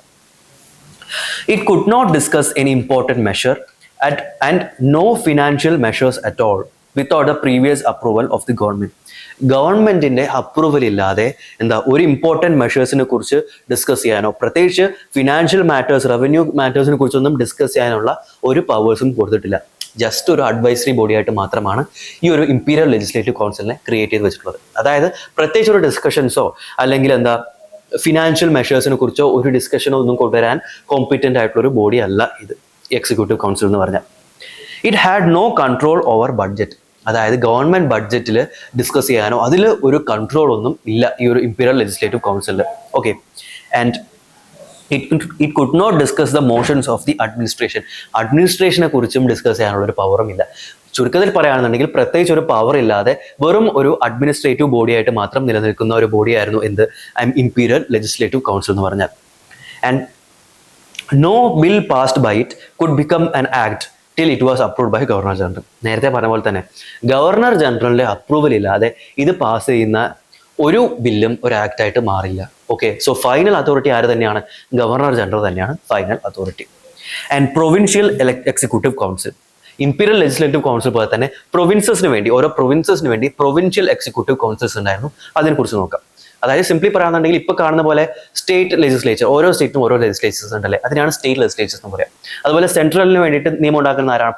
It could not discuss any important measure and no financial measures at all without the previous approval of the government. ഗവൺമെന്റിന്റെ അപ്രൂവൽ ഇല്ലാതെ ഒരു ഇമ്പോർട്ടൻറ്റ് മെഷേഴ്സിനെ കുറിച്ച് ഡിസ്കസ് ചെയ്യാനോ പ്രത്യേകിച്ച് ഫിനാൻഷ്യൽ മാറ്റേഴ്സ്, റവന്യൂ മാറ്റേഴ്സിനെ കുറിച്ചൊന്നും ഡിസ്കസ് ചെയ്യാനുള്ള ഒരു പവേഴ്സും കൊടുത്തിട്ടില്ല. ജസ്റ്റ് ഒരു അഡ്വൈസറി ബോഡി ആയിട്ട് മാത്രമാണ് ഈ ഒരു ഇംപീരിയൽ ലെജിസ്ലേറ്റീവ് കൗൺസിലിനെ ക്രിയേറ്റ് ചെയ്ത് വെച്ചിട്ടുള്ളത്. അതായത് പ്രത്യേകിച്ച് ഒരു ഡിസ്കഷൻസോ അല്ലെങ്കിൽ ഫിനാൻഷ്യൽ മെഷേഴ്സിനെ കുറിച്ചോ ഒരു ഡിസ്കഷനോ ഒന്നും കൊണ്ടുവരാൻ കോമ്പിറ്റൻ്റ് ആയിട്ടുള്ള ഒരു ബോഡി അല്ല ഇത് എക്സിക്യൂട്ടീവ് കൗൺസിൽ എന്ന് പറഞ്ഞാൽ. It had no control over budget. അതായത് ഗവൺമെന്റ് ബഡ്ജറ്റിൽ ഡിസ്കസ് ചെയ്യാനോ അതിൽ ഒരു കൺട്രോൾ ഒന്നും ഇല്ല ഈ ഒരു ഇംപീരിയൽ ലെജിസ്ലേറ്റീവ് കൗൺസിലിൽ. Okay, and it could not discuss the motions of the administration. അഡ്മിനിസ്ട്രേഷനെ കുറിച്ചും ഡിസ്കസ് ചെയ്യാനുള്ള ഒരു പവറും ഇല്ല. ചുരുക്കത്തിൽ പറയുകയാണെന്നുണ്ടെങ്കിൽ പ്രത്യേകിച്ച് ഒരു പവർ ഇല്ലാതെ വെറും ഒരു അഡ്മിനിസ്ട്രേറ്റീവ് ബോഡി ആയിട്ട് മാത്രം നിലനിൽക്കുന്ന ഒരു ബോഡിയായിരുന്നു ഇംപീരിയൽ ലെജിസ്ലേറ്റീവ് കൗൺസിൽ എന്ന് പറഞ്ഞാൽ. And no bill passed by it could become an act till it was approved by governor general. നേരത്തെ പറഞ്ഞ പോലെ തന്നെ ഗവർണർ ജനറലിന്റെ അപ്രൂവൽ ഇല്ലാതെ ഇത് പാസ് ചെയ്യുന്ന ഒരു ബില്ലും ഒരു ആക്ടായിട്ട് മാറില്ല. ഓക്കെ, സോ ഫൈനൽ അതോറിറ്റി ആര് തന്നെയാണ്? ഗവർണർ ജനറൽ തന്നെയാണ് final authority. And provincial executive council, imperial legislative council പോലെ തന്നെ പ്രൊവിൻസസിന് വേണ്ടി, ഓരോ പ്രൊവിൻസസിന് വേണ്ടി പ്രൊവിൻഷ്യൽ എക്സിക്യൂട്ടീവ് കൗൺസിൽസ് ഉണ്ടായിരുന്നു. അതിനെക്കുറിച്ച് നോക്കാം. അതായത് സിംപ്ലി പറയുകയാണെന്നുണ്ടെങ്കിൽ ഇപ്പോൾ കാണുന്ന പോലെ സ്റ്റേറ്റ് ലെജിസ്ലേച്ചർ, ഓരോ സ്റ്റേറ്റിനും ഓരോ ലെജിസ്ലേച്ചേഴ്സ് ഉണ്ടല്ലേ, അതിനാണ് സ്റ്റേറ്റ് ലെജിസ്ലേച്ചേഴ്സ് എന്ന് പറയാം. അതുപോലെ സെൻട്രലിന് വേണ്ടിയിട്ട് നിയമം ഉണ്ടാക്കുന്ന ആരാണ്?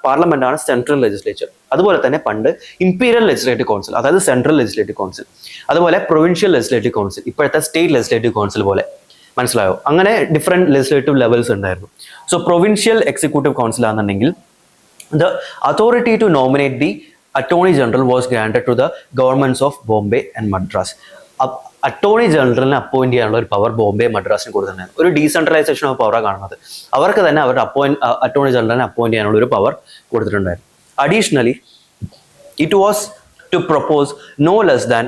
പാർലമെന്റ് ആണ് സെൻട്രൽ ലെജിസ്ലേച്ചർ. അതുപോലെ തന്നെ പണ്ട് ഇംപീരിയൽ ലെജിസ്ലേറ്റീവ് കൗൺസിൽ, അതായത് സെൻട്രൽ ലെജിസ്ലേറ്റീവ് കൗൺസിൽ, അതുപോലെ പ്രൊവിൻഷ്യൽ ലെജിസ്ലേറ്റീവ് കൗൺസിൽ, ഇപ്പോഴത്തെ സ്റ്റേറ്റ് ലെജിസ്ലേറ്റീവ് കൗൺസിൽ പോലെ. മനസ്സിലായോ? അങ്ങനെ ഡിഫറെന്റ് ലെജിസ്ലേറ്റീവ് ലെവൽസ് ഉണ്ടായിരുന്നു. സോ പ്രൊവിൻഷ്യൽ എക്സിക്യൂട്ടീവ് കൗൺസിൽ ആണെന്നുണ്ടെങ്കിൽ the authority to nominate the attorney general was granted to the governments of Bombay and Madras. Attorney ജനറലിനെ appoint ചെയ്യാനുള്ള ഒരു പവർ ബോംബെ മദ്രാസിന് കൊടുത്തിട്ടുണ്ടായിരുന്നു. ഒരു ഡീസെൻട്രലൈസേഷൻ ഓഫ് പവറാണ് കാണുന്നത്. അവർക്ക് തന്നെ അവരുടെ അറ്റോർണി ജനറലിനെ അപ്പോയിന്റ് ചെയ്യാനുള്ള ഒരു പവർ കൊടുത്തിട്ടുണ്ടായിരുന്നു. Additionally it was to propose no less than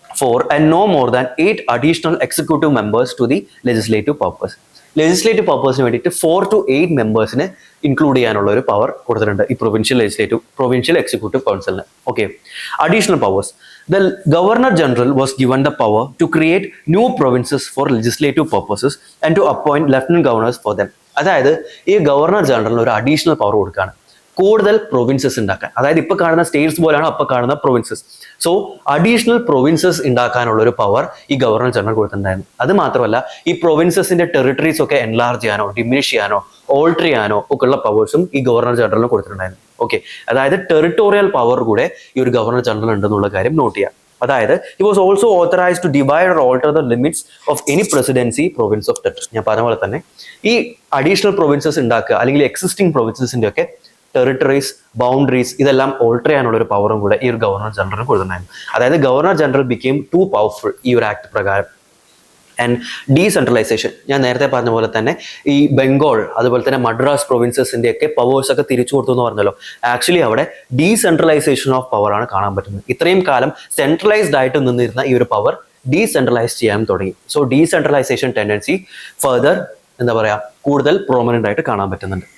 4 and no more than 8 additional executive members to the legislative purpose. Legislative പർപ്പസിന് വേണ്ടിയിട്ട് 4 to 8 മെമ്പേഴ്സിനെ ഇൻക്ലൂഡ് ചെയ്യാനുള്ള ഒരു പവർ കൊടുത്തിട്ടുണ്ട് ഈ പ്രൊവിൻഷ്യൽ എക്സിക്യൂട്ടീവ് കൗൺസിലിന്. Okay, additional powers. The governor general was given the power to create new provinces for legislative purposes and to appoint lieutenant governors for them. അതായത് ഈ governor ജനറലിന് ഒരു അഡീഷണൽ പവർ കൊടുക്കുകയാണ്, കൂടുതൽ പ്രൊവിൻസസ് ഉണ്ടാക്കാൻ. അതായത് ഇപ്പൊ കാണുന്ന സ്റ്റേറ്റ്സ് പോലെയാണ് അപ്പൊ കാണുന്ന പ്രൊവിൻസസ്. സോ അഡീഷണൽ പ്രൊവിൻസസ് ഉണ്ടാക്കാനുള്ള ഒരു പവർ ഈ ഗവർണർ ജനറൽ കൊടുത്തിട്ടുണ്ടായിരുന്നു. അത് മാത്രമല്ല ഈ പ്രൊവിൻസസിന്റെ ടെറിട്ടറീസ് ഒക്കെ എൻലാർജ് ചെയ്യാനോ ഡിമിനിഷ് ചെയ്യാനോ ഓൾട്ടർ ചെയ്യാനോ ഒക്കെ ഉള്ള പവേഴ്സും ഈ ഗവർണർ ജനറലിന് കൊടുത്തിട്ടുണ്ടായിരുന്നു. ഓക്കെ, അതായത് ടെറിട്ടോറിയൽ പവർ കൂടെ ഈ ഒരു ഗവർണർ ജനറൽ ഉണ്ടെന്നുള്ള കാര്യം നോട്ട് ചെയ്യാം. അതായത് he was also authorized to divide or alter the limits of any presidency province of territory. ഞാൻ പറഞ്ഞ പോലെ തന്നെ ഈ അഡീഷണൽ പ്രൊവിൻസസ് ഉണ്ടാക്കുക അല്ലെങ്കിൽ എക്സിസ്റ്റിംഗ് പ്രൊവിൻസസിന്റെ ഒക്കെ ടെറിട്ടറീസ്, ബൗണ്ടറീസ് ഇതെല്ലാം ഓൾട്ടർ ചെയ്യാനുള്ള ഒരു പവറും കൂടെ ഈ ഒരു ഗവർണർ ജനറലിന് കൊടുത്തിട്ടുണ്ടായിരുന്നു. അതായത് governor general became too powerful ഈ ഒരു ആക്ട് പ്രകാരം. ആൻഡ് ഡീസെൻട്രലൈസേഷൻ, ഞാൻ നേരത്തെ പറഞ്ഞ പോലെ തന്നെ ഈ ബംഗാൾ അതുപോലെ തന്നെ മദ്രാസ് പ്രൊവിൻസസിന്റെ ഒക്കെ പവേഴ്സ് ഒക്കെ തിരിച്ചു കൊടുത്തു എന്ന് പറഞ്ഞല്ലോ. ആക്ച്വലി അവിടെ ഡീസെൻട്രലൈസേഷൻ ഓഫ് പവർ ആണ് കാണാൻ പറ്റുന്നത്. ഇത്രയും കാലം സെൻട്രലൈസ്ഡ് ആയിട്ട് നിന്നിരുന്ന ഈ ഒരു പവർ ഡീസെൻട്രലൈസ് ചെയ്യാൻ തുടങ്ങി. സോ ഡീസെൻട്രലൈസേഷൻ ടെൻഡൻസി ഫർദർ എന്താ പറയാ കൂടുതൽ പ്രോമിനന്റ് ആയിട്ട് കാണാൻ പറ്റുന്നുണ്ട്.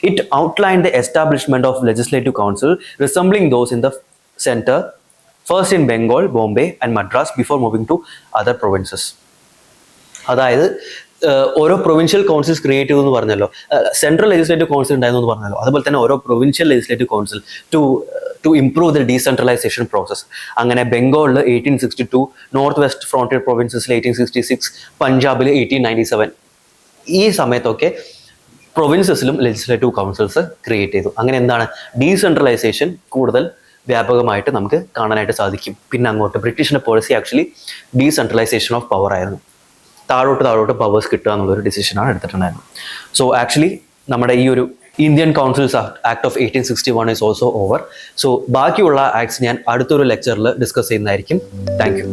It outlined the establishment of legislative council resembling those in the center, first in Bengal, Bombay and Madras before moving to other provinces. അതായത് ഓരോ പ്രൊവിൻഷ്യൽ കൗൺസിൽസ് ക്രിയേറ്റ് ചെയ്തെന്ന് പറഞ്ഞല്ലോ, സെൻട്രൽ ലെജിസ്ലേറ്റീവ് കൗൺസിൽ ഉണ്ടായിരുന്നു എന്ന് പറഞ്ഞല്ലോ. അതുപോലെ തന്നെ ഓരോ provincial legislative council to improve the decentralisation process. അങ്ങനെ ബംഗാളിൽ 1862, നോർത്ത് വെസ്റ്റ് ഫ്രോണ്ടിയർ പ്രൊവിൻസസിൽ 1866, പഞ്ചാബിൽ 1897. ഈ സമയത്തൊക്കെ പ്രൊവിൻസസിലും ലെജിസ്ലേറ്റീവ് കൗൺസിൽസ് ക്രിയേറ്റ് ചെയ്തു. അങ്ങനെ എന്താണ് ഡീസെൻട്രലൈസേഷൻ കൂടുതൽ വ്യാപകമായിട്ട് നമുക്ക് കാണാനായിട്ട് സാധിക്കും. പിന്നെ അങ്ങോട്ട് ബ്രിട്ടീഷിന്റെ policy actually decentralization of power ആയിരുന്നു. താഴോട്ട് പവേഴ്സ് കിട്ടുക എന്നുള്ളൊരു ഡിസിഷനാണ് എടുത്തിട്ടുണ്ടായിരുന്നത്. സോ ആക്ച്വലി നമ്മുടെ ഈ ഒരു Indian councils act of 1861 is also over. So ബാക്കിയുള്ള ആക്ട്സ് ഞാൻ അടുത്തൊരു ലെക്ചറിൽ ഡിസ്കസ് ചെയ്യുന്നതായിരിക്കും. Thank you.